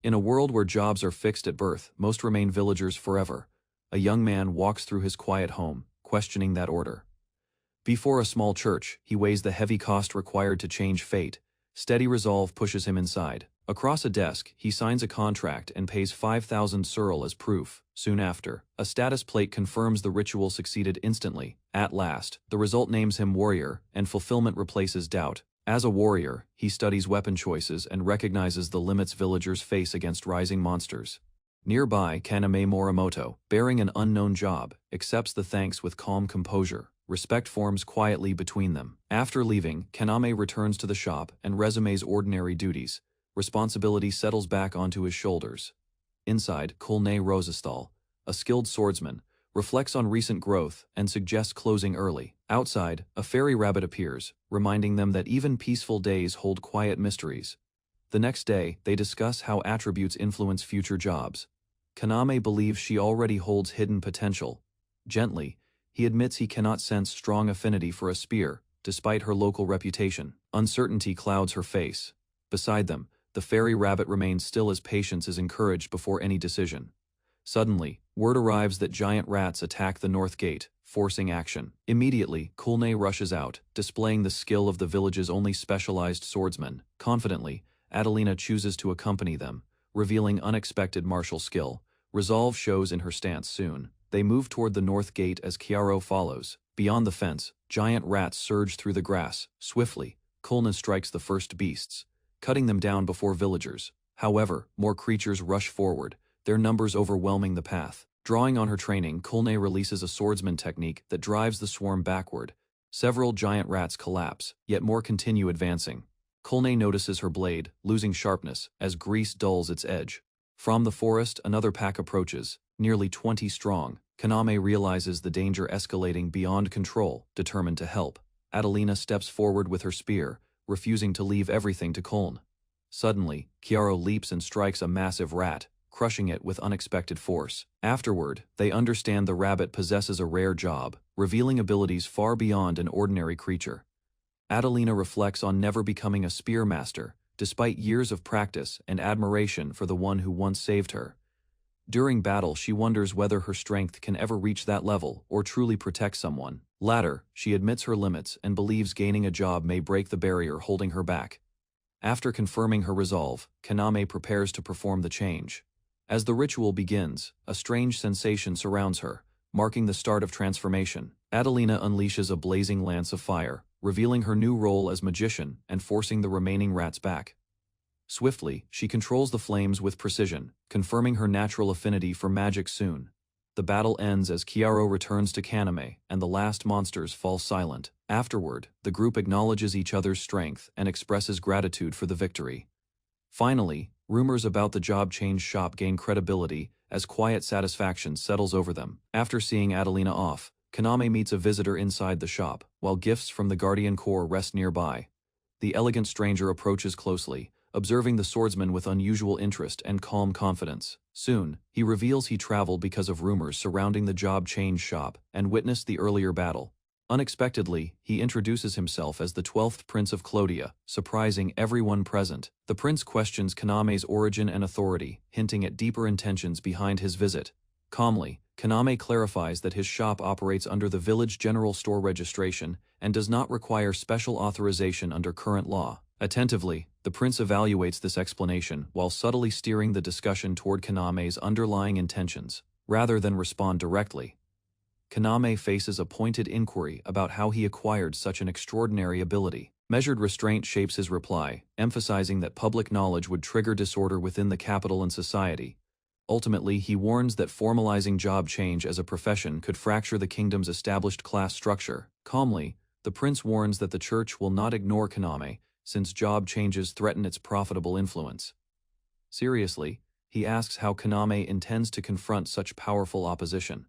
In a world where jobs are fixed at birth, most remain villagers forever. A young man walks through his quiet home, questioning that order. Before a small church, he weighs the heavy cost required to change fate. Steady resolve pushes him inside. Across a desk, he signs a contract and pays 5,000 surl as proof. Soon after, a status plate confirms the ritual succeeded instantly. At last, the result names him warrior, and fulfillment replaces doubt. As a warrior, he studies weapon choices and recognizes the limits villagers face against rising monsters. Nearby, Kaname Morimoto, bearing an unknown job, accepts the thanks with calm composure. Respect forms quietly between them. After leaving, Kaname returns to the shop and resumes ordinary duties. Responsibility settles back onto his shoulders. Inside, Kulne Rosesthal, a skilled swordsman, reflects on recent growth and suggests closing early. Outside, a fairy rabbit appears, reminding them that even peaceful days hold quiet mysteries. The next day, they discuss how attributes influence future jobs. Kaname believes she already holds hidden potential. Gently, he admits he cannot sense strong affinity for a spear, despite her local reputation. Uncertainty clouds her face. Beside them, the fairy rabbit remains still as patience is encouraged before any decision. Suddenly, word arrives that giant rats attack the north gate, forcing action. Immediately, Kulne rushes out, displaying the skill of the village's only specialized swordsman. Confidently, Adelina chooses to accompany them, revealing unexpected martial skill. Resolve shows in her stance soon. They move toward the north gate as Chiaro follows. Beyond the fence, giant rats surge through the grass. Swiftly, Kulne strikes the first beasts, cutting them down before villagers. However, more creatures rush forward, their numbers overwhelming the path. Drawing on her training, Kulne releases a swordsman technique that drives the swarm backward. Several giant rats collapse, yet more continue advancing. Kulne notices her blade, losing sharpness, as grease dulls its edge. From the forest, another pack approaches, nearly 20 strong. Kaname realizes the danger escalating beyond control, determined to help. Adelina steps forward with her spear, refusing to leave everything to Kulne. Suddenly, Chiaro leaps and strikes a massive rat, crushing it with unexpected force. Afterward, they understand the rabbit possesses a rare job, revealing abilities far beyond an ordinary creature. Adelina reflects on never becoming a spear master, despite years of practice and admiration for the one who once saved her. During battle, she wonders whether her strength can ever reach that level or truly protect someone. Later, she admits her limits and believes gaining a job may break the barrier holding her back. After confirming her resolve, Kaname prepares to perform the change. As the ritual begins, a strange sensation surrounds her, marking the start of transformation. Adelina unleashes a blazing lance of fire, revealing her new role as magician and forcing the remaining rats back. Swiftly, she controls the flames with precision, confirming her natural affinity for magic soon. The battle ends as Chiaro returns to Kaname and the last monsters fall silent. Afterward, the group acknowledges each other's strength and expresses gratitude for the victory. Finally, rumors about the job change shop gain credibility as quiet satisfaction settles over them. After seeing Adelina off, Kaname meets a visitor inside the shop, while gifts from the Guardian Corps rest nearby. The elegant stranger approaches closely, observing the swordsman with unusual interest and calm confidence. Soon, he reveals he traveled because of rumors surrounding the job change shop and witnessed the earlier battle. Unexpectedly, he introduces himself as the 12th Prince of Clodia, surprising everyone present. The prince questions Kaname's origin and authority, hinting at deeper intentions behind his visit. Calmly, Kaname clarifies that his shop operates under the village general store registration and does not require special authorization under current law. Attentively, the prince evaluates this explanation while subtly steering the discussion toward Kaname's underlying intentions, rather than respond directly. Kaname faces a pointed inquiry about how he acquired such an extraordinary ability. Measured restraint shapes his reply, emphasizing that public knowledge would trigger disorder within the capital and society. Ultimately, he warns that formalizing job change as a profession could fracture the kingdom's established class structure. Calmly, the prince warns that the church will not ignore Kaname, since job changes threaten its profitable influence. Seriously, he asks how Kaname intends to confront such powerful opposition.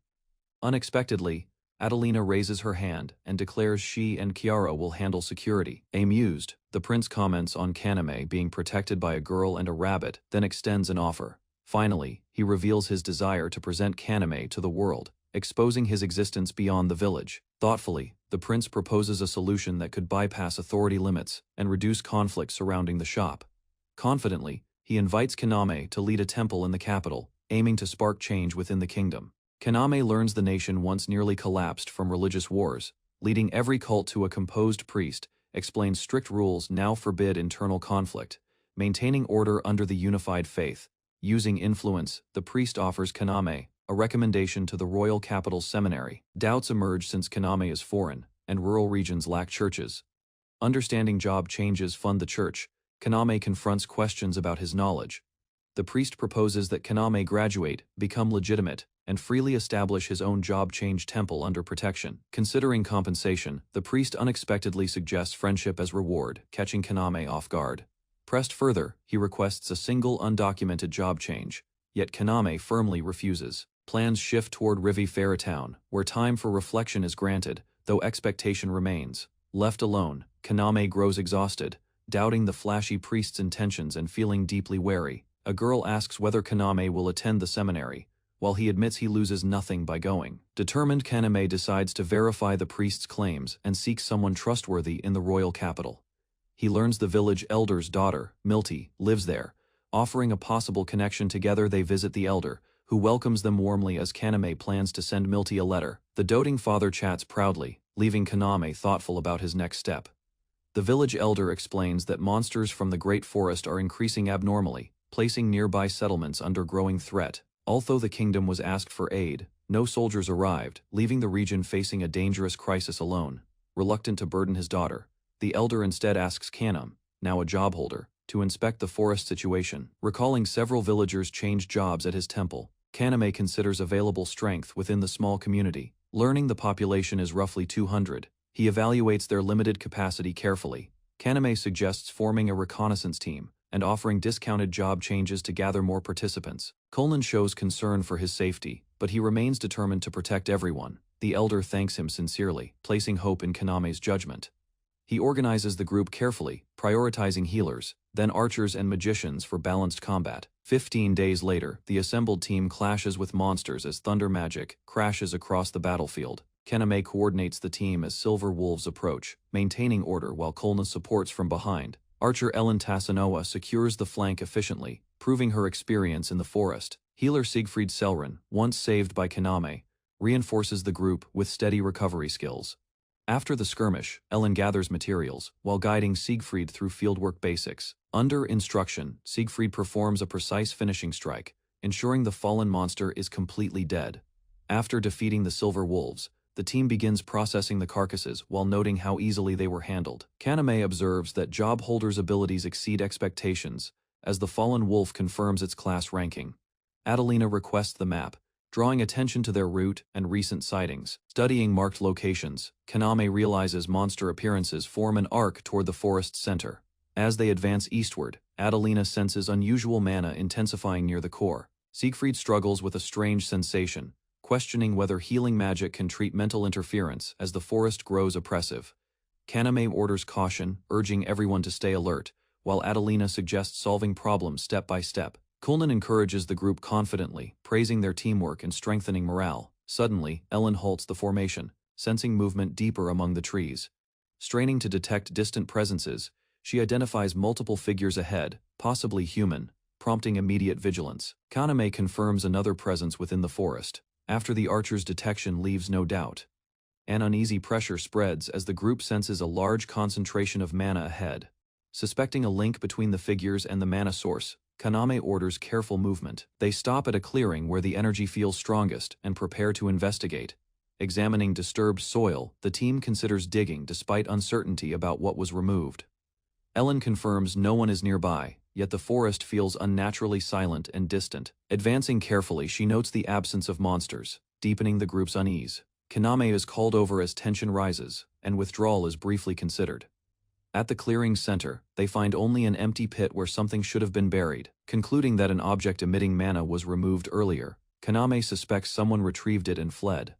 Unexpectedly, Adelina raises her hand and declares she and Chiaro will handle security. Amused, the prince comments on Kaname being protected by a girl and a rabbit, then extends an offer. Finally, he reveals his desire to present Kaname to the world, exposing his existence beyond the village. Thoughtfully, the prince proposes a solution that could bypass authority limits and reduce conflict surrounding the shop. Confidently, he invites Kaname to lead a temple in the capital, aiming to spark change within the kingdom. Kaname learns the nation once nearly collapsed from religious wars, leading every cult to a composed priest, explains strict rules now forbid internal conflict, maintaining order under the unified faith. Using influence, the priest offers Kaname a recommendation to the royal capital's seminary. Doubts emerge since Kaname is foreign, and rural regions lack churches. Understanding job changes fund the church, Kaname confronts questions about his knowledge. The priest proposes that Kaname graduate, become legitimate, and freely establish his own job change temple under protection. Considering compensation, the priest unexpectedly suggests friendship as reward, catching Kaname off guard. Pressed further, he requests a single undocumented job change, yet Kaname firmly refuses. Plans shift toward Rivi Fair Town, where time for reflection is granted, though expectation remains. Left alone, Kaname grows exhausted, doubting the flashy priest's intentions and feeling deeply wary. A girl asks whether Kaname will attend the seminary, while he admits he loses nothing by going. Determined, Kaname decides to verify the priest's claims and seeks someone trustworthy in the royal capital. He learns the village elder's daughter, Milty, lives there. Offering a possible connection, together they visit the elder, who welcomes them warmly as Kaname plans to send Milty a letter. The doting father chats proudly, leaving Kaname thoughtful about his next step. The village elder explains that monsters from the Great Forest are increasing abnormally, placing nearby settlements under growing threat. Although the kingdom was asked for aid, no soldiers arrived, leaving the region facing a dangerous crisis alone. Reluctant to burden his daughter, the elder instead asks Kaname, now a job holder, to inspect the forest situation. Recalling several villagers changed jobs at his temple, Kaname considers available strength within the small community. Learning the population is roughly 200, he evaluates their limited capacity carefully. Kaname suggests forming a reconnaissance team and offering discounted job changes to gather more participants. Kulnan shows concern for his safety, but he remains determined to protect everyone. The elder thanks him sincerely, placing hope in Kaname's judgment. He organizes the group carefully, prioritizing healers, then archers and magicians for balanced combat. 15 days later, the assembled team clashes with monsters as thunder magic crashes across the battlefield. Kaname coordinates the team as silver wolves approach, maintaining order while Kulna supports from behind. Archer Ellen Tasanoa secures the flank efficiently, proving her experience in the forest. Healer Siegfried Selrin, once saved by Kaname, reinforces the group with steady recovery skills. After the skirmish, Ellen gathers materials, while guiding Siegfried through fieldwork basics. Under instruction, Siegfried performs a precise finishing strike, ensuring the fallen monster is completely dead. After defeating the Silver Wolves, the team begins processing the carcasses while noting how easily they were handled. Kaname observes that job holders' abilities exceed expectations, as the fallen wolf confirms its class ranking. Adelina requests the map, drawing attention to their route and recent sightings. Studying marked locations, Kaname realizes monster appearances form an arc toward the forest's center. As they advance eastward, Adelina senses unusual mana intensifying near the core. Siegfried struggles with a strange sensation, questioning whether healing magic can treat mental interference as the forest grows oppressive. Kaname orders caution, urging everyone to stay alert, while Adelina suggests solving problems step by step. Kulnan encourages the group confidently, praising their teamwork and strengthening morale. Suddenly, Ellen halts the formation, sensing movement deeper among the trees. Straining to detect distant presences, she identifies multiple figures ahead, possibly human, prompting immediate vigilance. Kaname confirms another presence within the forest, after the archer's detection leaves no doubt. An uneasy pressure spreads as the group senses a large concentration of mana ahead. Suspecting a link between the figures and the mana source, Kaname orders careful movement. They stop at a clearing where the energy feels strongest and prepare to investigate. Examining disturbed soil, the team considers digging despite uncertainty about what was removed. Ellen confirms no one is nearby, yet the forest feels unnaturally silent and distant. Advancing carefully, she notes the absence of monsters, deepening the group's unease. Kaname is called over as tension rises, and withdrawal is briefly considered. At the clearing's center, they find only an empty pit where something should have been buried. Concluding that an object emitting mana was removed earlier, Kaname suspects someone retrieved it and fled.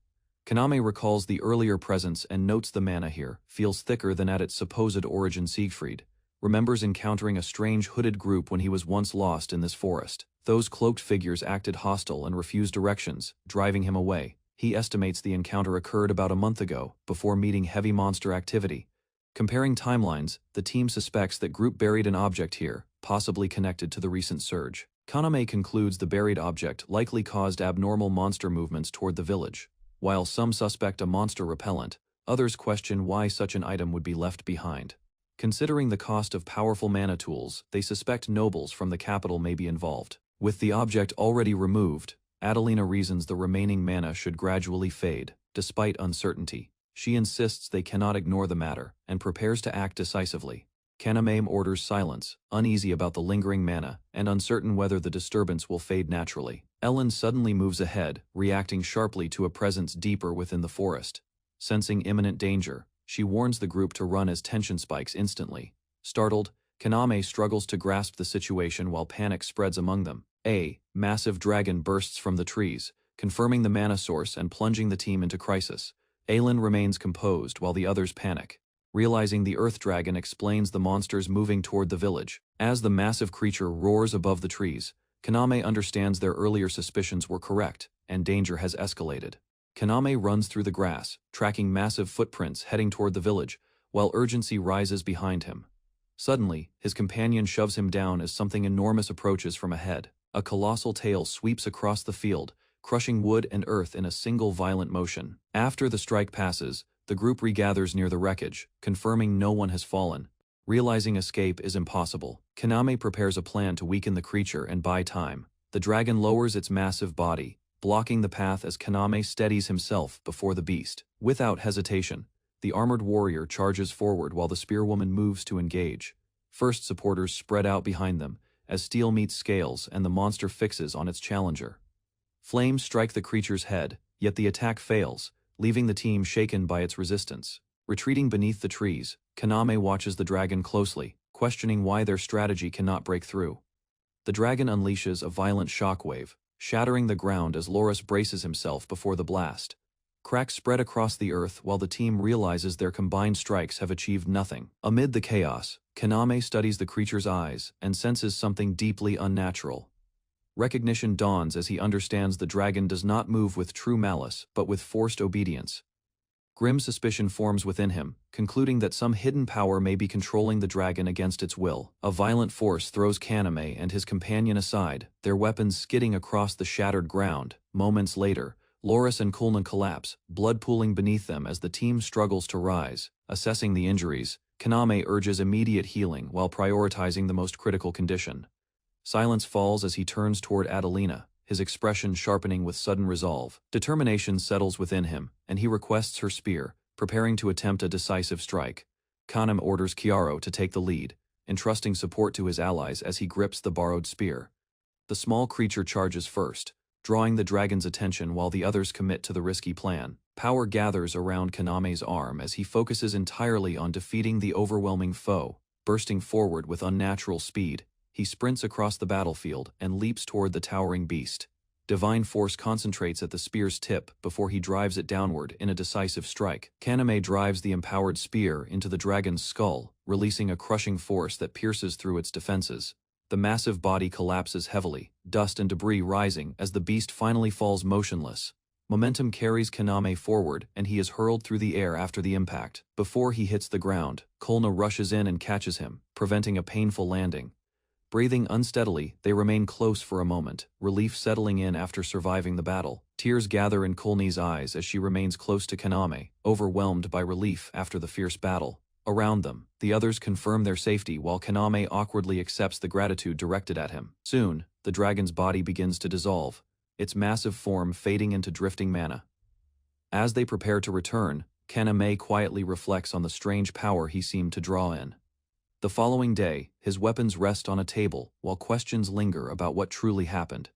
Kaname recalls the earlier presence and notes the mana here feels thicker than at its supposed origin. Siegfried remembers encountering a strange hooded group when he was once lost in this forest. Those cloaked figures acted hostile and refused directions, driving him away. He estimates the encounter occurred about a month ago, before meeting heavy monster activity. Comparing timelines, the team suspects that group buried an object here, possibly connected to the recent surge. Kaname concludes the buried object likely caused abnormal monster movements toward the village. While some suspect a monster repellent, others question why such an item would be left behind. Considering the cost of powerful mana tools, they suspect nobles from the capital may be involved. With the object already removed, Adelina reasons the remaining mana should gradually fade, despite uncertainty. She insists they cannot ignore the matter, and prepares to act decisively. Kaname orders silence, uneasy about the lingering mana, and uncertain whether the disturbance will fade naturally. Ellen suddenly moves ahead, reacting sharply to a presence deeper within the forest. Sensing imminent danger, she warns the group to run as tension spikes instantly. Startled, Kaname struggles to grasp the situation while panic spreads among them. A massive dragon bursts from the trees, confirming the mana source and plunging the team into crisis. Aelin remains composed while the others panic. Realizing the Earth Dragon explains the monsters moving toward the village. As the massive creature roars above the trees, Kaname understands their earlier suspicions were correct, and danger has escalated. Kaname runs through the grass, tracking massive footprints heading toward the village, while urgency rises behind him. Suddenly, his companion shoves him down as something enormous approaches from ahead. A colossal tail sweeps across the field, crushing wood and earth in a single violent motion. After the strike passes, the group regathers near the wreckage, confirming no one has fallen. Realizing escape is impossible, Kaname prepares a plan to weaken the creature and buy time. The dragon lowers its massive body, blocking the path as Kaname steadies himself before the beast. Without hesitation, the armored warrior charges forward while the spearwoman moves to engage. First supporters spread out behind them, as steel meets scales and the monster fixes on its challenger. Flames strike the creature's head, yet the attack fails, leaving the team shaken by its resistance. Retreating beneath the trees, Kaname watches the dragon closely, questioning why their strategy cannot break through. The dragon unleashes a violent shockwave, shattering the ground as Loris braces himself before the blast. Cracks spread across the earth while the team realizes their combined strikes have achieved nothing. Amid the chaos, Kaname studies the creature's eyes and senses something deeply unnatural. Recognition dawns as he understands the dragon does not move with true malice, but with forced obedience. Grim suspicion forms within him, concluding that some hidden power may be controlling the dragon against its will. A violent force throws Kaname and his companion aside, their weapons skidding across the shattered ground. Moments later, Loris and Kulna collapse, blood pooling beneath them as the team struggles to rise. Assessing the injuries, Kaname urges immediate healing while prioritizing the most critical condition. Silence falls as he turns toward Adelina, his expression sharpening with sudden resolve. Determination settles within him, and he requests her spear, preparing to attempt a decisive strike. Kaname orders Chiaro to take the lead, entrusting support to his allies as he grips the borrowed spear. The small creature charges first, drawing the dragon's attention while the others commit to the risky plan. Power gathers around Kaname's arm as he focuses entirely on defeating the overwhelming foe. Bursting forward with unnatural speed, he sprints across the battlefield and leaps toward the towering beast. Divine force concentrates at the spear's tip before he drives it downward in a decisive strike. Kaname drives the empowered spear into the dragon's skull, releasing a crushing force that pierces through its defenses. The massive body collapses heavily, dust and debris rising as the beast finally falls motionless. Momentum carries Kaname forward and he is hurled through the air after the impact. Before he hits the ground, Kulna rushes in and catches him, preventing a painful landing. Breathing unsteadily, they remain close for a moment, relief settling in after surviving the battle. Tears gather in Kulni's eyes as she remains close to Kaname, overwhelmed by relief after the fierce battle. Around them, the others confirm their safety while Kaname awkwardly accepts the gratitude directed at him. Soon, the dragon's body begins to dissolve, its massive form fading into drifting mana. As they prepare to return, Kaname quietly reflects on the strange power he seemed to draw in. The following day, his weapons rest on a table while questions linger about what truly happened.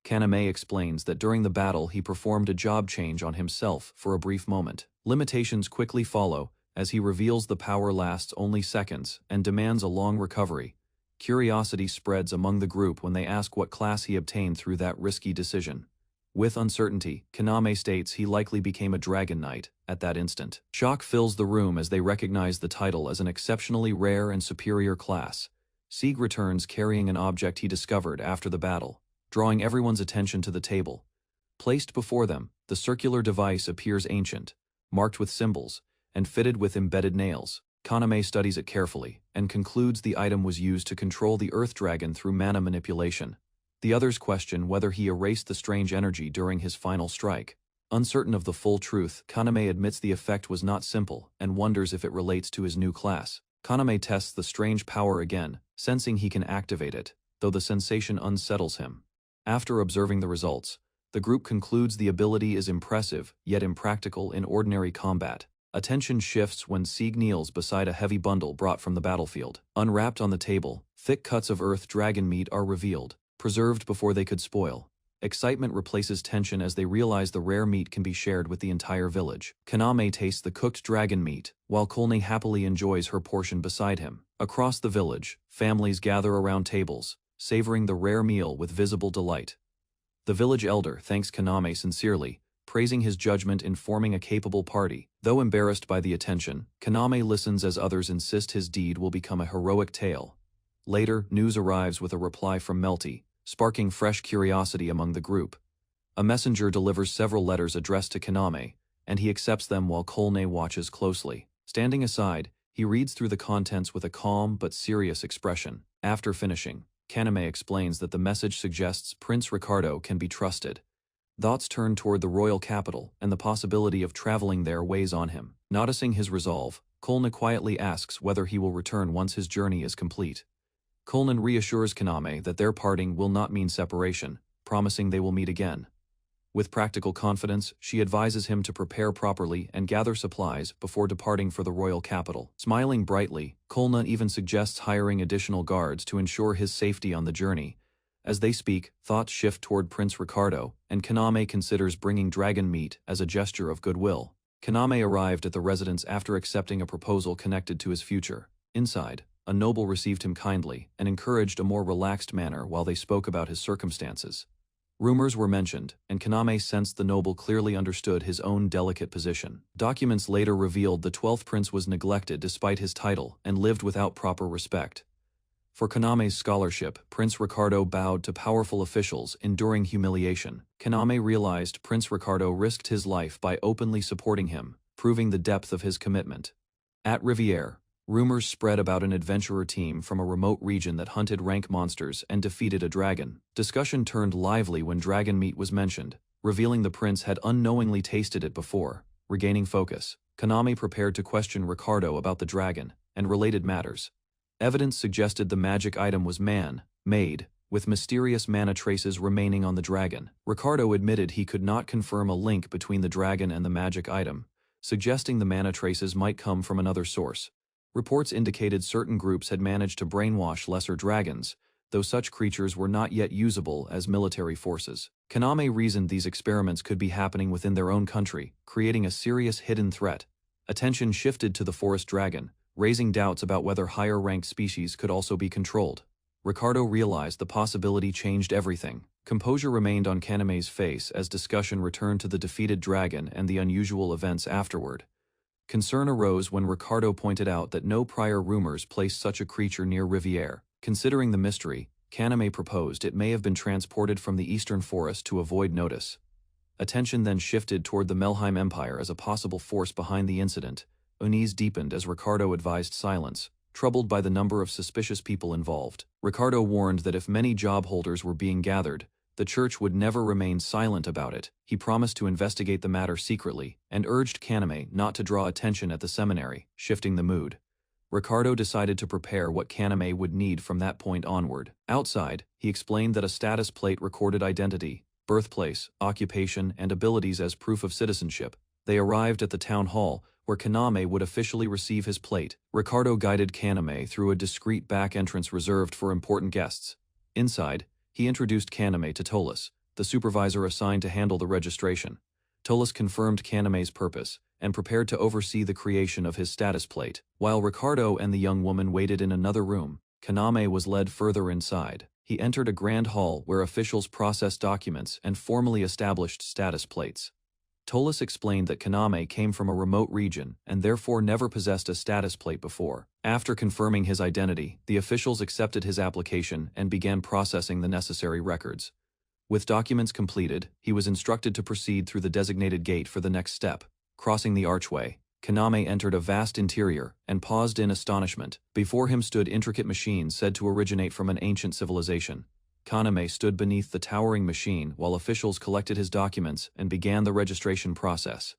Kaname explains that during the battle he performed a job change on himself for a brief moment. Limitations quickly follow, as he reveals the power lasts only seconds and demands a long recovery. Curiosity spreads among the group when they ask what class he obtained through that risky decision. With uncertainty, Kaname states he likely became a Dragon Knight at that instant. Shock fills the room as they recognize the title as an exceptionally rare and superior class. Sieg returns carrying an object he discovered after the battle, drawing everyone's attention to the table. Placed before them, the circular device appears ancient, marked with symbols, and fitted with embedded nails. Kaname studies it carefully and concludes the item was used to control the Earth Dragon through mana manipulation. The others question whether he erased the strange energy during his final strike. Uncertain of the full truth, Kaname admits the effect was not simple and wonders if it relates to his new class. Kaname tests the strange power again, sensing he can activate it, though the sensation unsettles him. After observing the results, the group concludes the ability is impressive, yet impractical in ordinary combat. Attention shifts when Sieg kneels beside a heavy bundle brought from the battlefield. Unwrapped on the table, thick cuts of earth dragon meat are revealed, preserved before they could spoil. Excitement replaces tension as they realize the rare meat can be shared with the entire village. Kaname tastes the cooked dragon meat, while Kolne happily enjoys her portion beside him. Across the village, families gather around tables, savoring the rare meal with visible delight. The village elder thanks Kaname sincerely, praising his judgment in forming a capable party. Though embarrassed by the attention, Kaname listens as others insist his deed will become a heroic tale. Later, news arrives with a reply from Melty, sparking fresh curiosity among the group. A messenger delivers several letters addressed to Kaname, and he accepts them while Kolne watches closely. Standing aside, he reads through the contents with a calm but serious expression. After finishing, Kaname explains that the message suggests Prince Ricardo can be trusted. Thoughts turn toward the royal capital, and the possibility of traveling there weighs on him. Noticing his resolve, Kolne quietly asks whether he will return once his journey is complete. Kolne reassures Kaname that their parting will not mean separation, promising they will meet again. With practical confidence, she advises him to prepare properly and gather supplies before departing for the royal capital. Smiling brightly, Kolne even suggests hiring additional guards to ensure his safety on the journey. As they speak, thoughts shift toward Prince Ricardo, and Kaname considers bringing dragon meat as a gesture of goodwill. Kaname arrived at the residence after accepting a proposal connected to his future. Inside, a noble received him kindly and encouraged a more relaxed manner while they spoke about his circumstances. Rumors were mentioned, and Kaname sensed the noble clearly understood his own delicate position. Documents later revealed the 12th prince was neglected despite his title and lived without proper respect. For Kaname's scholarship, Prince Ricardo bowed to powerful officials, enduring humiliation. Kaname realized Prince Ricardo risked his life by openly supporting him, proving the depth of his commitment. At Riviere, rumors spread about an adventurer team from a remote region that hunted rank monsters and defeated a dragon. Discussion turned lively when dragon meat was mentioned, revealing the prince had unknowingly tasted it before. Regaining focus, Kaname prepared to question Ricardo about the dragon and related matters. Evidence suggested the magic item was man-made, with mysterious mana traces remaining on the dragon. Ricardo admitted he could not confirm a link between the dragon and the magic item, suggesting the mana traces might come from another source. Reports indicated certain groups had managed to brainwash lesser dragons, though such creatures were not yet usable as military forces. Kaname reasoned these experiments could be happening within their own country, creating a serious hidden threat. Attention shifted to the forest dragon, raising doubts about whether higher-ranked species could also be controlled. Ricardo realized the possibility changed everything. Composure remained on Kaname's face as discussion returned to the defeated dragon and the unusual events afterward. Concern arose when Ricardo pointed out that no prior rumors placed such a creature near Riviere. Considering the mystery, Kaname proposed it may have been transported from the eastern forest to avoid notice. Attention then shifted toward the Melheim Empire as a possible force behind the incident. Unease deepened as Ricardo advised silence, troubled by the number of suspicious people involved. Ricardo warned that if many job holders were being gathered, the church would never remain silent about it. He promised to investigate the matter secretly, and urged Kaname not to draw attention at the seminary, shifting the mood. Ricardo decided to prepare what Kaname would need from that point onward. Outside, he explained that a status plate recorded identity, birthplace, occupation, and abilities as proof of citizenship. They arrived at the town hall, where Kaname would officially receive his plate. Ricardo guided Kaname through a discreet back entrance reserved for important guests. Inside, he introduced Kaname to Tolis, the supervisor assigned to handle the registration. Tolis confirmed Kaname's purpose and prepared to oversee the creation of his status plate. While Ricardo and the young woman waited in another room, Kaname was led further inside. He entered a grand hall where officials processed documents and formally established status plates. Tolis explained that Kaname came from a remote region and therefore never possessed a status plate before. After confirming his identity, the officials accepted his application and began processing the necessary records. With documents completed, he was instructed to proceed through the designated gate for the next step. Crossing the archway, Kaname entered a vast interior and paused in astonishment. Before him stood intricate machines said to originate from an ancient civilization. Kaname stood beneath the towering machine while officials collected his documents and began the registration process.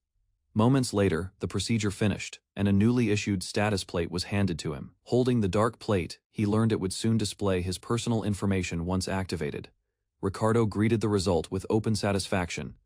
Moments later, the procedure finished, and a newly issued status plate was handed to him. Holding the dark plate, he learned it would soon display his personal information once activated. Ricardo greeted the result with open satisfaction,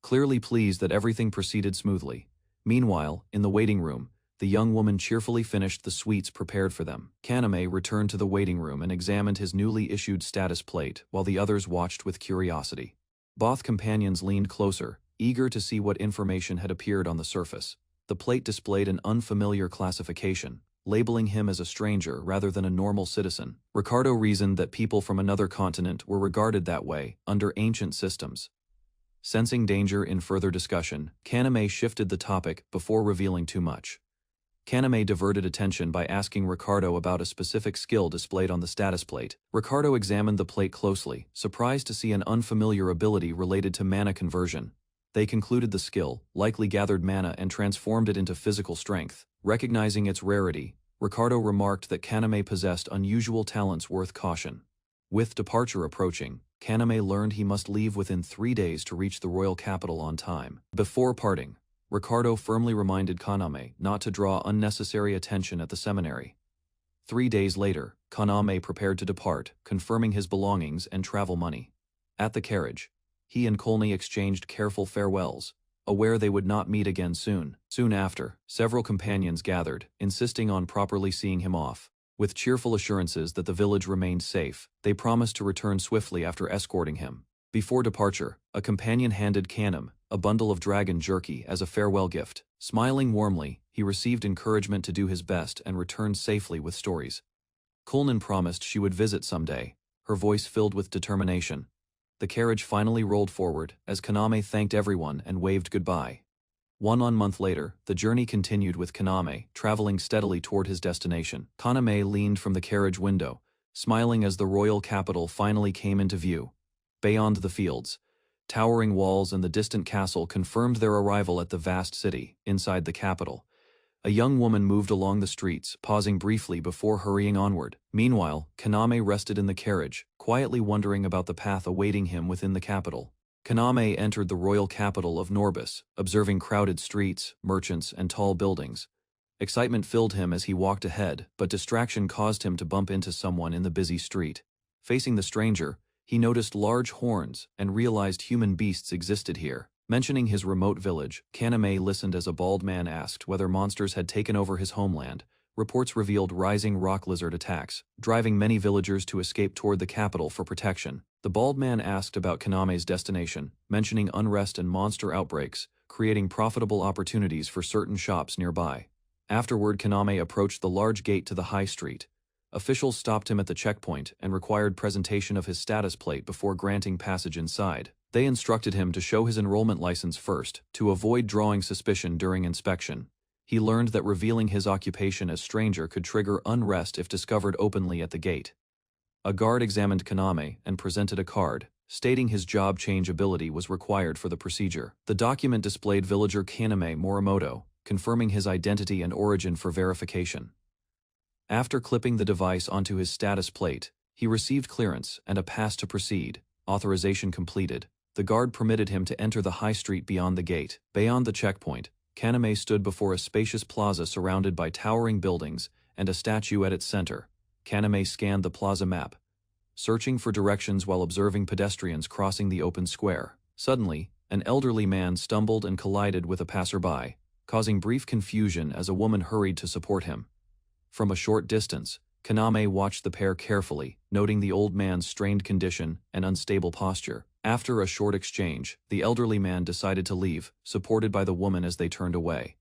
clearly pleased that everything proceeded smoothly. Meanwhile, in the waiting room, the young woman cheerfully finished the sweets prepared for them. Kaname returned to the waiting room and examined his newly issued status plate while the others watched with curiosity. Both companions leaned closer, eager to see what information had appeared on the surface. The plate displayed an unfamiliar classification, labeling him as a stranger rather than a normal citizen. Ricardo reasoned that people from another continent were regarded that way under ancient systems. Sensing danger in further discussion, Kaname shifted the topic before revealing too much. Kaname diverted attention by asking Ricardo about a specific skill displayed on the status plate. Ricardo examined the plate closely, surprised to see an unfamiliar ability related to mana conversion. They concluded the skill likely gathered mana and transformed it into physical strength. Recognizing its rarity, Ricardo remarked that Kaname possessed unusual talents worth caution. With departure approaching, Kaname learned he must leave within 3 days to reach the royal capital on time. Before parting, Ricardo firmly reminded Kaname not to draw unnecessary attention at the seminary. 3 days later, Kaname prepared to depart, confirming his belongings and travel money. At the carriage, he and Kolny exchanged careful farewells, aware they would not meet again soon. Soon after, several companions gathered, insisting on properly seeing him off. With cheerful assurances that the village remained safe, they promised to return swiftly after escorting him. Before departure, a companion handed Kanem a bundle of dragon jerky as a farewell gift. Smiling warmly, he received encouragement to do his best and returned safely with stories. Kulnan promised she would visit someday, her voice filled with determination. The carriage finally rolled forward as Kaname thanked everyone and waved goodbye. 1 month later, the journey continued with Kaname traveling steadily toward his destination. Kaname leaned from the carriage window, smiling as the royal capital finally came into view. Beyond the fields, towering walls and the distant castle confirmed their arrival at the vast city. Inside the capital, a young woman moved along the streets, pausing briefly before hurrying onward. Meanwhile, Kaname rested in the carriage, quietly wondering about the path awaiting him within the capital. Kaname entered the royal capital of Norbis, observing crowded streets, merchants, and tall buildings. Excitement filled him as he walked ahead, but distraction caused him to bump into someone in the busy street. Facing the stranger, he noticed large horns and realized human beasts existed here. Mentioning his remote village, Kaname listened as a bald man asked whether monsters had taken over his homeland. Reports revealed rising rock lizard attacks, driving many villagers to escape toward the capital for protection. The bald man asked about Kaname's destination, mentioning unrest and monster outbreaks, creating profitable opportunities for certain shops nearby. Afterward, Kaname approached the large gate to the high street. Officials stopped him at the checkpoint and required presentation of his status plate before granting passage inside. They instructed him to show his enrollment license first, to avoid drawing suspicion during inspection. He learned that revealing his occupation as stranger could trigger unrest if discovered openly at the gate. A guard examined Kaname and presented a card, stating his job change ability was required for the procedure. The document displayed villager Kaname Morimoto, confirming his identity and origin for verification. After clipping the device onto his status plate, he received clearance and a pass to proceed. Authorization completed. The guard permitted him to enter the high street beyond the gate. Beyond the checkpoint, Kaname stood before a spacious plaza surrounded by towering buildings and a statue at its center. Kaname scanned the plaza map, searching for directions while observing pedestrians crossing the open square. Suddenly, an elderly man stumbled and collided with a passerby, causing brief confusion as a woman hurried to support him. From a short distance, Kaname watched the pair carefully, noting the old man's strained condition and unstable posture. After a short exchange, the elderly man decided to leave, supported by the woman as they turned away.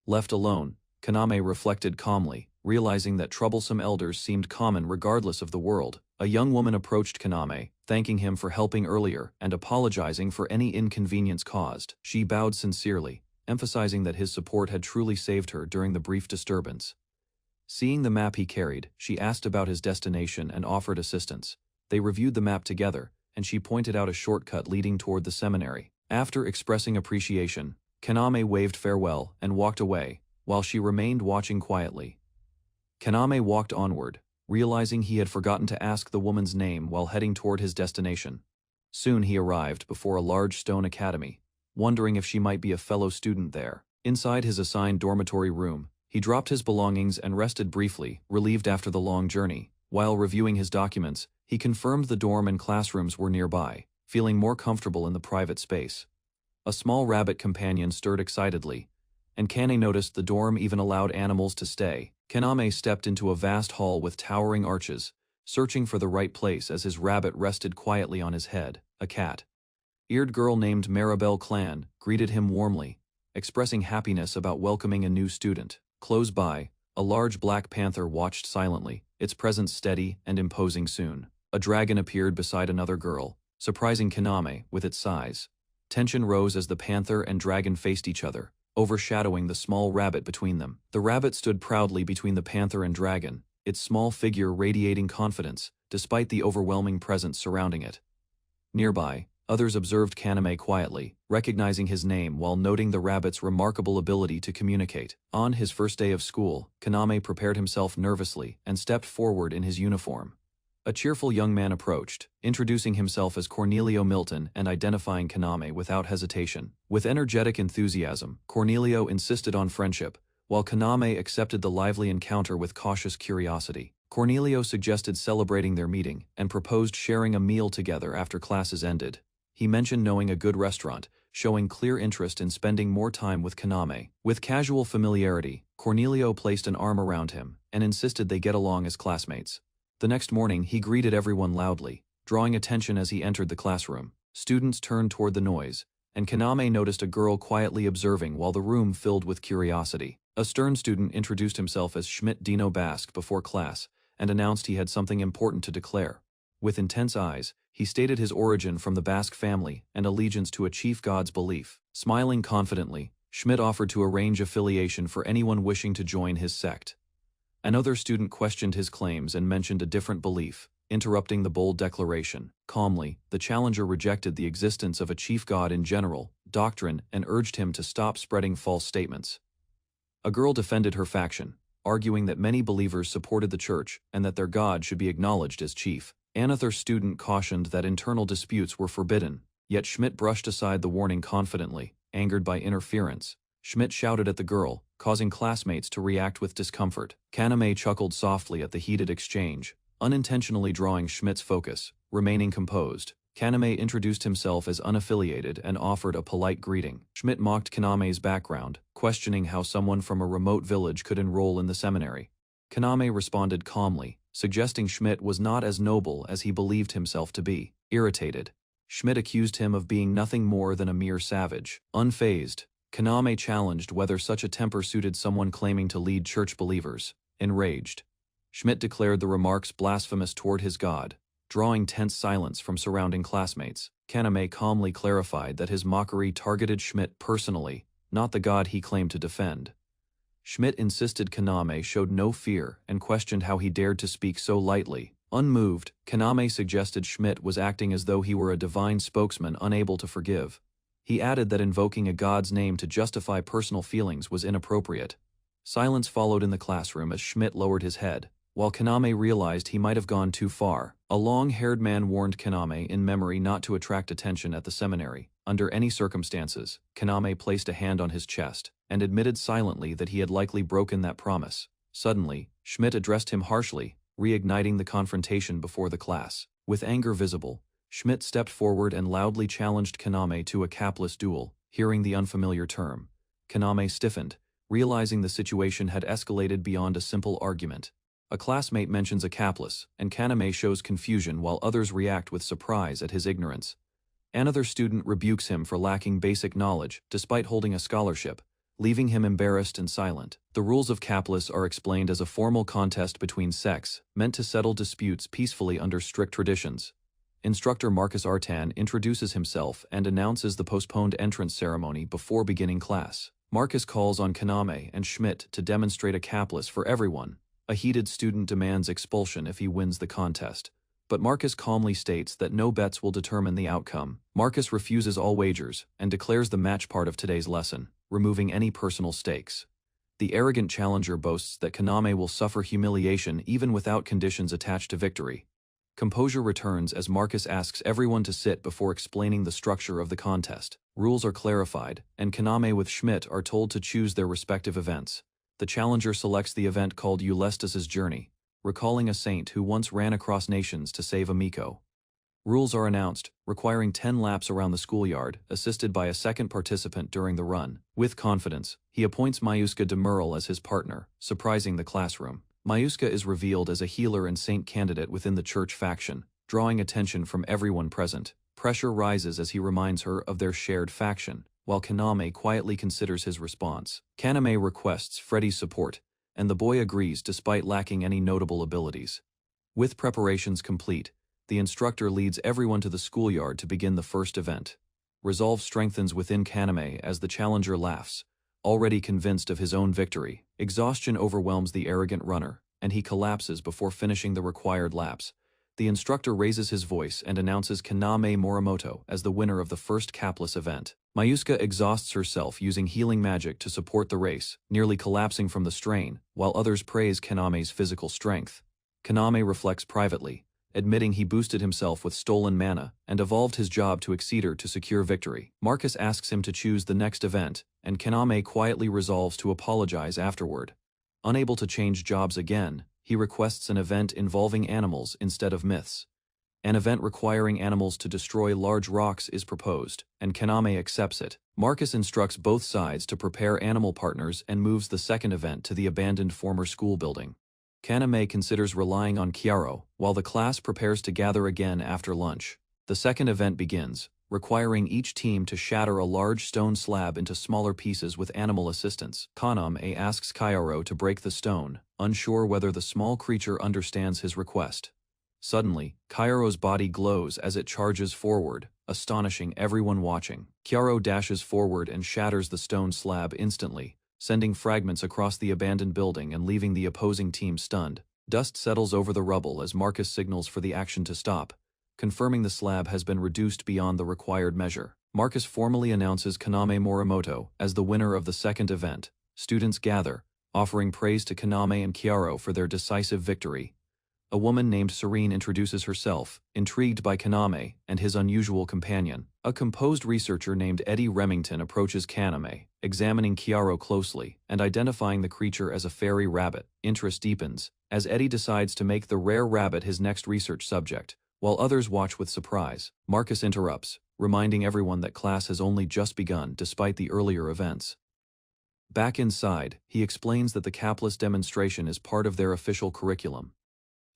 Left alone, Kaname reflected calmly, realizing that troublesome elders seemed common regardless of the world. A young woman approached Kaname, thanking him for helping earlier and apologizing for any inconvenience caused. She bowed sincerely, emphasizing that his support had truly saved her during the brief disturbance. Seeing the map he carried, she asked about his destination and offered assistance. They reviewed the map together, and she pointed out a shortcut leading toward the seminary. After expressing appreciation, Kaname waved farewell and walked away, while she remained watching quietly. Kaname walked onward, realizing he had forgotten to ask the woman's name while heading toward his destination. Soon he arrived before a large stone academy, wondering if she might be a fellow student there. Inside his assigned dormitory room, he dropped his belongings and rested briefly, relieved after the long journey. While reviewing his documents, he confirmed the dorm and classrooms were nearby, feeling more comfortable in the private space. A small rabbit companion stirred excitedly, and Kane noticed the dorm even allowed animals to stay. Kaname stepped into a vast hall with towering arches, searching for the right place as his rabbit rested quietly on his head. A cat-eared girl named Maribel Clan greeted him warmly, expressing happiness about welcoming a new student. Close by, a large black panther watched silently, its presence steady and imposing. Soon, a dragon appeared beside another girl, surprising Kaname with its size. Tension rose as the panther and dragon faced each other, overshadowing the small rabbit between them. The rabbit stood proudly between the panther and dragon, its small figure radiating confidence, despite the overwhelming presence surrounding it. Nearby, others observed Kaname quietly, recognizing his name while noting the rabbit's remarkable ability to communicate. On his first day of school, Kaname prepared himself nervously and stepped forward in his uniform. A cheerful young man approached, introducing himself as Cornelio Milton and identifying Kaname without hesitation. With energetic enthusiasm, Cornelio insisted on friendship, while Kaname accepted the lively encounter with cautious curiosity. Cornelio suggested celebrating their meeting and proposed sharing a meal together after classes ended. He mentioned knowing a good restaurant, showing clear interest in spending more time with Kaname. With casual familiarity, Cornelio placed an arm around him and insisted they get along as classmates. The next morning, he greeted everyone loudly, drawing attention as he entered the classroom. Students turned toward the noise, and Kaname noticed a girl quietly observing while the room filled with curiosity. A stern student introduced himself as Schmidt Dino Basque before class and announced he had something important to declare. With intense eyes, he stated his origin from the Basque family and allegiance to a chief god's belief. Smiling confidently, Schmidt offered to arrange affiliation for anyone wishing to join his sect. Another student questioned his claims and mentioned a different belief, interrupting the bold declaration. Calmly, the challenger rejected the existence of a chief god in general, doctrine, and urged him to stop spreading false statements. A girl defended her faction, arguing that many believers supported the church and that their god should be acknowledged as chief. Another student cautioned that internal disputes were forbidden, yet Schmidt brushed aside the warning confidently, angered by interference. Schmidt shouted at the girl, causing classmates to react with discomfort. Kaname chuckled softly at the heated exchange, unintentionally drawing Schmidt's focus. Remaining composed, Kaname introduced himself as unaffiliated and offered a polite greeting. Schmidt mocked Kaname's background, questioning how someone from a remote village could enroll in the seminary. Kaname responded calmly, suggesting Schmidt was not as noble as he believed himself to be. Irritated, Schmidt accused him of being nothing more than a mere savage. Unfazed, Kaname challenged whether such a temper suited someone claiming to lead church believers. Enraged, Schmidt declared the remarks blasphemous toward his god, drawing tense silence from surrounding classmates. Kaname calmly clarified that his mockery targeted Schmidt personally, not the god he claimed to defend. Schmidt insisted Kaname showed no fear and questioned how he dared to speak so lightly. Unmoved, Kaname suggested Schmidt was acting as though he were a divine spokesman unable to forgive. He added that invoking a god's name to justify personal feelings was inappropriate. Silence followed in the classroom as Schmidt lowered his head, while Kaname realized he might have gone too far. A long-haired man warned Kaname in memory not to attract attention at the seminary. Under any circumstances, Kaname placed a hand on his chest and admitted silently that he had likely broken that promise. Suddenly, Schmidt addressed him harshly, reigniting the confrontation before the class. With anger visible, Schmidt stepped forward and loudly challenged Kaname to a capless duel. Hearing the unfamiliar term, Kaname stiffened, realizing the situation had escalated beyond a simple argument. A classmate mentions a capless, and Kaname shows confusion while others react with surprise at his ignorance. Another student rebukes him for lacking basic knowledge despite holding a scholarship, leaving him embarrassed and silent. The rules of capless are explained as a formal contest between sects, meant to settle disputes peacefully under strict traditions. Instructor Marcus Artan introduces himself and announces the postponed entrance ceremony before beginning class. Marcus calls on Kaname and Schmidt to demonstrate a capless for everyone. A heated student demands expulsion if he wins the contest, but Marcus calmly states that no bets will determine the outcome. Marcus refuses all wagers and declares the match part of today's lesson, removing any personal stakes. The arrogant challenger boasts that Kaname will suffer humiliation even without conditions attached to victory. Composure returns as Marcus asks everyone to sit before explaining the structure of the contest. Rules are clarified, and Kaname with Schmidt are told to choose their respective events. The challenger selects the event called Ulysses' Journey, recalling a saint who once ran across nations to save a Miko. Rules are announced, requiring 10 laps around the schoolyard, assisted by a second participant during the run. With confidence, he appoints Mayuska de Merle as his partner, surprising the classroom. Mayuska is revealed as a healer and saint candidate within the church faction, drawing attention from everyone present. Pressure rises as he reminds her of their shared faction, while Kaname quietly considers his response. Kaname requests Freddy's support, and the boy agrees despite lacking any notable abilities. With preparations complete, the instructor leads everyone to the schoolyard to begin the first event. Resolve strengthens within Kaname as the challenger laughs, already convinced of his own victory. Exhaustion overwhelms the arrogant runner, and he collapses before finishing the required laps. The instructor raises his voice and announces Kaname Morimoto as the winner of the first capless event. Mayuska exhausts herself using healing magic to support the race, nearly collapsing from the strain, while others praise Kaname's physical strength. Kaname reflects privately, admitting he boosted himself with stolen mana and evolved his job to Exceeder to secure victory. Marcus asks him to choose the next event, and Kaname quietly resolves to apologize afterward. Unable to change jobs again, he requests an event involving animals instead of myths. An event requiring animals to destroy large rocks is proposed, and Kaname accepts it. Marcus instructs both sides to prepare animal partners and moves the second event to the abandoned former school building. Kaname considers relying on Chiaro, while the class prepares to gather again after lunch. The second event begins, requiring each team to shatter a large stone slab into smaller pieces with animal assistance. Kaname asks Chiaro to break the stone, unsure whether the small creature understands his request. Suddenly, Chiaro's body glows as it charges forward, astonishing everyone watching. Chiaro dashes forward and shatters the stone slab instantly, sending fragments across the abandoned building and leaving the opposing team stunned. Dust settles over the rubble as Marcus signals for the action to stop, confirming the slab has been reduced beyond the required measure. Marcus formally announces Kaname Morimoto as the winner of the second event. Students gather, offering praise to Kaname and Chiaro for their decisive victory. A woman named Serene introduces herself, intrigued by Kaname and his unusual companion. A composed researcher named Eddie Remington approaches Kaname, examining Chiaro closely and identifying the creature as a fairy rabbit. Interest deepens, as Eddie decides to make the rare rabbit his next research subject. While others watch with surprise, Marcus interrupts, reminding everyone that class has only just begun despite the earlier events. Back inside, he explains that the capless demonstration is part of their official curriculum.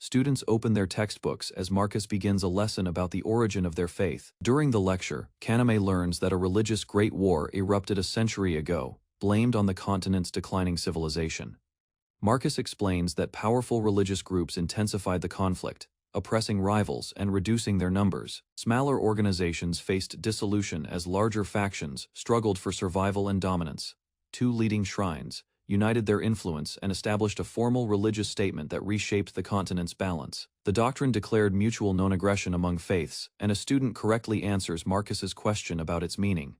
Students open their textbooks as Marcus begins a lesson about the origin of their faith. During the lecture, Kaname learns that a religious great war erupted a century ago, blamed on the continent's declining civilization. Marcus explains that powerful religious groups intensified the conflict, oppressing rivals and reducing their numbers. Smaller organizations faced dissolution as larger factions struggled for survival and dominance. Two leading shrines united their influence and established a formal religious statement that reshaped the continent's balance. The doctrine declared mutual non-aggression among faiths, and a student correctly answers Marcus's question about its meaning.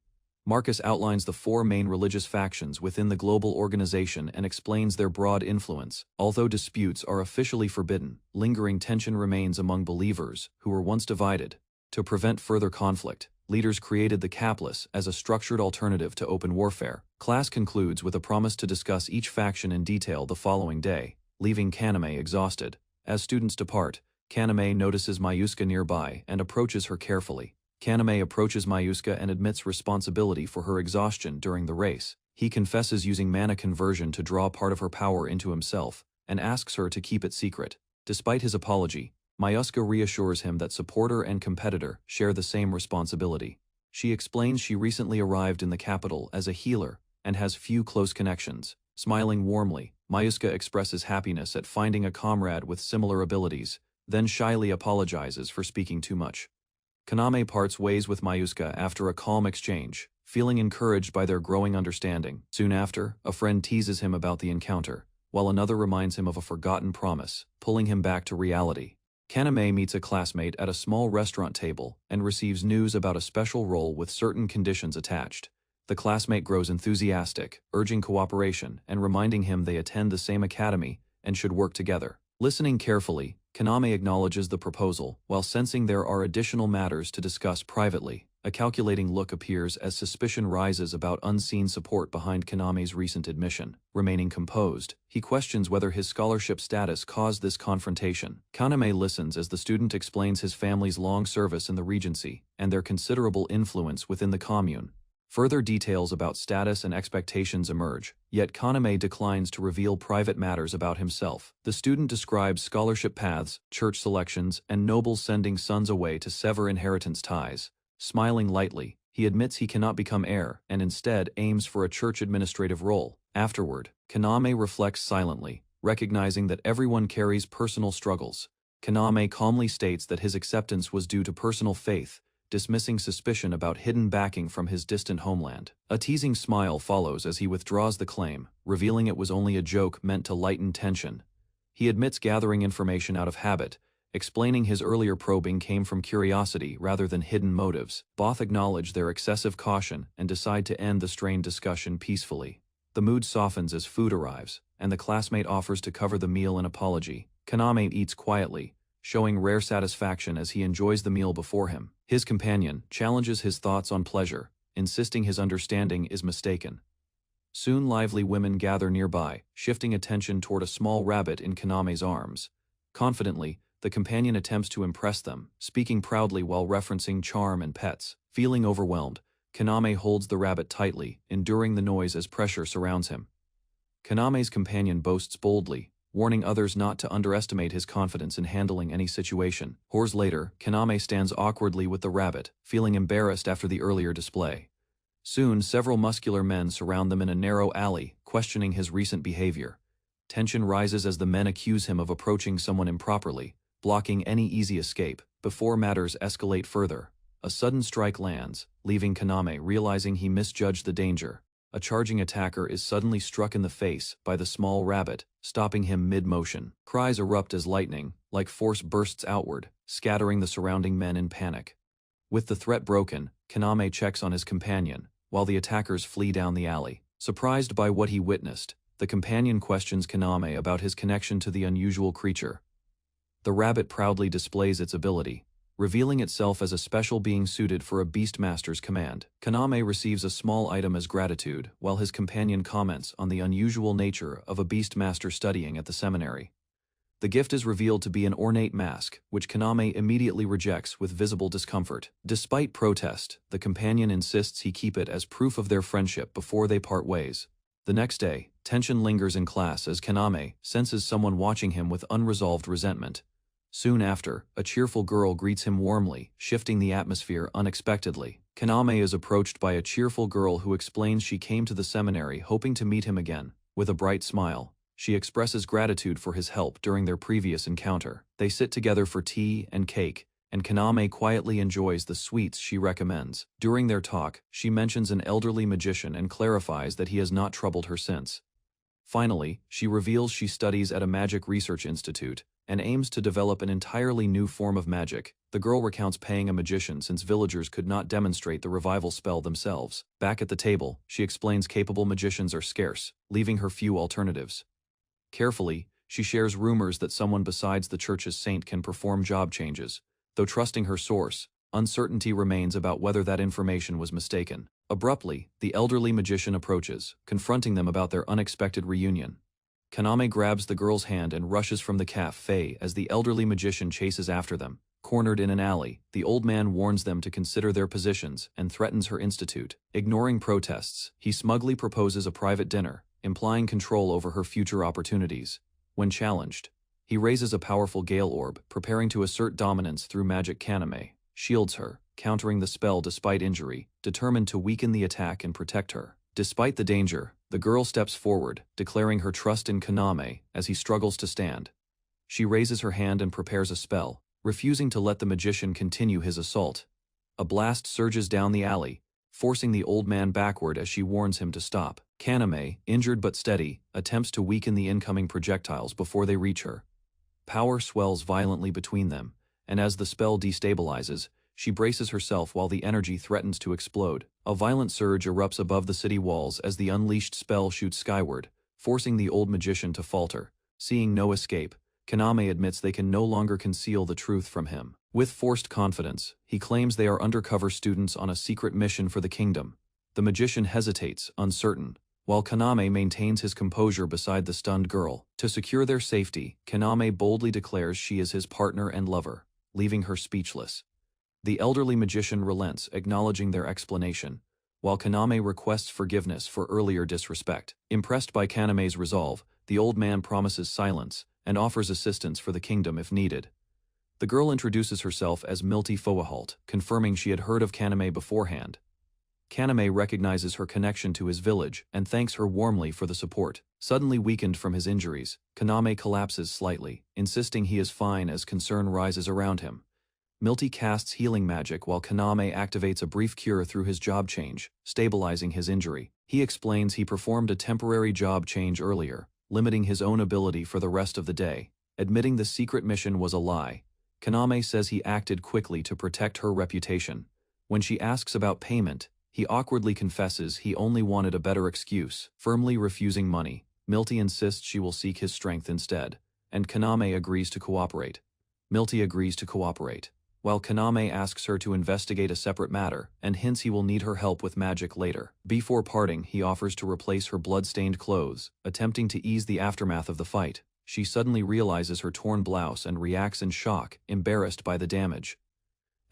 Marcus outlines the four main religious factions within the global organization and explains their broad influence. Although disputes are officially forbidden, lingering tension remains among believers who were once divided. To prevent further conflict, leaders created the capless as a structured alternative to open warfare. Class concludes with a promise to discuss each faction in detail the following day, leaving Kaname exhausted. As students depart, Kaname notices Mayuska nearby and approaches her carefully. Kaname approaches Mayuska and admits responsibility for her exhaustion during the race. He confesses using mana conversion to draw part of her power into himself, and asks her to keep it secret. Despite his apology, Mayuska reassures him that supporter and competitor share the same responsibility. She explains she recently arrived in the capital as a healer and has few close connections. Smiling warmly, Mayuska expresses happiness at finding a comrade with similar abilities, then shyly apologizes for speaking too much. Kaname parts ways with Mayuska after a calm exchange, feeling encouraged by their growing understanding. Soon after, a friend teases him about the encounter, while another reminds him of a forgotten promise, pulling him back to reality. Kaname meets a classmate at a small restaurant table and receives news about a special role with certain conditions attached. The classmate grows enthusiastic, urging cooperation and reminding him they attend the same academy and should work together. Listening carefully, Kaname acknowledges the proposal, while sensing there are additional matters to discuss privately. A calculating look appears as suspicion rises about unseen support behind Kaname's recent admission. Remaining composed, he questions whether his scholarship status caused this confrontation. Kaname listens as the student explains his family's long service in the Regency and their considerable influence within the commune. Further details about status and expectations emerge, yet Kaname declines to reveal private matters about himself. The student describes scholarship paths, church selections, and nobles sending sons away to sever inheritance ties. Smiling lightly, he admits he cannot become heir and instead aims for a church administrative role. Afterward, Kaname reflects silently, recognizing that everyone carries personal struggles. Kaname calmly states that his acceptance was due to personal faith, dismissing suspicion about hidden backing from his distant homeland. A teasing smile follows as he withdraws the claim, revealing it was only a joke meant to lighten tension. He admits gathering information out of habit, explaining his earlier probing came from curiosity rather than hidden motives. Both acknowledge their excessive caution and decide to end the strained discussion peacefully. The mood softens as food arrives, and the classmate offers to cover the meal in apology. Kaname eats quietly, showing rare satisfaction as he enjoys the meal before him. His companion challenges his thoughts on pleasure, insisting his understanding is mistaken. Soon lively women gather nearby, shifting attention toward a small rabbit in Kaname's arms. Confidently, the companion attempts to impress them, speaking proudly while referencing charm and pets. Feeling overwhelmed, Kaname holds the rabbit tightly, enduring the noise as pressure surrounds him. Kaname's companion boasts boldly, warning others not to underestimate his confidence in handling any situation. Hours later, Kaname stands awkwardly with the rabbit, feeling embarrassed after the earlier display. Soon, several muscular men surround them in a narrow alley, questioning his recent behavior. Tension rises as the men accuse him of approaching someone improperly, blocking any easy escape. Before matters escalate further, a sudden strike lands, leaving Kaname realizing he misjudged the danger. A charging attacker is suddenly struck in the face by the small rabbit, stopping him mid-motion. Cries erupt as lightning, like force bursts outward, scattering the surrounding men in panic. With the threat broken, Kaname checks on his companion, while the attackers flee down the alley. Surprised by what he witnessed, the companion questions Kaname about his connection to the unusual creature. The rabbit proudly displays its ability, revealing itself as a special being suited for a beastmaster's command. Kaname receives a small item as gratitude, while his companion comments on the unusual nature of a beastmaster studying at the seminary. The gift is revealed to be an ornate mask, which Kaname immediately rejects with visible discomfort. Despite protest, the companion insists he keep it as proof of their friendship before they part ways. The next day, tension lingers in class as Kaname senses someone watching him with unresolved resentment. Soon after, a cheerful girl greets him warmly, shifting the atmosphere unexpectedly. Kaname is approached by a cheerful girl who explains she came to the seminary hoping to meet him again. With a bright smile, she expresses gratitude for his help during their previous encounter. They sit together for tea and cake, and Kaname quietly enjoys the sweets she recommends. During their talk, she mentions an elderly magician and clarifies that he has not troubled her since. Finally, she reveals she studies at a magic research institute and aims to develop an entirely new form of magic. The girl recounts paying a magician since villagers could not demonstrate the revival spell themselves. Back at the table, she explains capable magicians are scarce, leaving her few alternatives. Carefully, she shares rumors that someone besides the church's saint can perform job changes. Though trusting her source, uncertainty remains about whether that information was mistaken. Abruptly, the elderly magician approaches, confronting them about their unexpected reunion. Kaname grabs the girl's hand and rushes from the cafe as the elderly magician chases after them. Cornered in an alley, the old man warns them to consider their positions and threatens her institute. Ignoring protests, he smugly proposes a private dinner, implying control over her future opportunities. When challenged, he raises a powerful gale orb, preparing to assert dominance through magic. Kaname shields her, countering the spell despite injury, determined to weaken the attack and protect her. Despite the danger, the girl steps forward, declaring her trust in Kaname as he struggles to stand. She raises her hand and prepares a spell, refusing to let the magician continue his assault. A blast surges down the alley, forcing the old man backward as she warns him to stop. Kaname, injured but steady, attempts to weaken the incoming projectiles before they reach her. Power swells violently between them, and as the spell destabilizes, she braces herself while the energy threatens to explode. A violent surge erupts above the city walls as the unleashed spell shoots skyward, forcing the old magician to falter. Seeing no escape, Kaname admits they can no longer conceal the truth from him. With forced confidence, he claims they are undercover students on a secret mission for the kingdom. The magician hesitates, uncertain, while Kaname maintains his composure beside the stunned girl. To secure their safety, Kaname boldly declares she is his partner and lover, leaving her speechless. The elderly magician relents, acknowledging their explanation, while Kaname requests forgiveness for earlier disrespect. Impressed by Kaname's resolve, the old man promises silence and offers assistance for the kingdom if needed. The girl introduces herself as Milty Foahalt, confirming she had heard of Kaname beforehand. Kaname recognizes her connection to his village and thanks her warmly for the support. Suddenly weakened from his injuries, Kaname collapses slightly, insisting he is fine as concern rises around him. Milty casts healing magic while Kaname activates a brief cure through his job change, stabilizing his injury. He explains he performed a temporary job change earlier, limiting his own ability for the rest of the day. Admitting the secret mission was a lie, Kaname says he acted quickly to protect her reputation. When she asks about payment, he awkwardly confesses he only wanted a better excuse, firmly refusing money. Milty insists she will seek his strength instead, and Kaname agrees to cooperate. Milty agrees to cooperate, while Kaname asks her to investigate a separate matter and hints he will need her help with magic later. Before parting, he offers to replace her blood-stained clothes, attempting to ease the aftermath of the fight. She suddenly realizes her torn blouse and reacts in shock, embarrassed by the damage.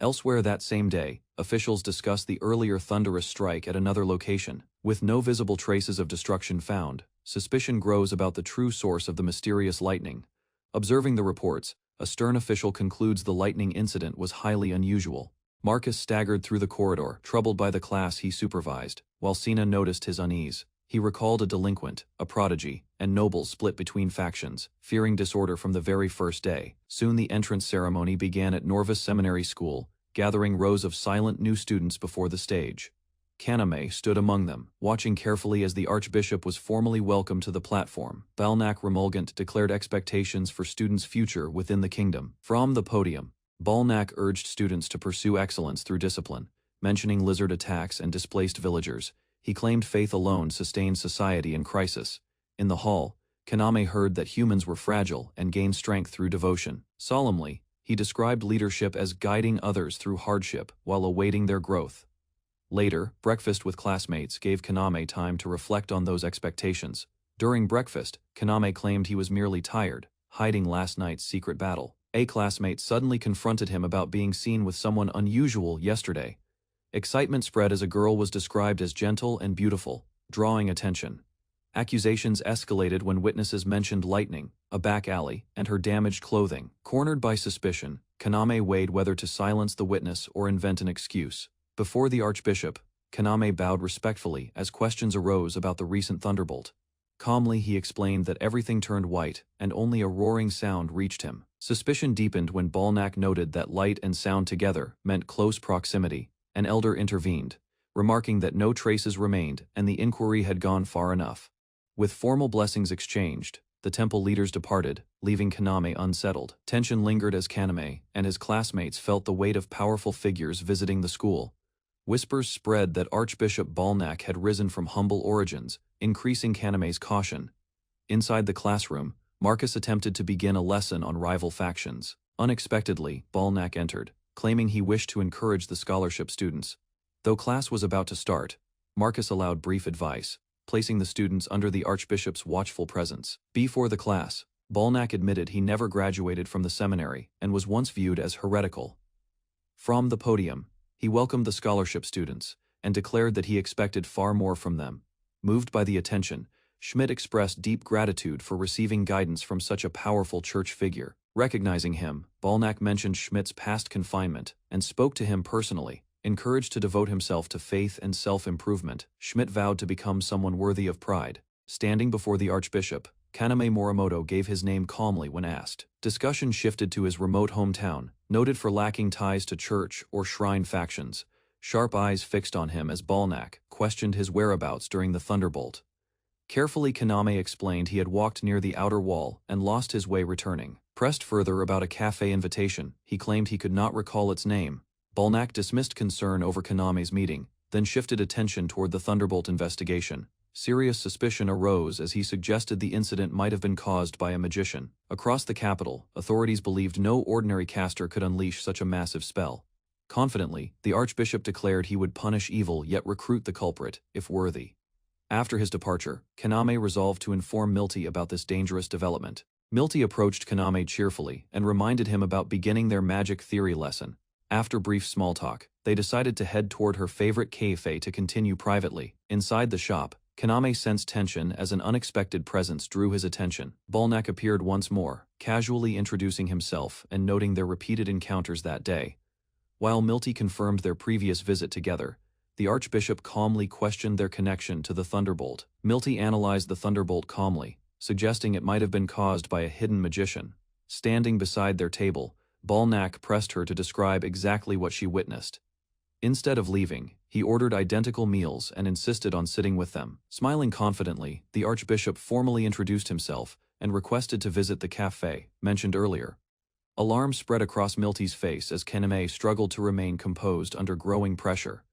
Elsewhere that same day, officials discuss the earlier thunderous strike at another location. With no visible traces of destruction found, suspicion grows about the true source of the mysterious lightning. Observing the reports, a stern official concludes the lightning incident was highly unusual. Marcus staggered through the corridor, troubled by the class he supervised, while Sina noticed his unease. He recalled a delinquent, a prodigy, and nobles split between factions, fearing disorder from the very first day. Soon the entrance ceremony began at Norvis Seminary School, gathering rows of silent new students before the stage. Kaname stood among them, watching carefully as the archbishop was formally welcomed to the platform. Balnak Remulgant declared expectations for students' future within the kingdom. From the podium, Balnak urged students to pursue excellence through discipline, mentioning lizard attacks and displaced villagers. He claimed faith alone sustained society in crisis. In the hall, Kaname heard that humans were fragile and gained strength through devotion. Solemnly, he described leadership as guiding others through hardship while awaiting their growth. Later, breakfast with classmates gave Kaname time to reflect on those expectations. During breakfast, Kaname claimed he was merely tired, hiding last night's secret battle. A classmate suddenly confronted him about being seen with someone unusual yesterday. Excitement spread as a girl was described as gentle and beautiful, drawing attention. Accusations escalated when witnesses mentioned lightning, a back alley, and her damaged clothing. Cornered by suspicion, Kaname weighed whether to silence the witness or invent an excuse. Before the archbishop, Kaname bowed respectfully as questions arose about the recent thunderbolt. Calmly he explained that everything turned white and only a roaring sound reached him. Suspicion deepened when Balnak noted that light and sound together meant close proximity. An elder intervened, remarking that no traces remained and the inquiry had gone far enough. With formal blessings exchanged, the temple leaders departed, leaving Kaname unsettled. Tension lingered as Kaname and his classmates felt the weight of powerful figures visiting the school. Whispers spread that Archbishop Balnak had risen from humble origins, increasing Kaname's caution. Inside the classroom, Marcus attempted to begin a lesson on rival factions. Unexpectedly, Balnak entered, claiming he wished to encourage the scholarship students. Though class was about to start, Marcus allowed brief advice, placing the students under the Archbishop's watchful presence. Before the class, Balnak admitted he never graduated from the seminary and was once viewed as heretical. From the podium, he welcomed the scholarship students and declared that he expected far more from them. Moved by the attention, Schmidt expressed deep gratitude for receiving guidance from such a powerful church figure. Recognizing him, Balnak mentioned Schmidt's past confinement and spoke to him personally. Encouraged to devote himself to faith and self-improvement, Schmidt vowed to become someone worthy of pride. Standing before the archbishop, Kaname Morimoto gave his name calmly when asked. Discussion shifted to his remote hometown, noted for lacking ties to church or shrine factions. Sharp eyes fixed on him as Balnak questioned his whereabouts during the thunderbolt. Carefully, Kaname explained he had walked near the outer wall and lost his way returning. Pressed further about a cafe invitation, he claimed he could not recall its name. Balnak dismissed concern over Kaname's meeting, then shifted attention toward the Thunderbolt investigation. Serious suspicion arose as he suggested the incident might have been caused by a magician. Across the capital, authorities believed no ordinary caster could unleash such a massive spell. Confidently, the Archbishop declared he would punish evil yet recruit the culprit, if worthy. After his departure, Kaname resolved to inform Milty about this dangerous development. Milty approached Kaname cheerfully and reminded him about beginning their magic theory lesson. After brief small talk, they decided to head toward her favorite cafe to continue privately. Inside the shop, Kaname sensed tension as an unexpected presence drew his attention. Balnak appeared once more, casually introducing himself and noting their repeated encounters that day. While Milty confirmed their previous visit together, the Archbishop calmly questioned their connection to the Thunderbolt. Milty analyzed the Thunderbolt calmly, suggesting it might have been caused by a hidden magician. Standing beside their table, Balnak pressed her to describe exactly what she witnessed. Instead of leaving, he ordered identical meals and insisted on sitting with them. Smiling confidently, the Archbishop formally introduced himself and requested to visit the cafe mentioned earlier. Alarm spread across Milty's face as Kaname struggled to remain composed under growing pressure.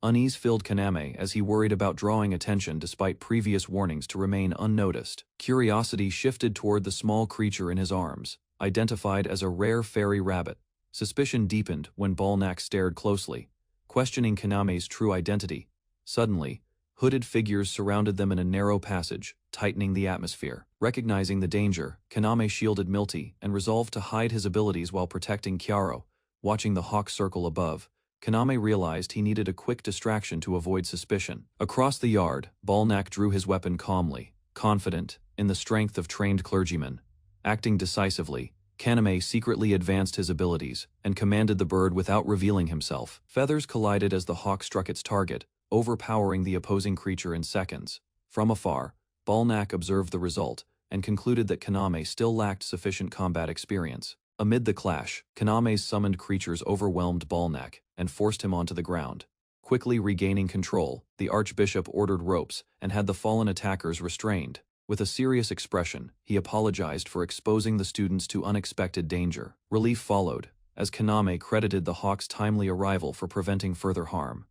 Unease filled Kaname as he worried about drawing attention despite previous warnings to remain unnoticed. Curiosity shifted toward the small creature in his arms, identified as a rare fairy rabbit. Suspicion deepened when Balnak stared closely, questioning Kaname's true identity. Suddenly, hooded figures surrounded them in a narrow passage, tightening the atmosphere. Recognizing the danger, Kaname shielded Milty and resolved to hide his abilities while protecting Chiaro. Watching the hawk circle above, Kaname realized he needed a quick distraction to avoid suspicion. Across the yard, Balnak drew his weapon calmly, confident in the strength of trained clergymen. Acting decisively, Kaname secretly advanced his abilities and commanded the bird without revealing himself. Feathers collided as the hawk struck its target, overpowering the opposing creature in seconds. From afar, Balnak observed the result and concluded that Kaname still lacked sufficient combat experience. Amid the clash, Kaname's summoned creatures overwhelmed Balnak and forced him onto the ground. Quickly regaining control, the Archbishop ordered ropes and had the fallen attackers restrained. With a serious expression, he apologized for exposing the students to unexpected danger. Relief followed, as Kaname credited the hawk's timely arrival for preventing further harm.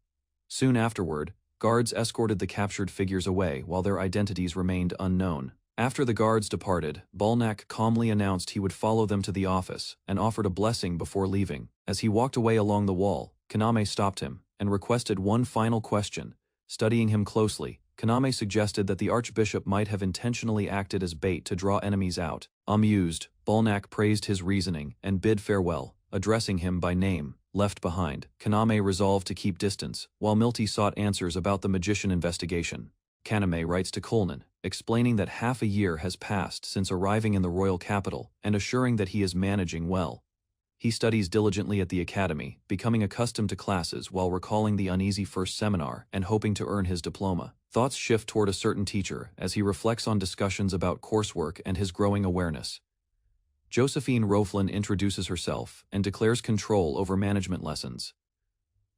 Soon afterward, guards escorted the captured figures away while their identities remained unknown. After the guards departed, Balnak calmly announced he would follow them to the office and offered a blessing before leaving. As he walked away along the wall, Kaname stopped him and requested one final question. Studying him closely, Kaname suggested that the Archbishop might have intentionally acted as bait to draw enemies out. Amused, Balnak praised his reasoning and bid farewell, addressing him by name. Left behind, Kaname resolved to keep distance, while Milty sought answers about the magician investigation. Kaname writes to Kulnan, explaining that half a year has passed since arriving in the royal capital and assuring that he is managing well. He studies diligently at the academy, becoming accustomed to classes while recalling the uneasy first seminar and hoping to earn his diploma. Thoughts shift toward a certain teacher as he reflects on discussions about coursework and his growing awareness. Josephine Roflin introduces herself and declares control over management lessons.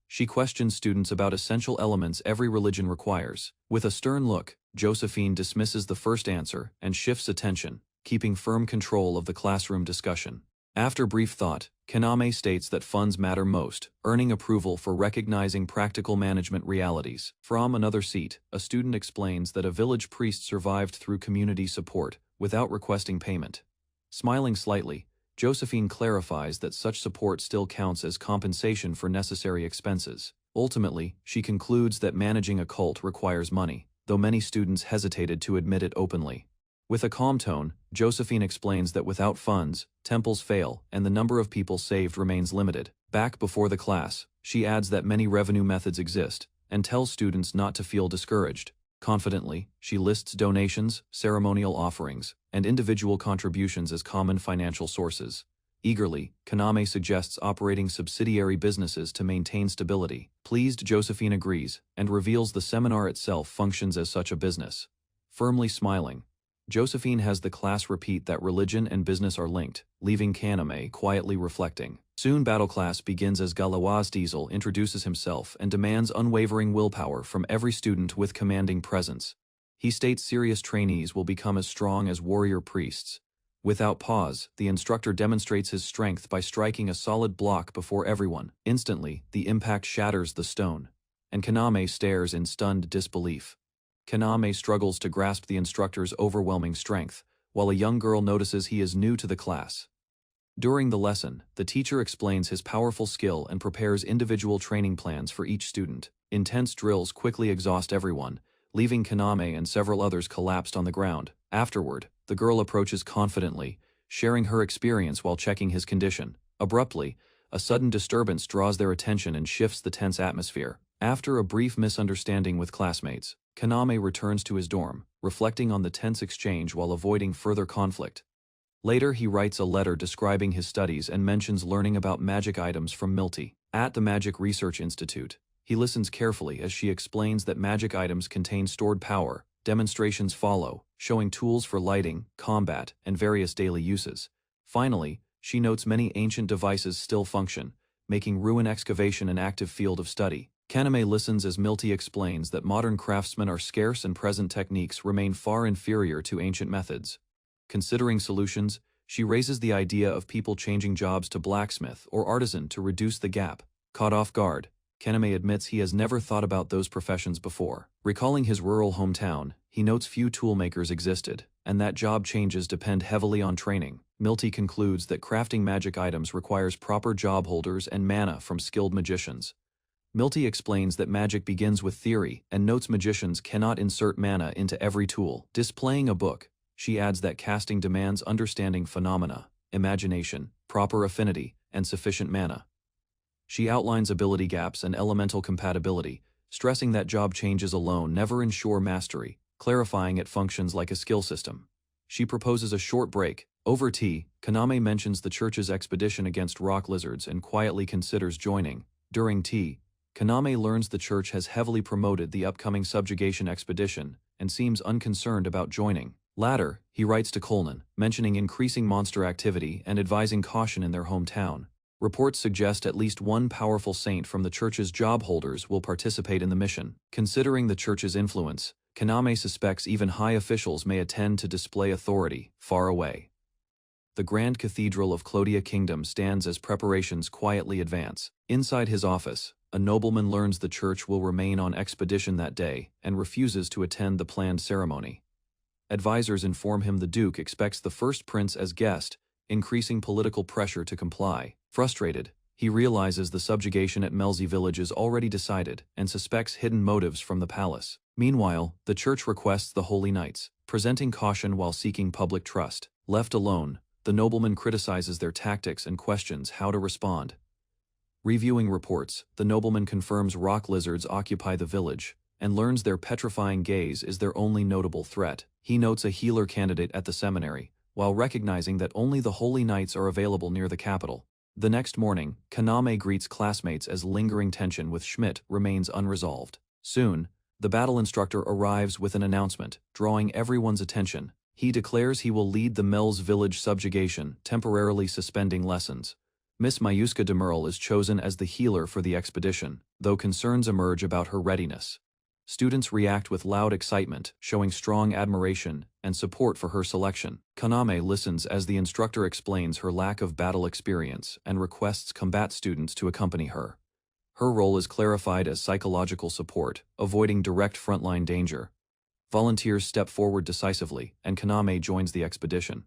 She questions students about essential elements every religion requires. With a stern look, Josephine dismisses the first answer and shifts attention, keeping firm control of the classroom discussion. After brief thought, Kaname states that funds matter most, earning approval for recognizing practical management realities. From another seat, a student explains that a village priest survived through community support without requesting payment. Smiling slightly, Josephine clarifies that such support still counts as compensation for necessary expenses. Ultimately, she concludes that managing a cult requires money, though many students hesitated to admit it openly. With a calm tone, Josephine explains that without funds, temples fail and the number of people saved remains limited. Back before the class, she adds that many revenue methods exist and tells students not to feel discouraged. Confidently, she lists donations, ceremonial offerings, and individual contributions as common financial sources. Eagerly, Kaname suggests operating subsidiary businesses to maintain stability. Pleased, Josephine agrees and reveals the seminar itself functions as such a business. Firmly smiling, Josephine has the class repeat that religion and business are linked, leaving Kaname quietly reflecting. Soon battle class begins as Galawaz Diesel introduces himself and demands unwavering willpower from every student with commanding presence. He states serious trainees will become as strong as warrior priests. Without pause, the instructor demonstrates his strength by striking a solid block before everyone. Instantly, the impact shatters the stone. and Kaname stares in stunned disbelief. Kaname struggles to grasp the instructor's overwhelming strength, while a young girl notices he is new to the class. During the lesson, the teacher explains his powerful skill and prepares individual training plans for each student. Intense drills quickly exhaust everyone, leaving Kaname and several others collapsed on the ground. Afterward, the girl approaches confidently, sharing her experience while checking his condition. Abruptly, a sudden disturbance draws their attention and shifts the tense atmosphere. After a brief misunderstanding with classmates, Kaname returns to his dorm, reflecting on the tense exchange while avoiding further conflict. Later he writes a letter describing his studies and mentions learning about magic items from Milty. At the Magic Research Institute, he listens carefully as she explains that magic items contain stored power. Demonstrations follow, showing tools for lighting, combat, and various daily uses. Finally, she notes many ancient devices still function, making ruin excavation an active field of study. Kaname listens as Milty explains that modern craftsmen are scarce and present techniques remain far inferior to ancient methods. Considering solutions, she raises the idea of people changing jobs to blacksmith or artisan to reduce the gap. Caught off guard, Kaname admits he has never thought about those professions before. Recalling his rural hometown, he notes few toolmakers existed, and that job changes depend heavily on training. Milty concludes that crafting magic items requires proper job holders and mana from skilled magicians. Milty explains that magic begins with theory and notes magicians cannot insert mana into every tool. Displaying a book, she adds that casting demands understanding phenomena, imagination, proper affinity, and sufficient mana. She outlines ability gaps and elemental compatibility, stressing that job changes alone never ensure mastery, clarifying it functions like a skill system. She proposes a short break. Over tea, Kaname mentions the church's expedition against rock lizards and quietly considers joining. During tea, Kaname learns the church has heavily promoted the upcoming subjugation expedition and seems unconcerned about joining. Later, he writes to Coleman, mentioning increasing monster activity and advising caution in their hometown. Reports suggest at least one powerful saint from the church's job holders will participate in the mission. Considering the church's influence, Kaname suspects even high officials may attend to display authority far away. The Grand Cathedral of Clodia Kingdom stands as preparations quietly advance. Inside his office, a nobleman learns the church will remain on expedition that day and refuses to attend the planned ceremony. Advisors inform him the Duke expects the first prince as guest, increasing political pressure to comply. Frustrated, he realizes the subjugation at Melzi village is already decided and suspects hidden motives from the palace. Meanwhile, the church requests the Holy Knights, presenting caution while seeking public trust. Left alone, the nobleman criticizes their tactics and questions how to respond. Reviewing reports, the nobleman confirms rock lizards occupy the village, and learns their petrifying gaze is their only notable threat. He notes a healer candidate at the seminary, while recognizing that only the Holy Knights are available near the capital. The next morning, Kaname greets classmates as lingering tension with Schmidt remains unresolved. Soon, the battle instructor arrives with an announcement, drawing everyone's attention. He declares he will lead the Mel's village subjugation, temporarily suspending lessons. Miss Mayuska Demerle is chosen as the healer for the expedition, though concerns emerge about her readiness. Students react with loud excitement, showing strong admiration and support for her selection. Kaname listens as the instructor explains her lack of battle experience and requests combat students to accompany her. Her role is clarified as psychological support, avoiding direct frontline danger. Volunteers step forward decisively, and Kaname joins the expedition.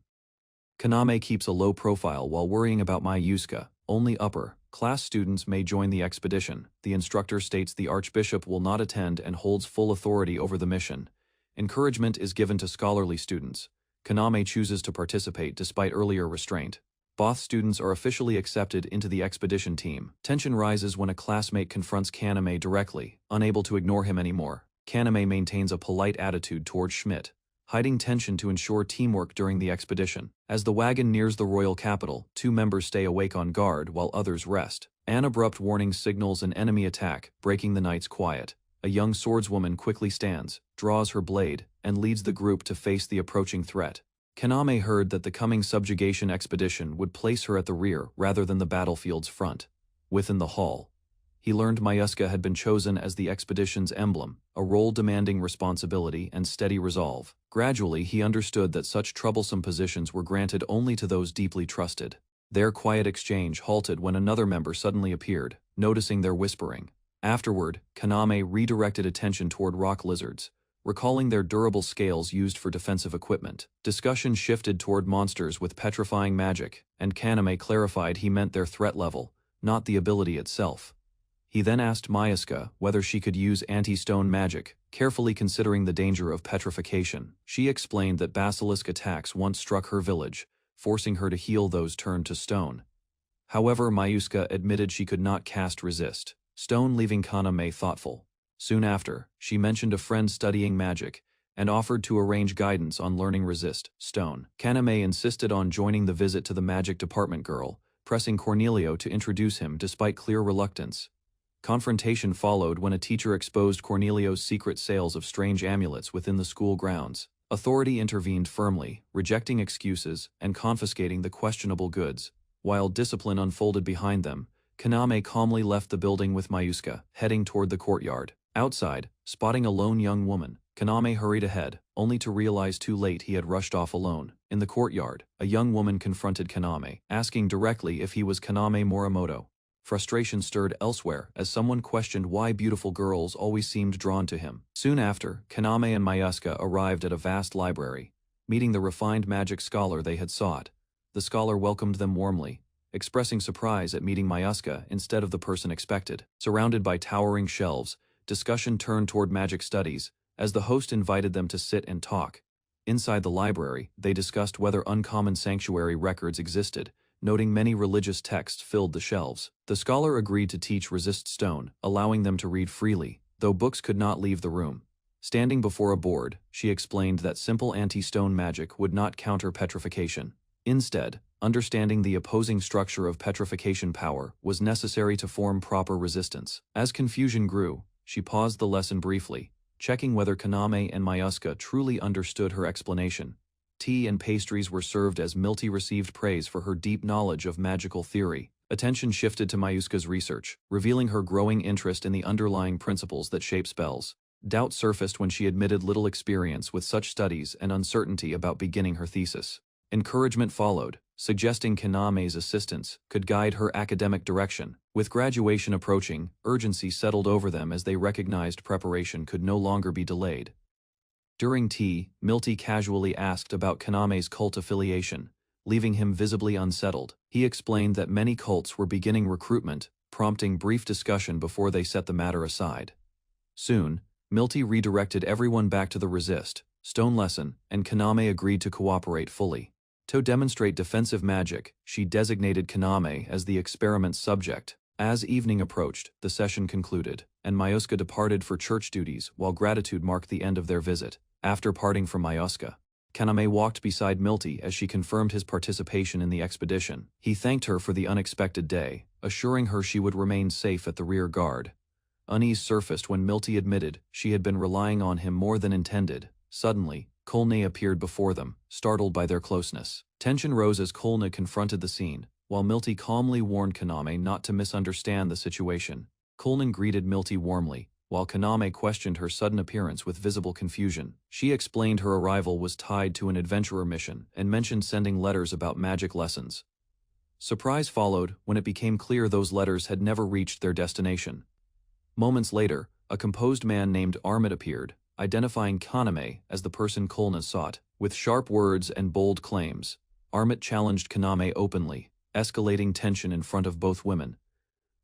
Kaname keeps a low profile while worrying about Mayuska. Only upper-class students may join the expedition. The instructor states the archbishop will not attend and holds full authority over the mission. Encouragement is given to scholarly students. Kaname chooses to participate despite earlier restraint. Both students are officially accepted into the expedition team. Tension rises when a classmate confronts Kaname directly, unable to ignore him anymore. Kaname maintains a polite attitude toward Schmidt, hiding tension to ensure teamwork during the expedition. As the wagon nears the royal capital, two members stay awake on guard while others rest. An abrupt warning signals an enemy attack, breaking the night's quiet. A young swordswoman quickly stands, draws her blade, and leads the group to face the approaching threat. Kaname heard that the coming subjugation expedition would place her at the rear rather than the battlefield's front. Within the hall, he learned Mayuska had been chosen as the expedition's emblem, a role demanding responsibility and steady resolve. Gradually, he understood that such troublesome positions were granted only to those deeply trusted. Their quiet exchange halted when another member suddenly appeared, noticing their whispering. Afterward, Kaname redirected attention toward rock lizards, recalling their durable scales used for defensive equipment. Discussion shifted toward monsters with petrifying magic, and Kaname clarified he meant their threat level, not the ability itself. He then asked Mayuska whether she could use anti-stone magic, carefully considering the danger of petrification. She explained that basilisk attacks once struck her village, forcing her to heal those turned to stone. However, Mayuska admitted she could not cast resist stone, leaving Kaname thoughtful. Soon after, she mentioned a friend studying magic and offered to arrange guidance on learning resist stone. Kaname insisted on joining the visit to the magic department girl, pressing Cornelio to introduce him despite clear reluctance. Confrontation followed when a teacher exposed Cornelio's secret sales of strange amulets within the school grounds. Authority intervened firmly, rejecting excuses and confiscating the questionable goods. While discipline unfolded behind them, Kaname calmly left the building with Mayuska, heading toward the courtyard. Outside, spotting a lone young woman, Kaname hurried ahead, only to realize too late he had rushed off alone. In the courtyard, a young woman confronted Kaname, asking directly if he was Kaname Morimoto. Frustration stirred elsewhere as someone questioned why beautiful girls always seemed drawn to him. Soon after, Kaname and Mayuska arrived at a vast library, meeting the refined magic scholar they had sought. The scholar welcomed them warmly, expressing surprise at meeting Mayuska instead of the person expected. Surrounded by towering shelves, discussion turned toward magic studies, as the host invited them to sit and talk. Inside the library, they discussed whether uncommon sanctuary records existed, noting many religious texts filled the shelves. The scholar agreed to teach resist stone, allowing them to read freely, though books could not leave the room. Standing before a board, she explained that simple anti-stone magic would not counter petrification. Instead, understanding the opposing structure of petrification power was necessary to form proper resistance. As confusion grew, she paused the lesson briefly, checking whether Kaname and Mayuska truly understood her explanation. Tea and pastries were served as Milty received praise for her deep knowledge of magical theory. Attention shifted to Mayuska's research, revealing her growing interest in the underlying principles that shape spells. Doubt surfaced when she admitted little experience with such studies and uncertainty about beginning her thesis. Encouragement followed, suggesting Kaname's assistance could guide her academic direction. With graduation approaching, urgency settled over them as they recognized preparation could no longer be delayed. During tea, Milty casually asked about Kaname's cult affiliation, leaving him visibly unsettled. He explained that many cults were beginning recruitment, prompting brief discussion before they set the matter aside. Soon, Milty redirected everyone back to the resist stone lesson, and Kaname agreed to cooperate fully. To demonstrate defensive magic, she designated Kaname as the experiment's subject. As evening approached, the session concluded, and Mayuska departed for church duties while gratitude marked the end of their visit. After parting from Mayuska, Kaname walked beside Milty as she confirmed his participation in the expedition. He thanked her for the unexpected day, assuring her she would remain safe at the rear guard. Unease surfaced when Milty admitted she had been relying on him more than intended. Suddenly, Kolne appeared before them, startled by their closeness. Tension rose as Kolne confronted the scene, while Milty calmly warned Kaname not to misunderstand the situation. Kolne greeted Milty warmly, while Kaname questioned her sudden appearance with visible confusion. She explained her arrival was tied to an adventurer mission and mentioned sending letters about magic lessons. Surprise followed when it became clear those letters had never reached their destination. Moments later, a composed man named Armit appeared, identifying Kaname as the person Kolne sought. With sharp words and bold claims, Armit challenged Kaname openly, escalating tension in front of both women.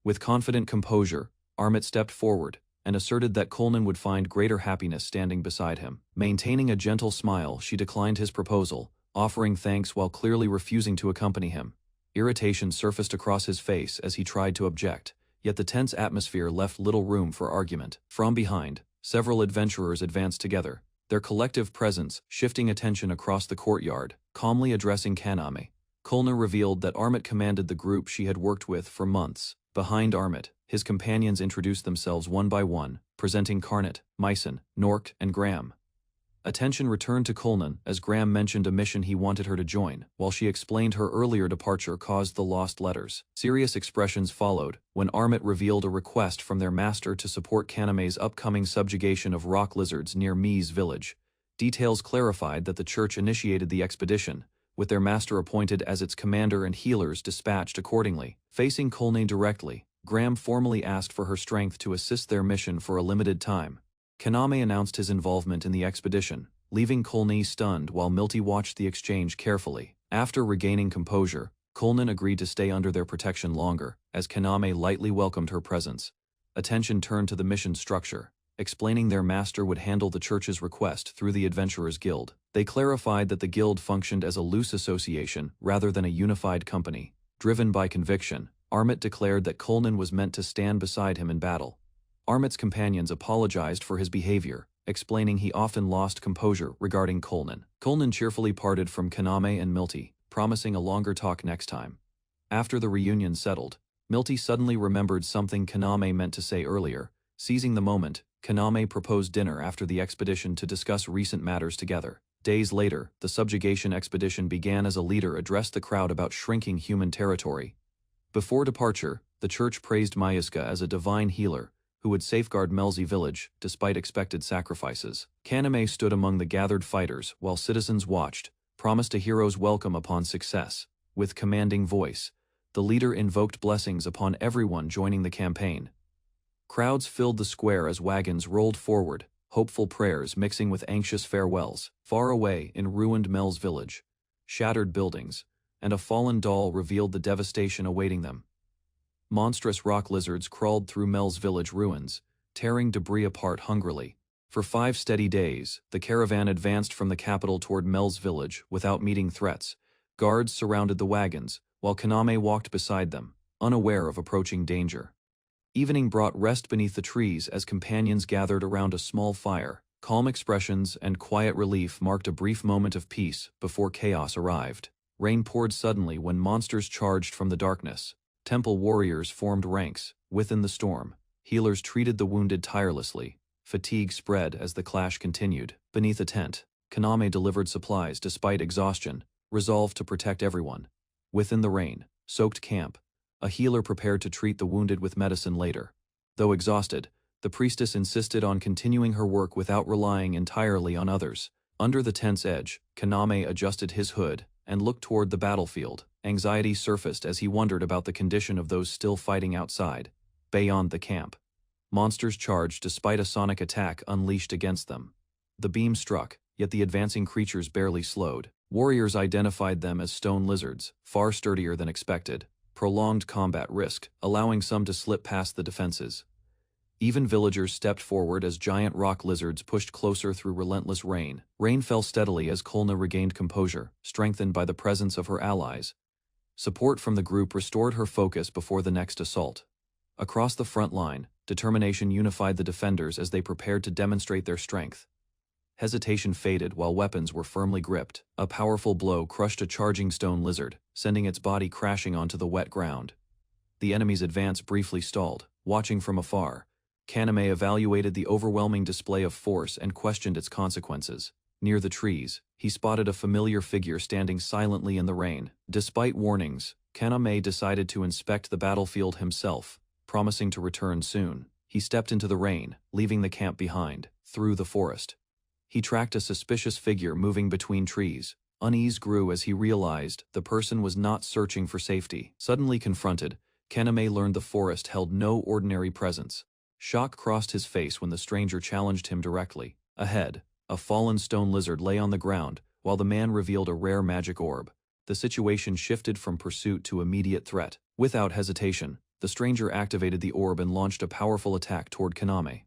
With confident composure, Armit stepped forward and asserted that Kolne would find greater happiness standing beside him. Maintaining a gentle smile, she declined his proposal, offering thanks while clearly refusing to accompany him. Irritation surfaced across his face as he tried to object, yet the tense atmosphere left little room for argument. From behind, several adventurers advanced together, their collective presence shifting attention across the courtyard. Calmly addressing Kaname, Kolne revealed that Armit commanded the group she had worked with for months. Behind Armit, his companions introduced themselves one by one, presenting Karnat, Myson, Nork, and Graham. Attention returned to Kolne as Graham mentioned a mission he wanted her to join, while she explained her earlier departure caused the lost letters. Serious expressions followed when Armit revealed a request from their master to support Kaname's upcoming subjugation of rock lizards near Mi's village. Details clarified that the church initiated the expedition, with their master appointed as its commander and healers dispatched accordingly. Facing Kolne directly, Graham formally asked for her strength to assist their mission for a limited time. Kaname announced his involvement in the expedition, leaving Kulni stunned while Milty watched the exchange carefully. After regaining composure, Kulnin agreed to stay under their protection longer, as Kaname lightly welcomed her presence. Attention turned to the mission structure, explaining their master would handle the church's request through the Adventurers Guild. They clarified that the guild functioned as a loose association rather than a unified company. Driven by conviction, Armit declared that Kulnin was meant to stand beside him in battle. Armit's companions apologized for his behavior, explaining he often lost composure regarding Kulnin. Kulnin cheerfully parted from Kaname and Milty, promising a longer talk next time. After the reunion settled, Milty suddenly remembered something Kaname meant to say earlier. Seizing the moment, Kaname proposed dinner after the expedition to discuss recent matters together. Days later, the subjugation expedition began as a leader addressed the crowd about shrinking human territory. Before departure, the church praised Mayuska as a divine healer who would safeguard Melzi village despite expected sacrifices. Kaname stood among the gathered fighters while citizens watched, promised a hero's welcome upon success. With commanding voice, the leader invoked blessings upon everyone joining the campaign. Crowds filled the square as wagons rolled forward, hopeful prayers mixing with anxious farewells. Far away in ruined Mel's village, shattered buildings, and a fallen doll revealed the devastation awaiting them. Monstrous rock lizards crawled through Mel's village ruins, tearing debris apart hungrily. For 5 steady days, the caravan advanced from the capital toward Mel's village without meeting threats. Guards surrounded the wagons, while Kaname walked beside them, unaware of approaching danger. Evening brought rest beneath the trees as companions gathered around a small fire. Calm expressions and quiet relief marked a brief moment of peace before chaos arrived. Rain poured suddenly when monsters charged from the darkness. Temple warriors formed ranks. Within the storm, healers treated the wounded tirelessly. Fatigue spread as the clash continued. Beneath a tent, Kaname delivered supplies despite exhaustion, resolved to protect everyone. Within the rain-soaked camp, a healer prepared to treat the wounded with medicine later. Though exhausted, the priestess insisted on continuing her work without relying entirely on others. Under the tent's edge, Kaname adjusted his hood and looked toward the battlefield. Anxiety surfaced as he wondered about the condition of those still fighting outside. Beyond the camp, monsters charged despite a sonic attack unleashed against them. The beam struck, yet the advancing creatures barely slowed. Warriors identified them as stone lizards, far sturdier than expected. Prolonged combat risked, allowing some to slip past the defenses. Even villagers stepped forward as giant rock lizards pushed closer through relentless rain. Rain fell steadily as Kulna regained composure, strengthened by the presence of her allies. Support from the group restored her focus before the next assault. Across the front line, determination unified the defenders as they prepared to demonstrate their strength. Hesitation faded while weapons were firmly gripped. A powerful blow crushed a charging stone lizard, sending its body crashing onto the wet ground. The enemy's advance briefly stalled. Watching from afar, Kaname evaluated the overwhelming display of force and questioned its consequences. Near the trees, he spotted a familiar figure standing silently in the rain. Despite warnings, Kaname decided to inspect the battlefield himself, promising to return soon. He stepped into the rain, leaving the camp behind. Through the forest, he tracked a suspicious figure moving between trees. Unease grew as he realized the person was not searching for safety. Suddenly confronted, Kaname learned the forest held no ordinary presence. Shock crossed his face when the stranger challenged him directly. Ahead, a fallen stone lizard lay on the ground, while the man revealed a rare magic orb. The situation shifted from pursuit to immediate threat. Without hesitation, the stranger activated the orb and launched a powerful attack toward Kaname.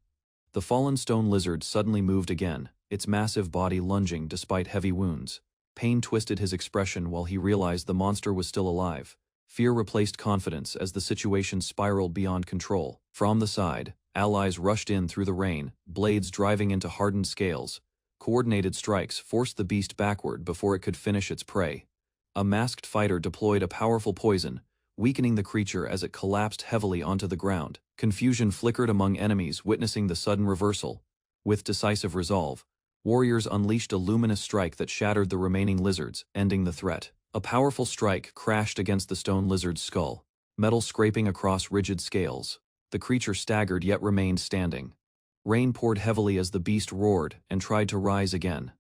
The fallen stone lizard suddenly moved again, its massive body lunging despite heavy wounds. Pain twisted his expression while he realized the monster was still alive. Fear replaced confidence as the situation spiraled beyond control. From the side, allies rushed in through the rain, blades driving into hardened scales. Coordinated strikes forced the beast backward before it could finish its prey. A masked fighter deployed a powerful poison, weakening the creature as it collapsed heavily onto the ground. Confusion flickered among enemies witnessing the sudden reversal. With decisive resolve, warriors unleashed a luminous strike that shattered the remaining lizards, ending the threat. A powerful strike crashed against the stone lizard's skull, metal scraping across rigid scales. The creature staggered yet remained standing. Rain poured heavily as the beast roared and tried to rise again.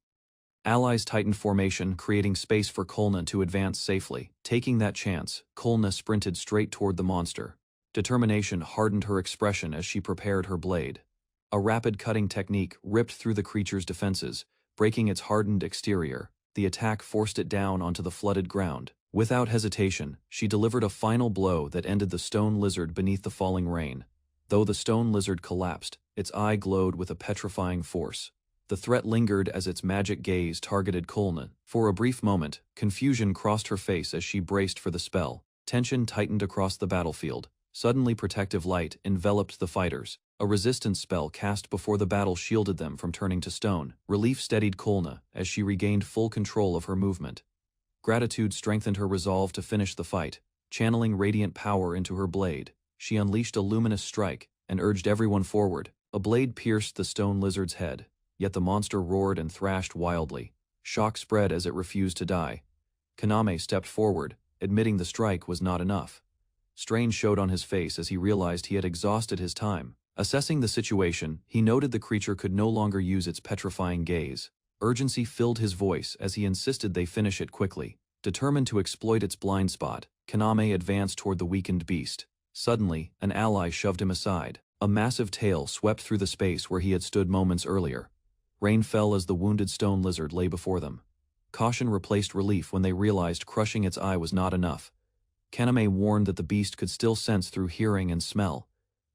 Allies tightened formation, creating space for Kulna to advance safely. Taking that chance, Kulna sprinted straight toward the monster. Determination hardened her expression as she prepared her blade. A rapid cutting technique ripped through the creature's defenses, breaking its hardened exterior. The attack forced it down onto the flooded ground. Without hesitation, she delivered a final blow that ended the stone lizard beneath the falling rain. Though the stone lizard collapsed, its eye glowed with a petrifying force. The threat lingered as its magic gaze targeted Kulna. For a brief moment, confusion crossed her face as she braced for the spell. Tension tightened across the battlefield. Suddenly protective light enveloped the fighters. A resistance spell cast before the battle shielded them from turning to stone. Relief steadied Kulna as she regained full control of her movement. Gratitude strengthened her resolve to finish the fight. Channeling radiant power into her blade, she unleashed a luminous strike and urged everyone forward. A blade pierced the stone lizard's head, yet the monster roared and thrashed wildly. Shock spread as it refused to die. Kaname stepped forward, admitting the strike was not enough. Strain showed on his face as he realized he had exhausted his time. Assessing the situation, he noted the creature could no longer use its petrifying gaze. Urgency filled his voice as he insisted they finish it quickly. Determined to exploit its blind spot, Kaname advanced toward the weakened beast. Suddenly, an ally shoved him aside. A massive tail swept through the space where he had stood moments earlier. Rain fell as the wounded stone lizard lay before them. Caution replaced relief when they realized crushing its eye was not enough. Kaname warned that the beast could still sense through hearing and smell.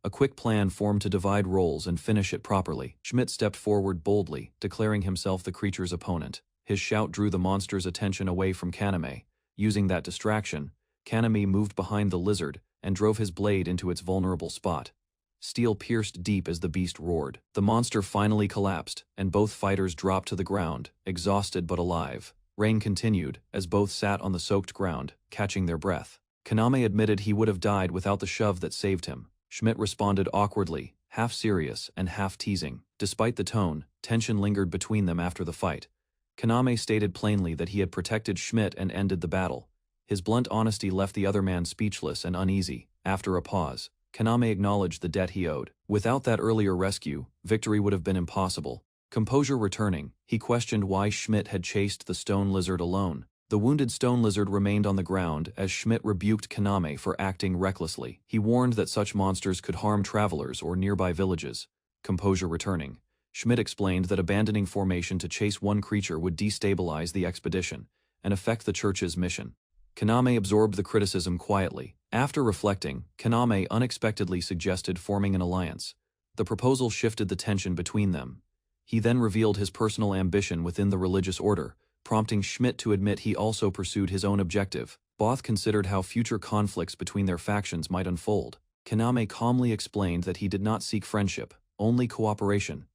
A quick plan formed to divide roles and finish it properly. Schmidt stepped forward boldly, declaring himself the creature's opponent. His shout drew the monster's attention away from Kaname. Using that distraction, Kaname moved behind the lizard and drove his blade into its vulnerable spot. Steel pierced deep as the beast roared. The monster finally collapsed, and both fighters dropped to the ground, exhausted but alive. Rain continued, as both sat on the soaked ground, catching their breath. Kaname admitted he would have died without the shove that saved him. Schmidt responded awkwardly, half serious and half teasing. Despite the tone, tension lingered between them after the fight. Kaname stated plainly that he had protected Schmidt and ended the battle. His blunt honesty left the other man speechless and uneasy. After a pause, Kaname acknowledged the debt he owed. Without that earlier rescue, victory would have been impossible. Composure returning, he questioned why Schmidt had chased the stone lizard alone. The wounded stone lizard remained on the ground as Schmidt rebuked Kaname for acting recklessly. He warned that such monsters could harm travelers or nearby villages. Composure returning, Schmidt explained that abandoning formation to chase one creature would destabilize the expedition and affect the church's mission. Kaname absorbed the criticism quietly. After reflecting, Kaname unexpectedly suggested forming an alliance. The proposal shifted the tension between them. He then revealed his personal ambition within the religious order, prompting Schmidt to admit he also pursued his own objective. Both considered how future conflicts between their factions might unfold. Kaname calmly explained that he did not seek friendship, only cooperation.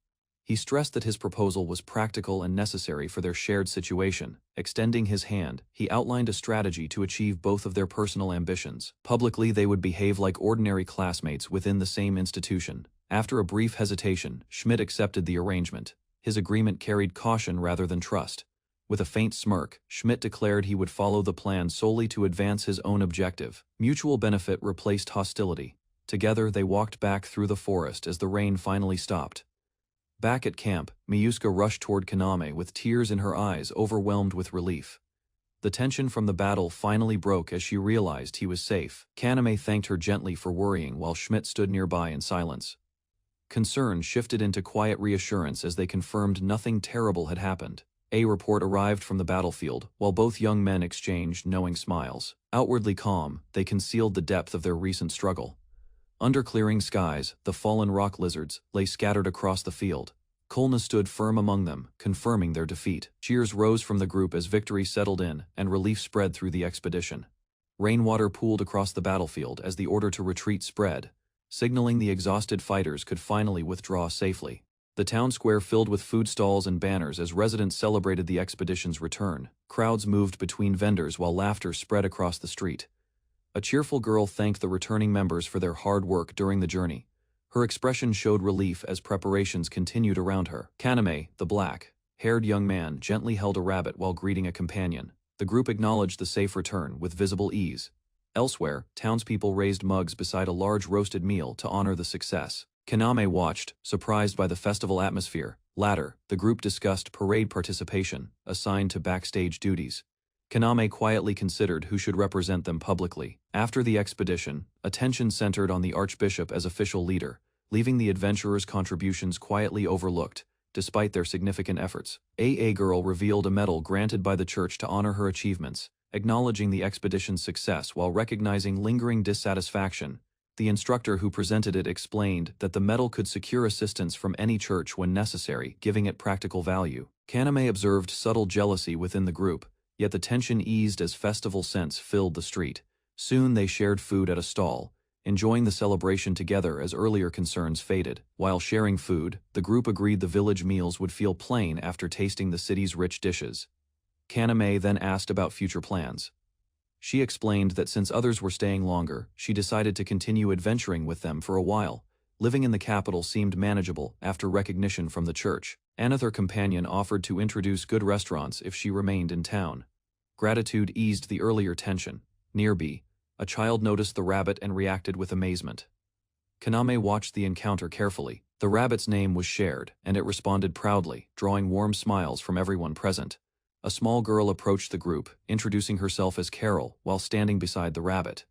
He stressed that his proposal was practical and necessary for their shared situation. Extending his hand, he outlined a strategy to achieve both of their personal ambitions. Publicly, they would behave like ordinary classmates within the same institution. After a brief hesitation, Schmidt accepted the arrangement. His agreement carried caution rather than trust. With a faint smirk, Schmidt declared he would follow the plan solely to advance his own objective. Mutual benefit replaced hostility. Together, they walked back through the forest as the rain finally stopped. Back at camp, Miyusuka rushed toward Kaname with tears in her eyes, overwhelmed with relief. The tension from the battle finally broke as she realized he was safe. Kaname thanked her gently for worrying while Schmidt stood nearby in silence. Concern shifted into quiet reassurance as they confirmed nothing terrible had happened. A report arrived from the battlefield, while both young men exchanged knowing smiles. Outwardly calm, they concealed the depth of their recent struggle. Under clearing skies, the fallen rock lizards lay scattered across the field. Kulna stood firm among them, confirming their defeat. Cheers rose from the group as victory settled in and relief spread through the expedition. Rainwater pooled across the battlefield as the order to retreat spread, signaling the exhausted fighters could finally withdraw safely. The town square filled with food stalls and banners as residents celebrated the expedition's return. Crowds moved between vendors while laughter spread across the street. A cheerful girl thanked the returning members for their hard work during the journey. Her expression showed relief as preparations continued around her. Kaname, the black-haired young man, gently held a rabbit while greeting a companion. The group acknowledged the safe return with visible ease. Elsewhere, townspeople raised mugs beside a large roasted meal to honor the success. Kaname watched, surprised by the festival atmosphere. Later, the group discussed parade participation, assigned to backstage duties. Kaname quietly considered who should represent them publicly. After the expedition, attention centered on the Archbishop as official leader, leaving the adventurers' contributions quietly overlooked, despite their significant efforts. A girl revealed a medal granted by the church to honor her achievements, acknowledging the expedition's success while recognizing lingering dissatisfaction. The instructor who presented it explained that the medal could secure assistance from any church when necessary, giving it practical value. Kaname observed subtle jealousy within the group, yet the tension eased as festival scents filled the street. Soon they shared food at a stall, enjoying the celebration together as earlier concerns faded. While sharing food, the group agreed the village meals would feel plain after tasting the city's rich dishes. Kaname then asked about future plans. She explained that since others were staying longer, she decided to continue adventuring with them for a while. Living in the capital seemed manageable after recognition from the church. Another companion offered to introduce good restaurants if she remained in town. Gratitude eased the earlier tension. Nearby, a child noticed the rabbit and reacted with amazement. Kaname watched the encounter carefully. The rabbit's name was shared, and it responded proudly, drawing warm smiles from everyone present. A small girl approached the group, introducing herself as Carol while standing beside the rabbit.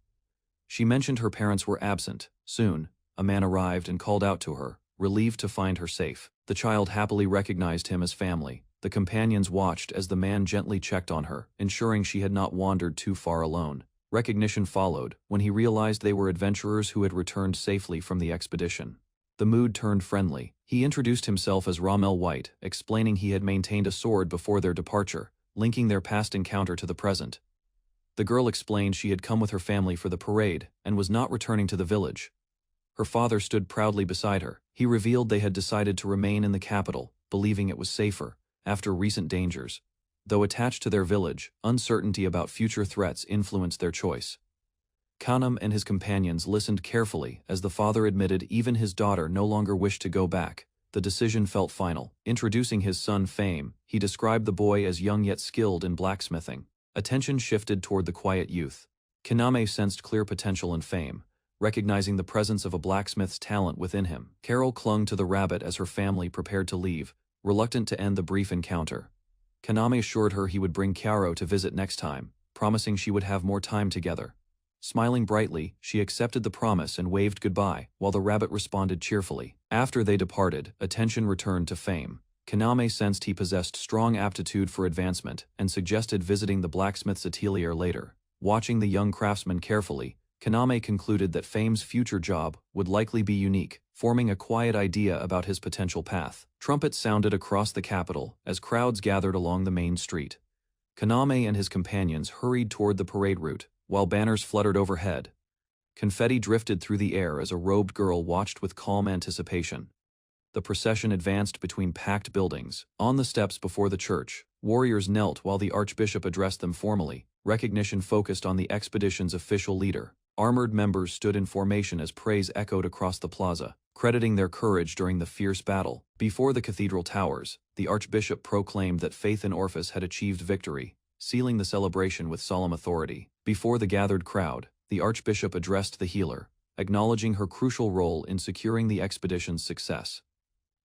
She mentioned her parents were absent. Soon, a man arrived and called out to her, relieved to find her safe. The child happily recognized him as family. The companions watched as the man gently checked on her, ensuring she had not wandered too far alone. Recognition followed when he realized they were adventurers who had returned safely from the expedition. The mood turned friendly. He introduced himself as Rommel White, explaining he had maintained a sword before their departure, linking their past encounter to the present. The girl explained she had come with her family for the parade and was not returning to the village. Her father stood proudly beside her. He revealed they had decided to remain in the capital, believing it was safer after recent dangers. Though attached to their village, uncertainty about future threats influenced their choice. Kanam and his companions listened carefully as the father admitted even his daughter no longer wished to go back. The decision felt final. Introducing his son Fame, he described the boy as young yet skilled in blacksmithing. Attention shifted toward the quiet youth. Kaname sensed clear potential in Fame, recognizing the presence of a blacksmith's talent within him. Carol clung to the rabbit as her family prepared to leave, reluctant to end the brief encounter. Kaname assured her he would bring Kyaro to visit next time, promising she would have more time together. Smiling brightly, she accepted the promise and waved goodbye, while the rabbit responded cheerfully. After they departed, attention returned to Fame. Kaname sensed he possessed strong aptitude for advancement and suggested visiting the blacksmith's atelier later. Watching the young craftsman carefully, Kaname concluded that Fame's future job would likely be unique, forming a quiet idea about his potential path. Trumpets sounded across the capital as crowds gathered along the main street. Kaname and his companions hurried toward the parade route, while banners fluttered overhead. Confetti drifted through the air as a robed girl watched with calm anticipation. The procession advanced between packed buildings. On the steps before the church, warriors knelt while the archbishop addressed them formally. Recognition focused on the expedition's official leader. Armored members stood in formation as praise echoed across the plaza, crediting their courage during the fierce battle. Before the cathedral towers, the archbishop proclaimed that faith in Orpheus had achieved victory, sealing the celebration with solemn authority. Before the gathered crowd, the archbishop addressed the healer, acknowledging her crucial role in securing the expedition's success.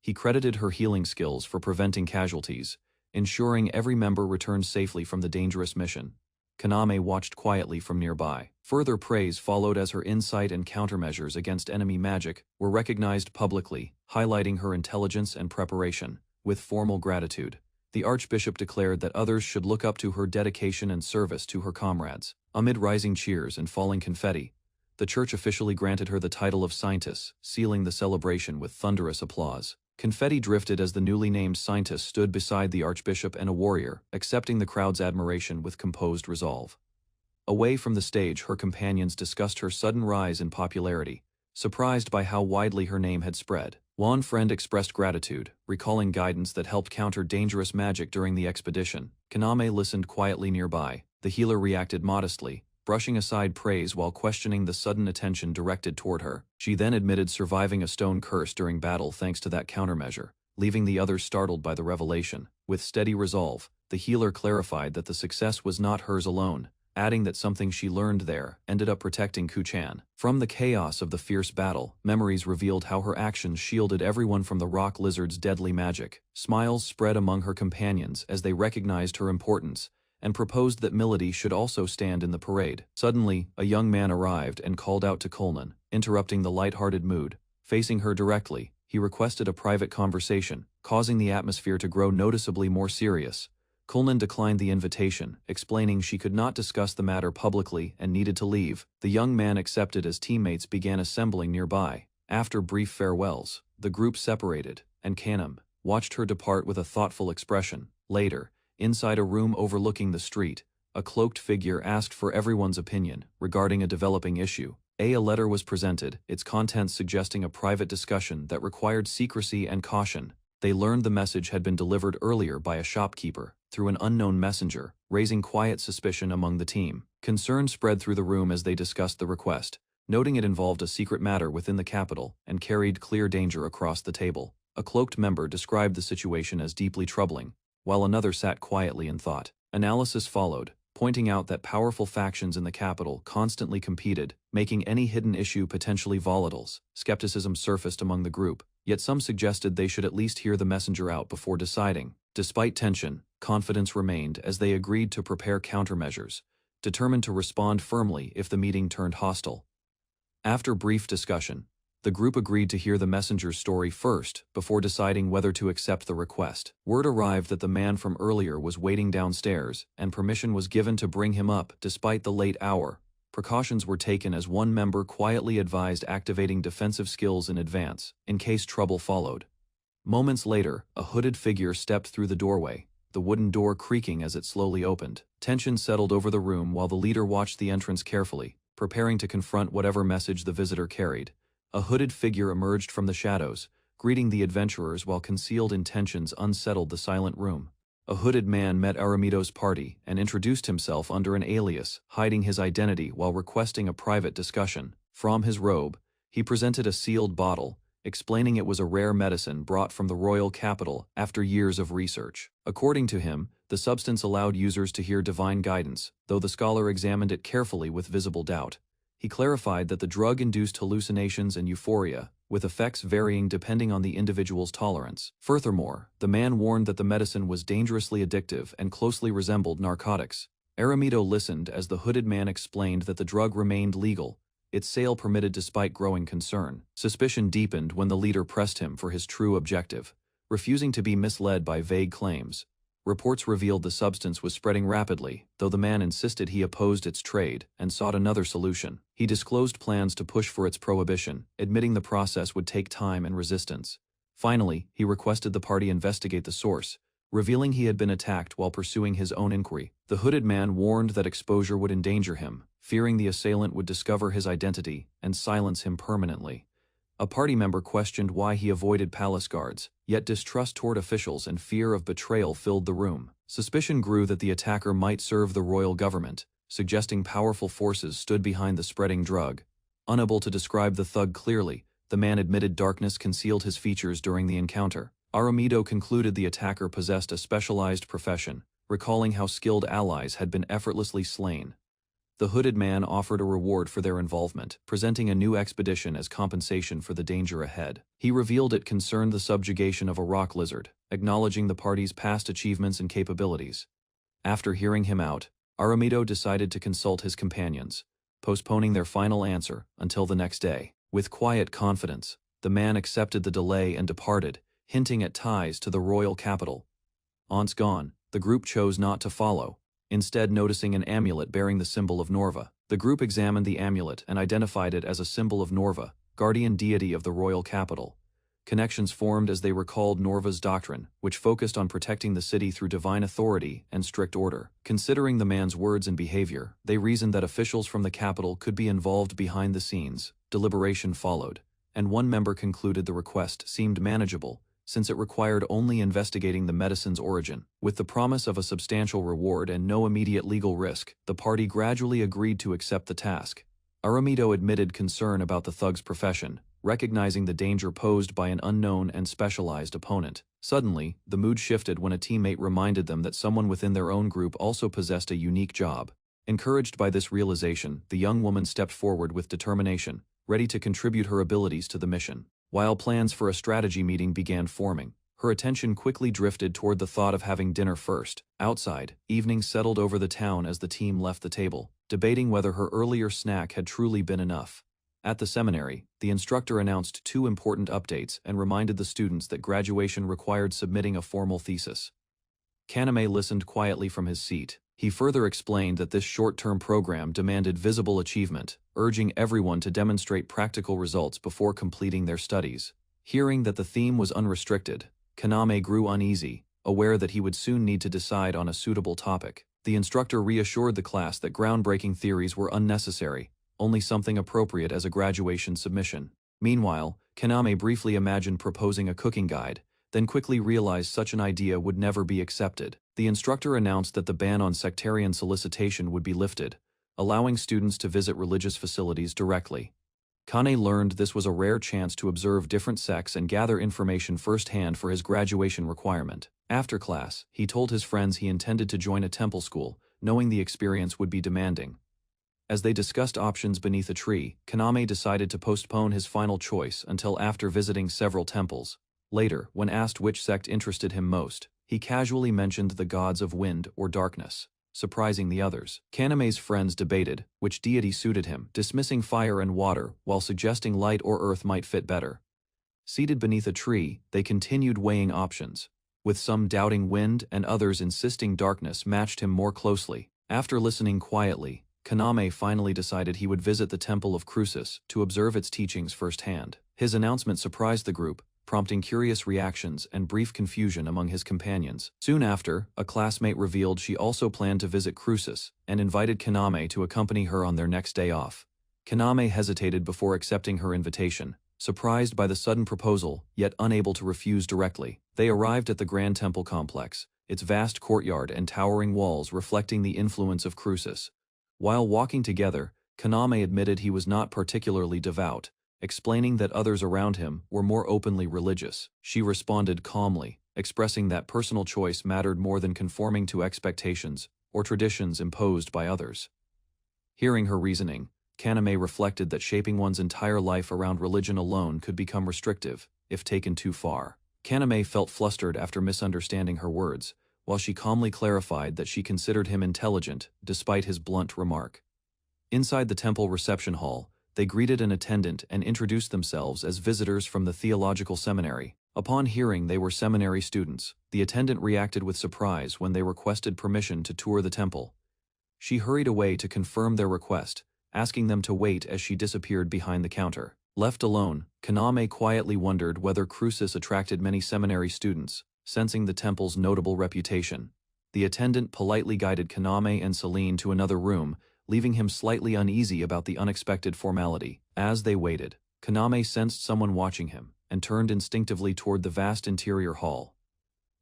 He credited her healing skills for preventing casualties, ensuring every member returned safely from the dangerous mission. Kaname watched quietly from nearby. Further praise followed as her insight and countermeasures against enemy magic were recognized publicly, highlighting her intelligence and preparation. With formal gratitude, the archbishop declared that others should look up to her dedication and service to her comrades. Amid rising cheers and falling confetti, the church officially granted her the title of Saintess, sealing the celebration with thunderous applause. Confetti drifted as the newly named Saintess stood beside the archbishop and a warrior, accepting the crowd's admiration with composed resolve. Away from the stage, her companions discussed her sudden rise in popularity, surprised by how widely her name had spread. One friend expressed gratitude, recalling guidance that helped counter dangerous magic during the expedition. Kaname listened quietly nearby. The healer reacted modestly, brushing aside praise while questioning the sudden attention directed toward her. She then admitted surviving a stone curse during battle thanks to that countermeasure, leaving the others startled by the revelation. With steady resolve, the healer clarified that the success was not hers alone, adding that something she learned there ended up protecting Kuchan. From the chaos of the fierce battle, memories revealed how her actions shielded everyone from the rock lizard's deadly magic. Smiles spread among her companions as they recognized her importance and proposed that Milady should also stand in the parade. Suddenly, a young man arrived and called out to Kulnan, interrupting the light-hearted mood. Facing her directly, he requested a private conversation, causing the atmosphere to grow noticeably more serious. Kulnan declined the invitation, explaining she could not discuss the matter publicly and needed to leave. The young man accepted as teammates began assembling nearby. After brief farewells, the group separated, and Kanam watched her depart with a thoughtful expression. Later, inside a room overlooking the street, a cloaked figure asked for everyone's opinion regarding a developing issue. A letter was presented, its contents suggesting a private discussion that required secrecy and caution. They learned the message had been delivered earlier by a shopkeeper, through an unknown messenger, raising quiet suspicion among the team. Concern spread through the room as they discussed the request, noting it involved a secret matter within the capital and carried clear danger across the table. A cloaked member described the situation as deeply troubling, while another sat quietly in thought. Analysis followed, pointing out that powerful factions in the capital constantly competed, making any hidden issue potentially volatile. Skepticism surfaced among the group, yet some suggested they should at least hear the messenger out before deciding. Despite tension, confidence remained as they agreed to prepare countermeasures, determined to respond firmly if the meeting turned hostile. After brief discussion, the group agreed to hear the messenger's story first before deciding whether to accept the request. Word arrived that the man from earlier was waiting downstairs, and permission was given to bring him up despite the late hour. Precautions were taken as one member quietly advised activating defensive skills in advance, in case trouble followed. Moments later, a hooded figure stepped through the doorway, the wooden door creaking as it slowly opened. Tension settled over the room while the leader watched the entrance carefully, preparing to confront whatever message the visitor carried. A hooded figure emerged from the shadows, greeting the adventurers while concealed intentions unsettled the silent room. A hooded man met Aramido's party and introduced himself under an alias, hiding his identity while requesting a private discussion. From his robe, he presented a sealed bottle, explaining it was a rare medicine brought from the royal capital after years of research. According to him, the substance allowed users to hear divine guidance, though the scholar examined it carefully with visible doubt. He clarified that the drug induced hallucinations and euphoria, with effects varying depending on the individual's tolerance. Furthermore, the man warned that the medicine was dangerously addictive and closely resembled narcotics. Aramido listened as the hooded man explained that the drug remained legal, its sale permitted despite growing concern. Suspicion deepened when the leader pressed him for his true objective, refusing to be misled by vague claims. Reports revealed the substance was spreading rapidly, though the man insisted he opposed its trade and sought another solution. He disclosed plans to push for its prohibition, admitting the process would take time and resistance. Finally, he requested the party investigate the source, revealing he had been attacked while pursuing his own inquiry. The hooded man warned that exposure would endanger him, fearing the assailant would discover his identity and silence him permanently. A party member questioned why he avoided palace guards, yet distrust toward officials and fear of betrayal filled the room. Suspicion grew that the attacker might serve the royal government, suggesting powerful forces stood behind the spreading drug. Unable to describe the thug clearly, the man admitted darkness concealed his features during the encounter. Aramido concluded the attacker possessed a specialized profession, recalling how skilled allies had been effortlessly slain. The hooded man offered a reward for their involvement, presenting a new expedition as compensation for the danger ahead. He revealed it concerned the subjugation of a rock lizard, acknowledging the party's past achievements and capabilities. After hearing him out, Aramido decided to consult his companions, postponing their final answer until the next day. With quiet confidence, the man accepted the delay and departed, hinting at ties to the royal capital. Once gone, the group chose not to follow, instead noticing an amulet bearing the symbol of Norva. The group examined the amulet and identified it as a symbol of Norva, guardian deity of the royal capital. Connections formed as they recalled Norva's doctrine, which focused on protecting the city through divine authority and strict order. Considering the man's words and behavior, they reasoned that officials from the capital could be involved behind the scenes. Deliberation followed, and one member concluded the request seemed manageable, since it required only investigating the medicine's origin. With the promise of a substantial reward and no immediate legal risk, the party gradually agreed to accept the task. Aramido admitted concern about the thug's profession, recognizing the danger posed by an unknown and specialized opponent. Suddenly, the mood shifted when a teammate reminded them that someone within their own group also possessed a unique job. Encouraged by this realization, the young woman stepped forward with determination, ready to contribute her abilities to the mission. While plans for a strategy meeting began forming, her attention quickly drifted toward the thought of having dinner first. Outside, evening settled over the town as the team left the table, debating whether her earlier snack had truly been enough. At the seminary, the instructor announced 2 important updates and reminded the students that graduation required submitting a formal thesis. Kaname listened quietly from his seat. He further explained that this short-term program demanded visible achievement, urging everyone to demonstrate practical results before completing their studies. Hearing that the theme was unrestricted, Kaname grew uneasy, aware that he would soon need to decide on a suitable topic. The instructor reassured the class that groundbreaking theories were unnecessary, only something appropriate as a graduation submission. Meanwhile, Kaname briefly imagined proposing a cooking guide, then quickly realized such an idea would never be accepted. The instructor announced that the ban on sectarian solicitation would be lifted, allowing students to visit religious facilities directly. Kane learned this was a rare chance to observe different sects and gather information firsthand for his graduation requirement. After class, he told his friends he intended to join a temple school, knowing the experience would be demanding. As they discussed options beneath a tree, Kaname decided to postpone his final choice until after visiting several temples. Later, when asked which sect interested him most, he casually mentioned the gods of wind or darkness, surprising the others. Kaname's friends debated which deity suited him, dismissing fire and water while suggesting light or earth might fit better. Seated beneath a tree, they continued weighing options, with some doubting wind and others insisting darkness matched him more closely. After listening quietly, Kaname finally decided he would visit the Temple of Crucis to observe its teachings firsthand. His announcement surprised the group, prompting curious reactions and brief confusion among his companions. Soon after, a classmate revealed she also planned to visit Crucis and invited Kaname to accompany her on their next day off. Kaname hesitated before accepting her invitation, surprised by the sudden proposal, yet unable to refuse directly. They arrived at the Grand Temple complex, its vast courtyard and towering walls reflecting the influence of Crucis. While walking together, Kaname admitted he was not particularly devout, explaining that others around him were more openly religious. She responded calmly, expressing that personal choice mattered more than conforming to expectations or traditions imposed by others. Hearing her reasoning, Kaname reflected that shaping one's entire life around religion alone could become restrictive if taken too far. Kaname felt flustered after misunderstanding her words, while she calmly clarified that she considered him intelligent despite his blunt remark. Inside the temple reception hall, they greeted an attendant and introduced themselves as visitors from the theological seminary. Upon hearing they were seminary students, the attendant reacted with surprise when they requested permission to tour the temple. She hurried away to confirm their request, asking them to wait as she disappeared behind the counter. Left alone, Kaname quietly wondered whether Crucis attracted many seminary students, sensing the temple's notable reputation. The attendant politely guided Kaname and Celine to another room, leaving him slightly uneasy about the unexpected formality. As they waited, Kaname sensed someone watching him and turned instinctively toward the vast interior hall.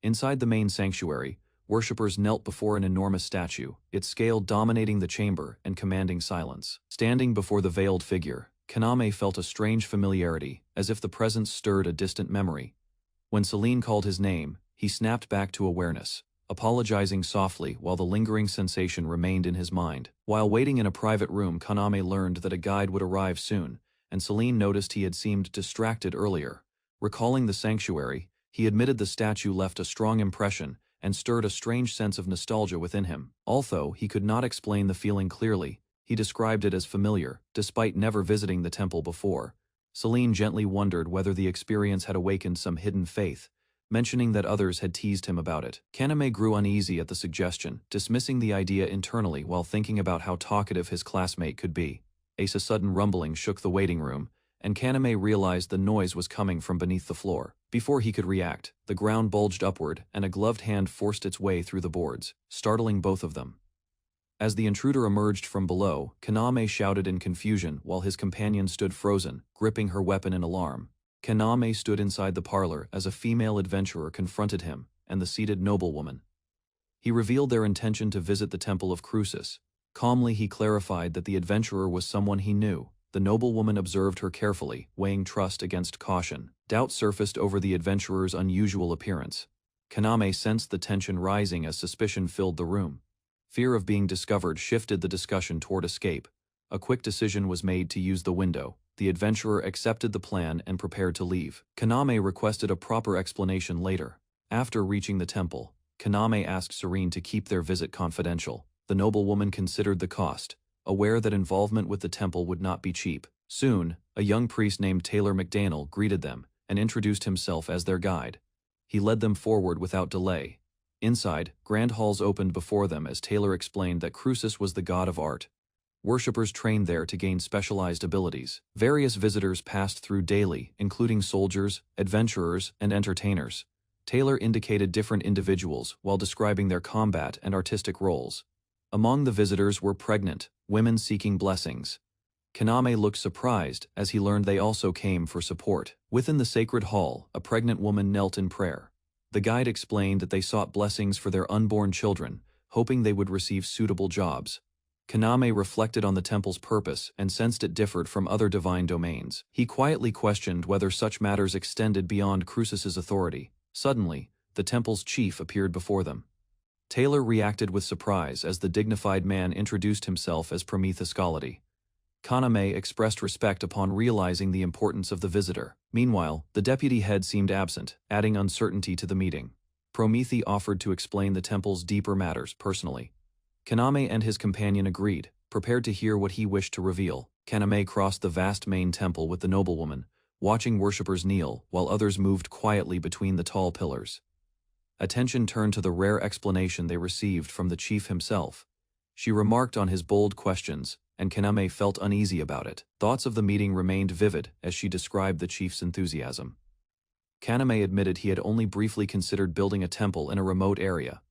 Inside the main sanctuary, worshippers knelt before an enormous statue, its scale dominating the chamber and commanding silence. Standing before the veiled figure, Kaname felt a strange familiarity, as if the presence stirred a distant memory. When Celine called his name, he snapped back to awareness, apologizing softly while the lingering sensation remained in his mind. While waiting in a private room, Kaname learned that a guide would arrive soon, and Celine noticed he had seemed distracted earlier. Recalling the sanctuary, he admitted the statue left a strong impression and stirred a strange sense of nostalgia within him. Although he could not explain the feeling clearly, he described it as familiar, despite never visiting the temple before. Celine gently wondered whether the experience had awakened some hidden faith, mentioning that others had teased him about it. Kaname grew uneasy at the suggestion, dismissing the idea internally while thinking about how talkative his classmate could be. A sudden rumbling shook the waiting room, and Kaname realized the noise was coming from beneath the floor. Before he could react, the ground bulged upward and a gloved hand forced its way through the boards, startling both of them. As the intruder emerged from below, Kaname shouted in confusion while his companion stood frozen, gripping her weapon in alarm. Kaname stood inside the parlor as a female adventurer confronted him and the seated noblewoman. He revealed their intention to visit the Temple of Crucis. Calmly he clarified that the adventurer was someone he knew. The noblewoman observed her carefully, weighing trust against caution. Doubt surfaced over the adventurer's unusual appearance. Kaname sensed the tension rising as suspicion filled the room. Fear of being discovered shifted the discussion toward escape. A quick decision was made to use the window. The adventurer accepted the plan and prepared to leave. Kaname requested a proper explanation later. After reaching the temple, Kaname asked Serene to keep their visit confidential. The noblewoman considered the cost, aware that involvement with the temple would not be cheap. Soon, a young priest named Taylor McDaniel greeted them and introduced himself as their guide. He led them forward without delay. Inside, grand halls opened before them as Taylor explained that Crucis was the god of art. Worshippers trained there to gain specialized abilities. Various visitors passed through daily, including soldiers, adventurers, and entertainers. Taylor indicated different individuals while describing their combat and artistic roles. Among the visitors were pregnant, women seeking blessings. Kaname looked surprised as he learned they also came for support. Within the sacred hall, a pregnant woman knelt in prayer. The guide explained that they sought blessings for their unborn children, hoping they would receive suitable jobs. Kaname reflected on the temple's purpose and sensed it differed from other divine domains. He quietly questioned whether such matters extended beyond Crucis's authority. Suddenly, the temple's chief appeared before them. Taylor reacted with surprise as the dignified man introduced himself as Prometheus Galadi. Kaname expressed respect upon realizing the importance of the visitor. Meanwhile, the deputy head seemed absent, adding uncertainty to the meeting. Prometheus offered to explain the temple's deeper matters personally. Kaname and his companion agreed, prepared to hear what he wished to reveal. Kaname crossed the vast main temple with the noblewoman, watching worshippers kneel while others moved quietly between the tall pillars. Attention turned to the rare explanation they received from the chief himself. She remarked on his bold questions, and Kaname felt uneasy about it. Thoughts of the meeting remained vivid as she described the chief's enthusiasm. Kaname admitted he had only briefly considered building a temple in a remote area.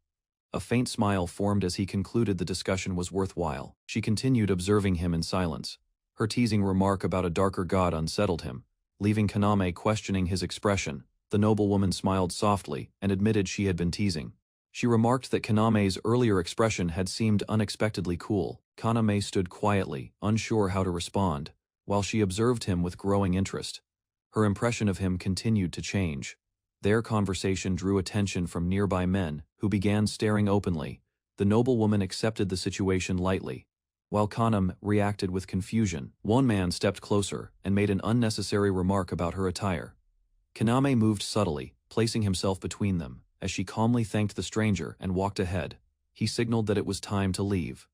A faint smile formed as he concluded the discussion was worthwhile. She continued observing him in silence. Her teasing remark about a darker god unsettled him, leaving Kaname questioning his expression. The noblewoman smiled softly and admitted she had been teasing. She remarked that Kaname's earlier expression had seemed unexpectedly cool. Kaname stood quietly, unsure how to respond, while she observed him with growing interest. Her impression of him continued to change. Their conversation drew attention from nearby men, who began staring openly. The noblewoman accepted the situation lightly, while Kaname reacted with confusion. One man stepped closer and made an unnecessary remark about her attire. Kaname moved subtly, placing himself between them, as she calmly thanked the stranger and walked ahead. He signaled that it was time to leave.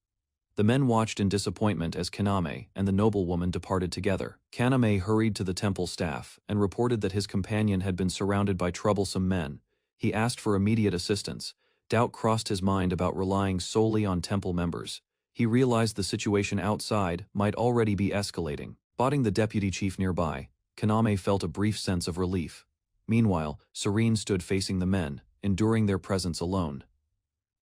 The men watched in disappointment as Kaname and the noblewoman departed together. Kaname hurried to the temple staff and reported that his companion had been surrounded by troublesome men. He asked for immediate assistance. Doubt crossed his mind about relying solely on temple members. He realized the situation outside might already be escalating. Spotting the deputy chief nearby, Kaname felt a brief sense of relief. Meanwhile, Serene stood facing the men, enduring their presence alone.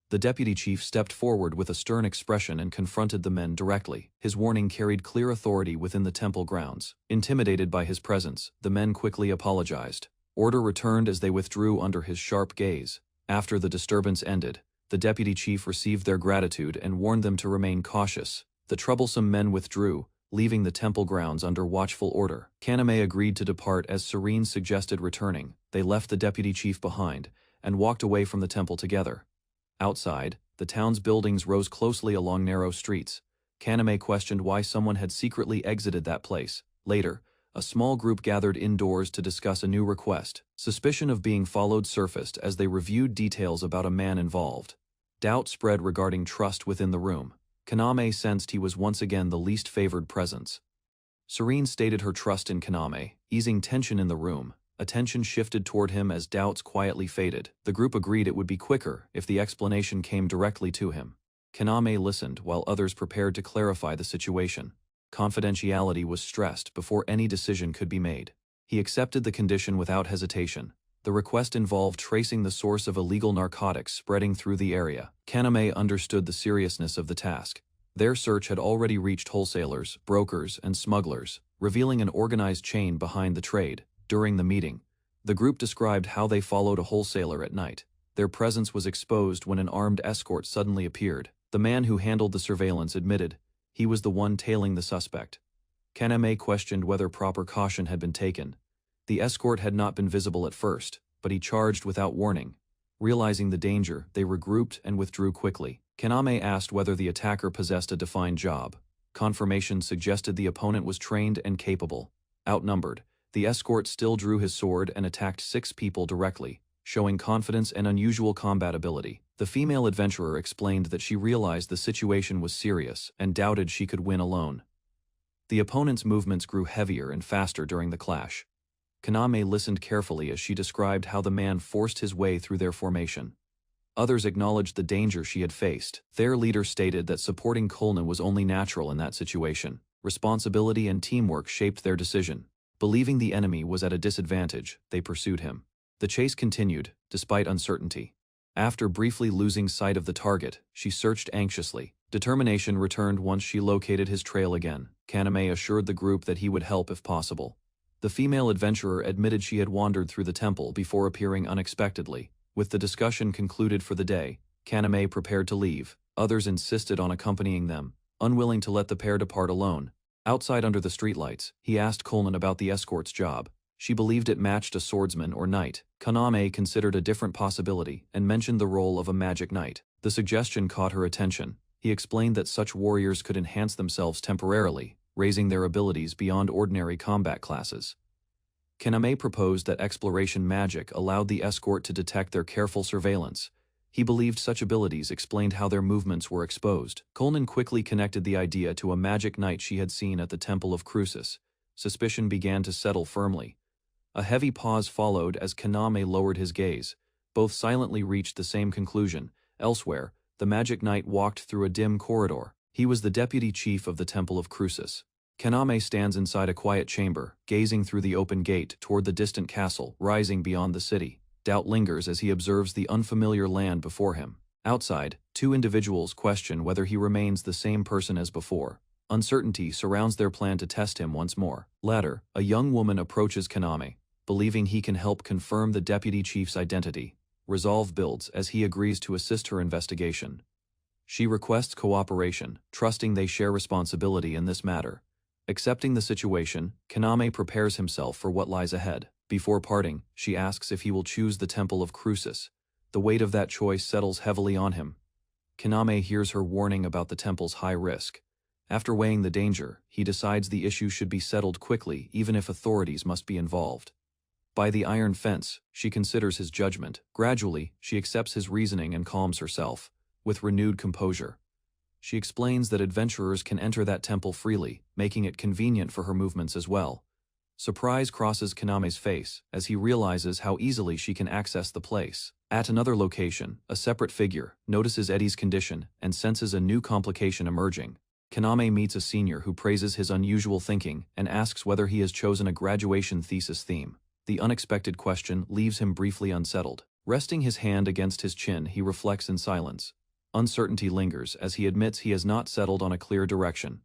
The deputy chief stepped forward with a stern expression and confronted the men directly. His warning carried clear authority within the temple grounds. Intimidated by his presence, the men quickly apologized. Order returned as they withdrew under his sharp gaze. After the disturbance ended, the deputy chief received their gratitude and warned them to remain cautious. The troublesome men withdrew, leaving the temple grounds under watchful order. Kaname agreed to depart as Serene suggested returning. They left the deputy chief behind and walked away from the temple together. Outside, the town's buildings rose closely along narrow streets. Kaname questioned why someone had secretly exited that place. Later, a small group gathered indoors to discuss a new request. Suspicion of being followed surfaced as they reviewed details about a man involved. Doubt spread regarding trust within the room. Kaname sensed he was once again the least favored presence. Serene stated her trust in Kaname, easing tension in the room. Attention shifted toward him as doubts quietly faded. The group agreed it would be quicker if the explanation came directly to him. Kaname listened while others prepared to clarify the situation. Confidentiality was stressed before any decision could be made. He accepted the condition without hesitation. The request involved tracing the source of illegal narcotics spreading through the area. Kaname understood the seriousness of the task. Their search had already reached wholesalers, brokers, and smugglers, revealing an organized chain behind the trade. During the meeting, the group described how they followed a wholesaler at night. Their presence was exposed when an armed escort suddenly appeared. The man who handled the surveillance admitted he was the one tailing the suspect. Kaname questioned whether proper caution had been taken. The escort had not been visible at first, but he charged without warning. Realizing the danger, they regrouped and withdrew quickly. Kaname asked whether the attacker possessed a defined job. Confirmation suggested the opponent was trained and capable. Outnumbered, the escort still drew his sword and attacked 6 people directly, showing confidence and unusual combat ability. The female adventurer explained that she realized the situation was serious and doubted she could win alone. The opponent's movements grew heavier and faster during the clash. Kaname listened carefully as she described how the man forced his way through their formation. Others acknowledged the danger she had faced. Their leader stated that supporting Kulna was only natural in that situation. Responsibility and teamwork shaped their decision. Believing the enemy was at a disadvantage, they pursued him. The chase continued, despite uncertainty. After briefly losing sight of the target, she searched anxiously. Determination returned once she located his trail again. Kaname assured the group that he would help if possible. The female adventurer admitted she had wandered through the temple before appearing unexpectedly. With the discussion concluded for the day, Kaname prepared to leave. Others insisted on accompanying them, unwilling to let the pair depart alone. Outside under the streetlights, he asked Coleman about the escort's job. She believed it matched a swordsman or knight. Kaname considered a different possibility and mentioned the role of a magic knight. The suggestion caught her attention. He explained that such warriors could enhance themselves temporarily, raising their abilities beyond ordinary combat classes. Kaname proposed that exploration magic allowed the escort to detect their careful surveillance. He believed such abilities explained how their movements were exposed. Coleman quickly connected the idea to a magic knight she had seen at the Temple of Crucis. Suspicion began to settle firmly. A heavy pause followed as Kaname lowered his gaze. Both silently reached the same conclusion. Elsewhere, the magic knight walked through a dim corridor. He was the deputy chief of the Temple of Crucis. Kaname stands inside a quiet chamber, gazing through the open gate toward the distant castle rising beyond the city. Doubt lingers as he observes the unfamiliar land before him. Outside, 2 individuals question whether he remains the same person as before. Uncertainty surrounds their plan to test him once more. Later, a young woman approaches Kaname, believing he can help confirm the deputy chief's identity. Resolve builds as he agrees to assist her investigation. She requests cooperation, trusting they share responsibility in this matter. Accepting the situation, Kaname prepares himself for what lies ahead. Before parting, she asks if he will choose the Temple of Crucis. The weight of that choice settles heavily on him. Kaname hears her warning about the temple's high risk. After weighing the danger, he decides the issue should be settled quickly even if authorities must be involved. By the iron fence, she considers his judgment. Gradually, she accepts his reasoning and calms herself. With renewed composure, she explains that adventurers can enter that temple freely, making it convenient for her movements as well. Surprise crosses Kaname's face as he realizes how easily she can access the place. At another location, a separate figure notices Eddie's condition and senses a new complication emerging. Kaname meets a senior who praises his unusual thinking and asks whether he has chosen a graduation thesis theme. The unexpected question leaves him briefly unsettled. Resting his hand against his chin, he reflects in silence. Uncertainty lingers as he admits he has not settled on a clear direction.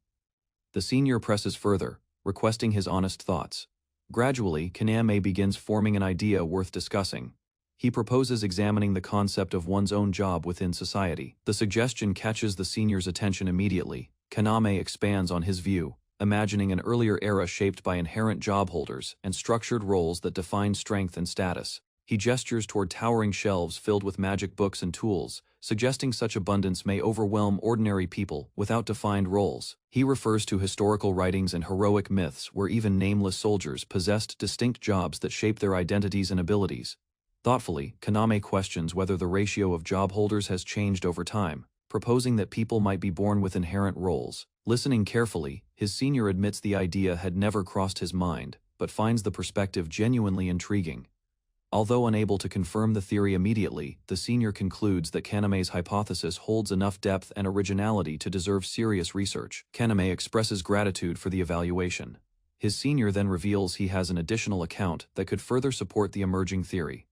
The senior presses further, requesting his honest thoughts. Gradually, Kaname begins forming an idea worth discussing. He proposes examining the concept of one's own job within society. The suggestion catches the senior's attention immediately. Kaname expands on his view, imagining an earlier era shaped by inherent job holders and structured roles that define strength and status. He gestures toward towering shelves filled with magic books and tools, suggesting such abundance may overwhelm ordinary people without defined roles. He refers to historical writings and heroic myths where even nameless soldiers possessed distinct jobs that shape their identities and abilities. Thoughtfully, Kaname questions whether the ratio of job holders has changed over time, proposing that people might be born with inherent roles. Listening carefully, his senior admits the idea had never crossed his mind, but finds the perspective genuinely intriguing. Although unable to confirm the theory immediately, the senior concludes that Kaname's hypothesis holds enough depth and originality to deserve serious research. Kaname expresses gratitude for the evaluation. His senior then reveals he has an additional account that could further support the emerging theory.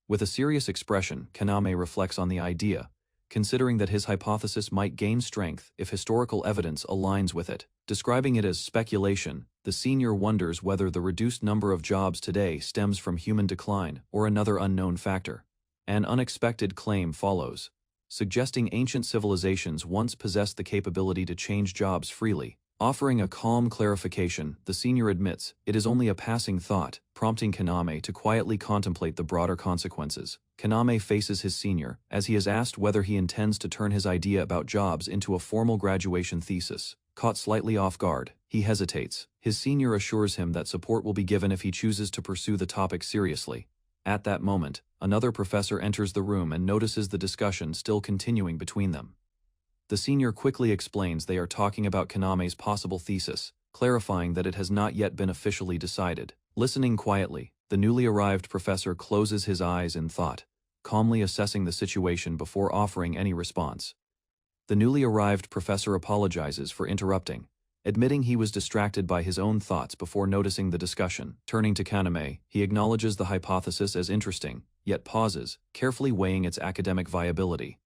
With a serious expression, Kaname reflects on the idea, considering that his hypothesis might gain strength if historical evidence aligns with it. Describing it as speculation, the senior wonders whether the reduced number of jobs today stems from human decline or another unknown factor. An unexpected claim follows, suggesting ancient civilizations once possessed the capability to change jobs freely. Offering a calm clarification, the senior admits it is only a passing thought, prompting Kaname to quietly contemplate the broader consequences. Kaname faces his senior, as he is asked whether he intends to turn his idea about jobs into a formal graduation thesis. Caught slightly off guard, he hesitates. His senior assures him that support will be given if he chooses to pursue the topic seriously. At that moment, another professor enters the room and notices the discussion still continuing between them. The senior quickly explains they are talking about Kaname's possible thesis, clarifying that it has not yet been officially decided. Listening quietly, the newly arrived professor closes his eyes in thought, calmly assessing the situation before offering any response. The newly arrived professor apologizes for interrupting, admitting he was distracted by his own thoughts before noticing the discussion. Turning to Kaname, he acknowledges the hypothesis as interesting, yet pauses, carefully weighing its academic viability.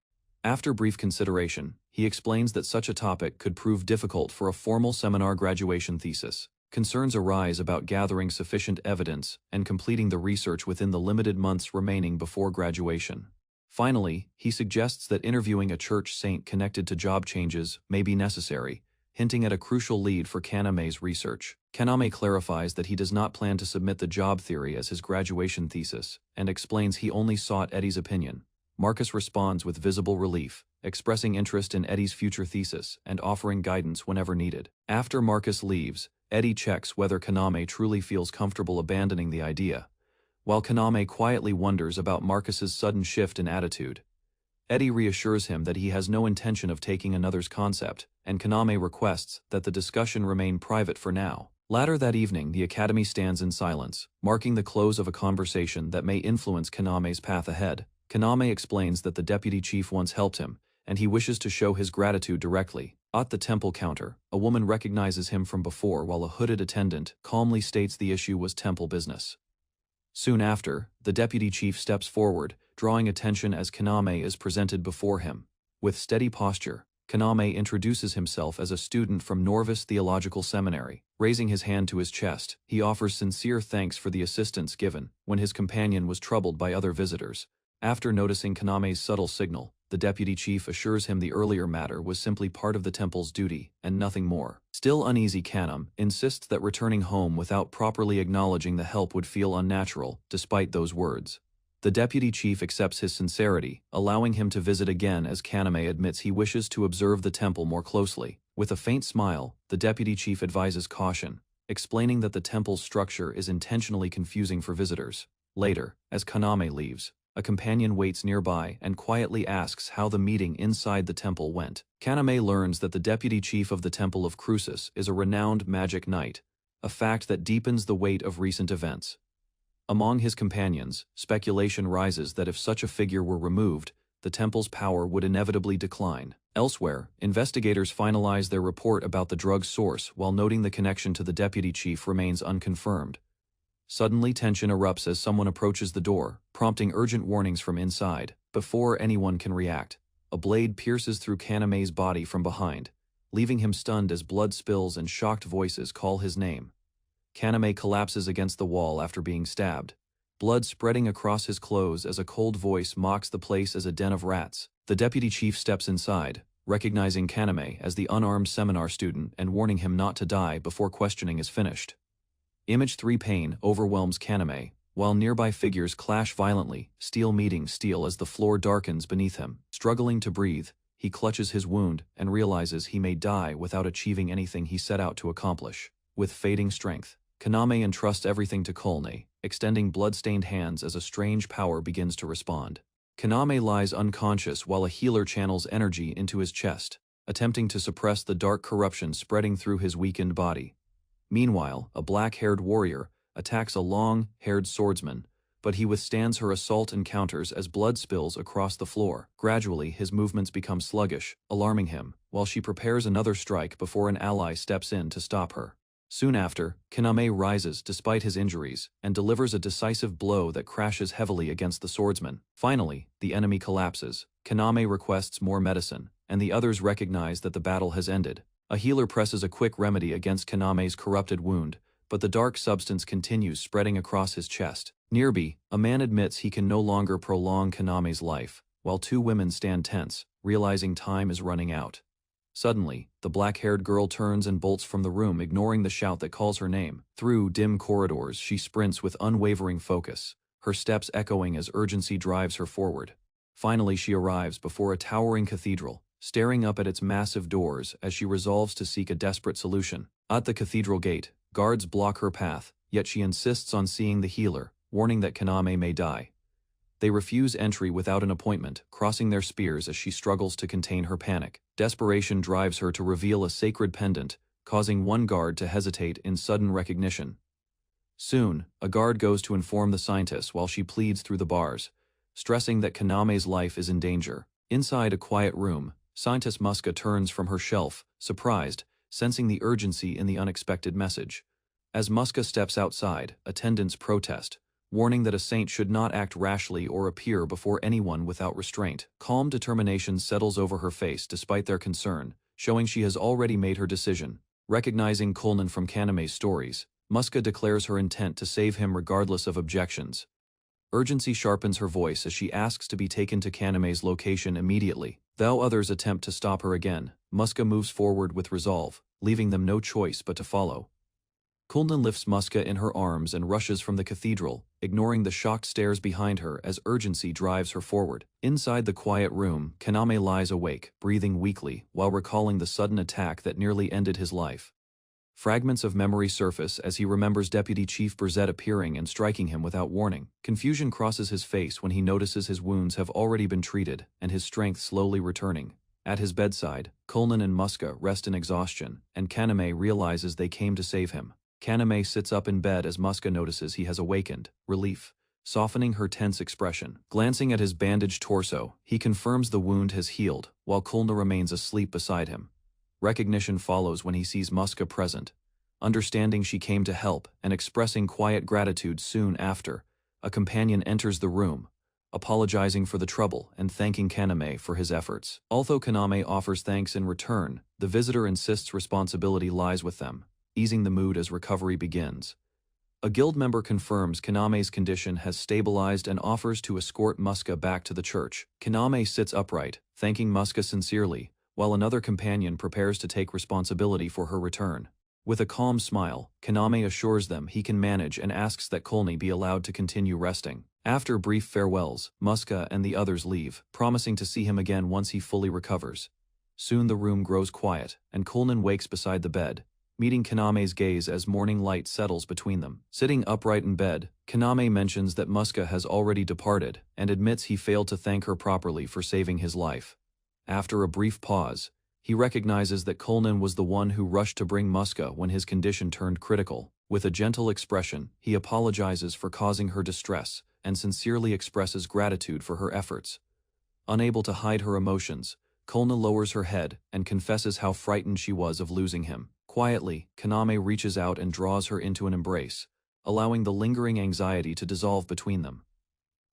After brief consideration, he explains that such a topic could prove difficult for a formal seminar graduation thesis. Concerns arise about gathering sufficient evidence and completing the research within the limited months remaining before graduation. Finally, he suggests that interviewing a church saint connected to job changes may be necessary, hinting at a crucial lead for Kaname's research. Kaname clarifies that he does not plan to submit the job theory as his graduation thesis, and explains he only sought Eddie's opinion. Marcus responds with visible relief, expressing interest in Eddie's future thesis and offering guidance whenever needed. After Marcus leaves, Eddie checks whether Kaname truly feels comfortable abandoning the idea, while Kaname quietly wonders about Marcus's sudden shift in attitude. Eddie reassures him that he has no intention of taking another's concept, and Kaname requests that the discussion remain private for now. Later that evening, the academy stands in silence, marking the close of a conversation that may influence Kaname's path ahead. Kaname explains that the deputy chief once helped him, and he wishes to show his gratitude directly. At the temple counter, a woman recognizes him from before while a hooded attendant calmly states the issue was temple business. Soon after, the deputy chief steps forward, drawing attention as Kaname is presented before him. With steady posture, Kaname introduces himself as a student from Norvis Theological Seminary. Raising his hand to his chest, he offers sincere thanks for the assistance given when his companion was troubled by other visitors. After noticing Kaname's subtle signal, the deputy chief assures him the earlier matter was simply part of the temple's duty, and nothing more. Still uneasy, Kaname insists that returning home without properly acknowledging the help would feel unnatural, despite those words. The deputy chief accepts his sincerity, allowing him to visit again as Kaname admits he wishes to observe the temple more closely. With a faint smile, the deputy chief advises caution, explaining that the temple's structure is intentionally confusing for visitors. Later, as Kaname leaves, a companion waits nearby and quietly asks how the meeting inside the temple went. Kaname learns that the deputy chief of the Temple of Crucis is a renowned magic knight, a fact that deepens the weight of recent events. Among his companions, speculation rises that if such a figure were removed, the temple's power would inevitably decline. Elsewhere, investigators finalize their report about the drug's source while noting the connection to the deputy chief remains unconfirmed. Suddenly, tension erupts as someone approaches the door, prompting urgent warnings from inside. Before anyone can react, a blade pierces through Kaname's body from behind, leaving him stunned as blood spills and shocked voices call his name. Kaname collapses against the wall after being stabbed, blood spreading across his clothes as a cold voice mocks the place as a den of rats. The deputy chief steps inside, recognizing Kaname as the unarmed seminar student and warning him not to die before questioning is finished. Image 3 pain overwhelms Kaname, while nearby figures clash violently, steel meeting steel as the floor darkens beneath him. Struggling to breathe, he clutches his wound and realizes he may die without achieving anything he set out to accomplish. With fading strength, Kaname entrusts everything to Kolne, extending blood-stained hands as a strange power begins to respond. Kaname lies unconscious while a healer channels energy into his chest, attempting to suppress the dark corruption spreading through his weakened body. Meanwhile, a black-haired warrior attacks a long-haired swordsman, but he withstands her assault and counters as blood spills across the floor. Gradually, his movements become sluggish, alarming him, while she prepares another strike before an ally steps in to stop her. Soon after, Kaname rises despite his injuries and delivers a decisive blow that crashes heavily against the swordsman. Finally, the enemy collapses. Kaname requests more medicine, and the others recognize that the battle has ended. A healer presses a quick remedy against Kaname's corrupted wound, but the dark substance continues spreading across his chest. Nearby, a man admits he can no longer prolong Kaname's life, while two women stand tense, realizing time is running out. Suddenly, the black-haired girl turns and bolts from the room, ignoring the shout that calls her name. Through dim corridors, she sprints with unwavering focus, her steps echoing as urgency drives her forward. Finally, she arrives before a towering cathedral, staring up at its massive doors as she resolves to seek a desperate solution. At the cathedral gate, guards block her path, yet she insists on seeing the healer, warning that Kaname may die. They refuse entry without an appointment, crossing their spears as she struggles to contain her panic. Desperation drives her to reveal a sacred pendant, causing one guard to hesitate in sudden recognition. Soon, a guard goes to inform the scientist while she pleads through the bars, stressing that Kaname's life is in danger. Inside a quiet room, Scientist Muska turns from her shelf, surprised, sensing the urgency in the unexpected message. As Muska steps outside, attendants protest, warning that a saint should not act rashly or appear before anyone without restraint. Calm determination settles over her face despite their concern, showing she has already made her decision. Recognizing Kulnan from Kaname's stories, Muska declares her intent to save him regardless of objections. Urgency sharpens her voice as she asks to be taken to Kaname's location immediately. Though others attempt to stop her again, Muska moves forward with resolve, leaving them no choice but to follow. Kulnan lifts Muska in her arms and rushes from the cathedral, ignoring the shocked stares behind her as urgency drives her forward. Inside the quiet room, Kaname lies awake, breathing weakly, while recalling the sudden attack that nearly ended his life. Fragments of memory surface as he remembers Deputy Chief Berzet appearing and striking him without warning. Confusion crosses his face when he notices his wounds have already been treated and his strength slowly returning. At his bedside, Kulnan and Muska rest in exhaustion, and Kaname realizes they came to save him. Kaname sits up in bed as Muska notices he has awakened, relief, softening her tense expression. Glancing at his bandaged torso, he confirms the wound has healed, while Kulna remains asleep beside him. Recognition follows when he sees Muska present. Understanding she came to help and expressing quiet gratitude soon after, a companion enters the room, apologizing for the trouble and thanking Kaname for his efforts. Although Kaname offers thanks in return, the visitor insists responsibility lies with them, easing the mood as recovery begins. A guild member confirms Kaname's condition has stabilized and offers to escort Muska back to the church. Kaname sits upright, thanking Muska sincerely, while another companion prepares to take responsibility for her return. With a calm smile, Kaname assures them he can manage and asks that Kulni be allowed to continue resting. After brief farewells, Muska and the others leave, promising to see him again once he fully recovers. Soon the room grows quiet, and Kulnan wakes beside the bed, meeting Kaname's gaze as morning light settles between them. Sitting upright in bed, Kaname mentions that Muska has already departed and admits he failed to thank her properly for saving his life. After a brief pause, he recognizes that Kulnan was the one who rushed to bring Muska when his condition turned critical. With a gentle expression, he apologizes for causing her distress and sincerely expresses gratitude for her efforts. Unable to hide her emotions, Kulna lowers her head and confesses how frightened she was of losing him. Quietly, Kaname reaches out and draws her into an embrace, allowing the lingering anxiety to dissolve between them.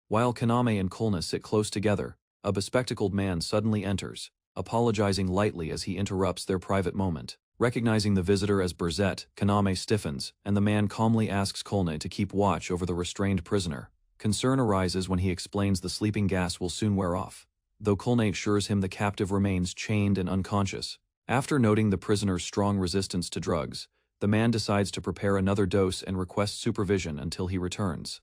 While Kaname and Kulna sit close together, a bespectacled man suddenly enters, apologizing lightly as he interrupts their private moment. Recognizing the visitor as Berzet, Kaname stiffens, and the man calmly asks Kulna to keep watch over the restrained prisoner. Concern arises when he explains the sleeping gas will soon wear off, though Kulna assures him the captive remains chained and unconscious. After noting the prisoner's strong resistance to drugs, the man decides to prepare another dose and requests supervision until he returns.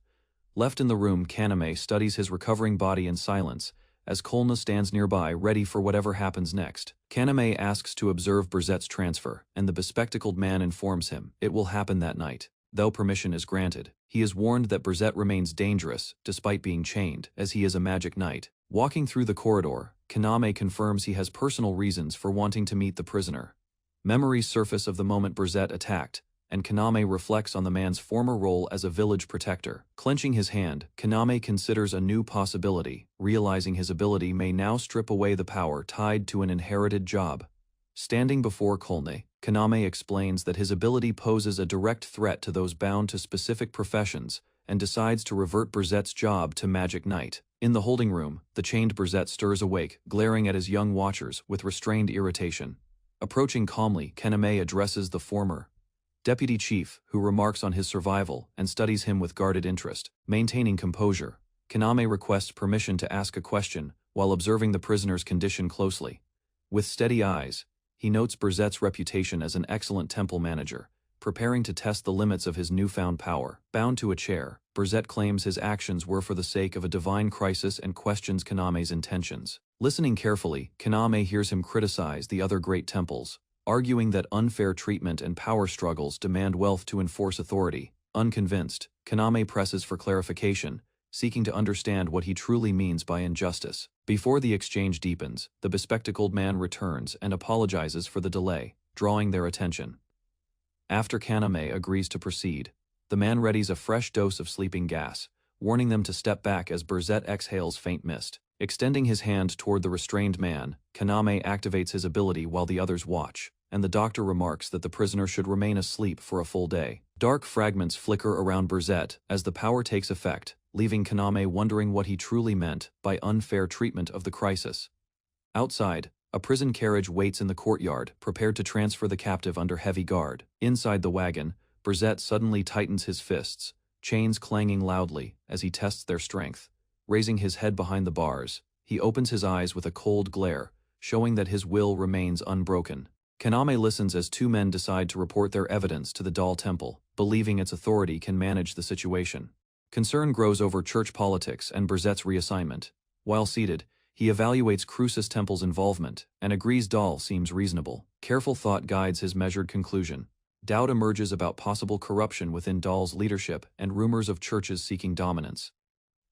Left in the room, Kaname studies his recovering body in silence, as Kulna stands nearby ready for whatever happens next. Kaname asks to observe Berzet's transfer, and the bespectacled man informs him it will happen that night. Though permission is granted, he is warned that Berzet remains dangerous despite being chained, as he is a magic knight. Walking through the corridor, Kaname confirms he has personal reasons for wanting to meet the prisoner. Memories surface of the moment Berzet attacked, and Kaname reflects on the man's former role as a village protector. Clenching his hand, Kaname considers a new possibility, realizing his ability may now strip away the power tied to an inherited job. Standing before Kulne, Kaname explains that his ability poses a direct threat to those bound to specific professions, and decides to revert Berzet's job to Magic Knight. In the holding room, the chained Berzet stirs awake, glaring at his young watchers with restrained irritation. Approaching calmly, Kaname addresses the former Deputy Chief, who remarks on his survival and studies him with guarded interest. Maintaining composure, Kaname requests permission to ask a question while observing the prisoner's condition closely. With steady eyes, he notes Berzet's reputation as an excellent temple manager, preparing to test the limits of his newfound power. Bound to a chair, Burzet claims his actions were for the sake of a divine crisis and questions Kaname's intentions. Listening carefully, Kaname hears him criticize the other great temples, arguing that unfair treatment and power struggles demand wealth to enforce authority. Unconvinced, Kaname presses for clarification, seeking to understand what he truly means by injustice. Before the exchange deepens, the bespectacled man returns and apologizes for the delay, drawing their attention. After Kaname agrees to proceed, the man readies a fresh dose of sleeping gas, warning them to step back as Burzet exhales faint mist. Extending his hand toward the restrained man, Kaname activates his ability while the others watch, and the doctor remarks that the prisoner should remain asleep for a full day. Dark fragments flicker around Burzet as the power takes effect, leaving Kaname wondering what he truly meant by unfair treatment of the crisis. Outside, a prison carriage waits in the courtyard, prepared to transfer the captive under heavy guard. Inside the wagon, Burzet suddenly tightens his fists, chains clanging loudly as he tests their strength. Raising his head behind the bars, he opens his eyes with a cold glare, showing that his will remains unbroken. Kaname listens as two men decide to report their evidence to the doll temple, believing its authority can manage the situation. Concern grows over church politics and Burzet's reassignment. While seated, he evaluates Crucis Temple's involvement and agrees Doll seems reasonable. Careful thought guides his measured conclusion. Doubt emerges about possible corruption within Doll's leadership and rumors of churches seeking dominance.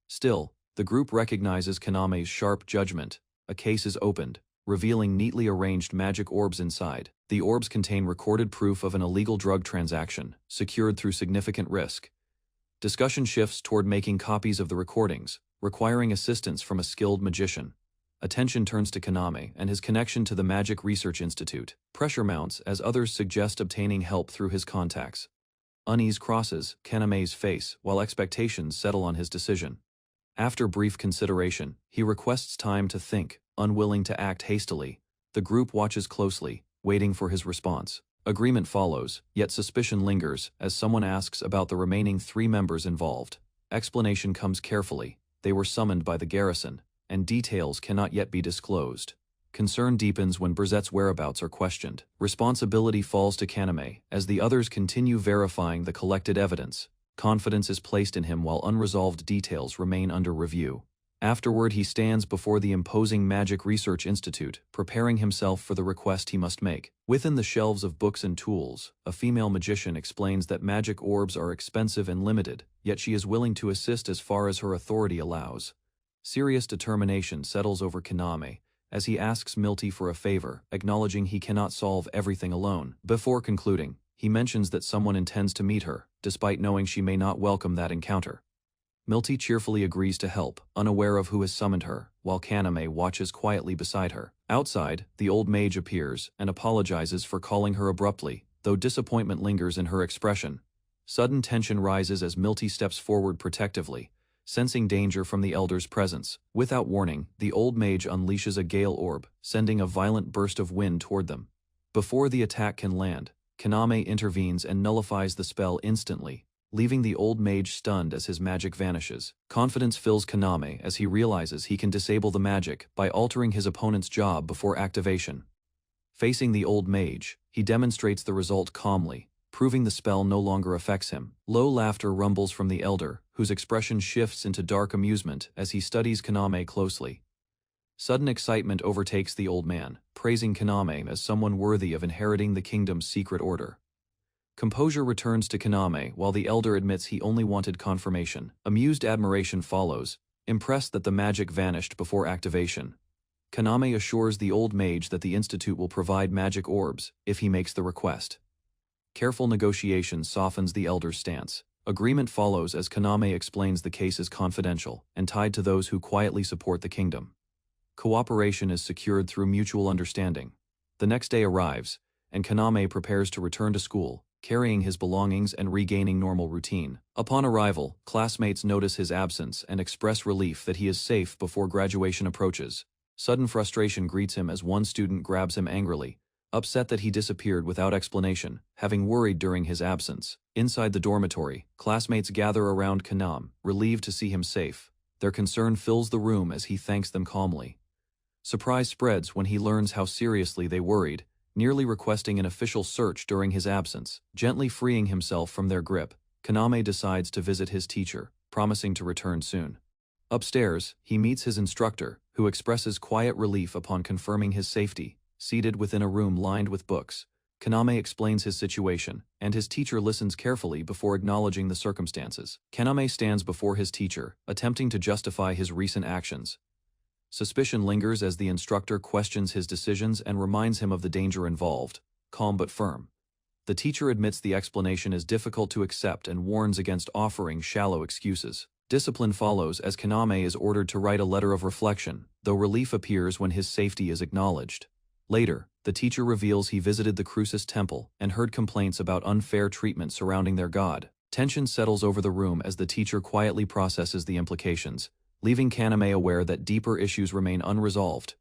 Still, the group recognizes Kaname's sharp judgment. A case is opened, revealing neatly arranged magic orbs inside. The orbs contain recorded proof of an illegal drug transaction, secured through significant risk. Discussion shifts toward making copies of the recordings, requiring assistance from a skilled magician. Attention turns to Kaname and his connection to the Magic Research Institute. Pressure mounts as others suggest obtaining help through his contacts. Unease crosses Kaname's face while expectations settle on his decision. After brief consideration, he requests time to think, unwilling to act hastily. The group watches closely, waiting for his response. Agreement follows, yet suspicion lingers as someone asks about the remaining 3 members involved. Explanation comes carefully. They were summoned by the garrison, and details cannot yet be disclosed. Concern deepens when Burzet's whereabouts are questioned. Responsibility falls to Kaname as the others continue verifying the collected evidence. Confidence is placed in him while unresolved details remain under review. Afterward, he stands before the imposing Magic Research Institute, preparing himself for the request he must make. Within the shelves of books and tools, a female magician explains that magic orbs are expensive and limited, yet she is willing to assist as far as her authority allows. Serious determination settles over Kaname as he asks Milty for a favor, acknowledging he cannot solve everything alone. Before concluding, he mentions that someone intends to meet her, despite knowing she may not welcome that encounter. Milty cheerfully agrees to help, unaware of who has summoned her, while Kaname watches quietly beside her. Outside, the old mage appears and apologizes for calling her abruptly, though disappointment lingers in her expression. Sudden tension rises as Milty steps forward protectively, sensing danger from the elder's presence. Without warning, the old mage unleashes a gale orb, sending a violent burst of wind toward them. Before the attack can land, Kaname intervenes and nullifies the spell instantly, leaving the old mage stunned as his magic vanishes. Confidence fills Kaname as he realizes he can disable the magic by altering his opponent's job before activation. Facing the old mage, he demonstrates the result calmly, proving the spell no longer affects him. Low laughter rumbles from the elder, whose expression shifts into dark amusement as he studies Kaname closely. Sudden excitement overtakes the old man, praising Kaname as someone worthy of inheriting the kingdom's secret order. Composure returns to Kaname while the elder admits he only wanted confirmation. Amused admiration follows, impressed that the magic vanished before activation. Kaname assures the old mage that the institute will provide magic orbs if he makes the request. Careful negotiation softens the elder's stance. Agreement follows as Kaname explains the case is confidential and tied to those who quietly support the kingdom. Cooperation is secured through mutual understanding. The next day arrives, and Kaname prepares to return to school, carrying his belongings and regaining normal routine. Upon arrival, classmates notice his absence and express relief that he is safe before graduation approaches. Sudden frustration greets him as one student grabs him angrily, upset that he disappeared without explanation, having worried during his absence. Inside the dormitory, classmates gather around Kaname, relieved to see him safe. Their concern fills the room as he thanks them calmly. Surprise spreads when he learns how seriously they worried, nearly requesting an official search during his absence. Gently freeing himself from their grip, Kaname decides to visit his teacher, promising to return soon. Upstairs, he meets his instructor, who expresses quiet relief upon confirming his safety. Seated within a room lined with books, Kaname explains his situation, and his teacher listens carefully before acknowledging the circumstances. Kaname stands before his teacher, attempting to justify his recent actions. Suspicion lingers as the instructor questions his decisions and reminds him of the danger involved, calm but firm. The teacher admits the explanation is difficult to accept and warns against offering shallow excuses. Discipline follows as Kaname is ordered to write a letter of reflection, though relief appears when his safety is acknowledged. Later, the teacher reveals he visited the Crucis temple and heard complaints about unfair treatment surrounding their god. Tension settles over the room as the teacher quietly processes the implications, leaving Kaname aware that deeper issues remain unresolved.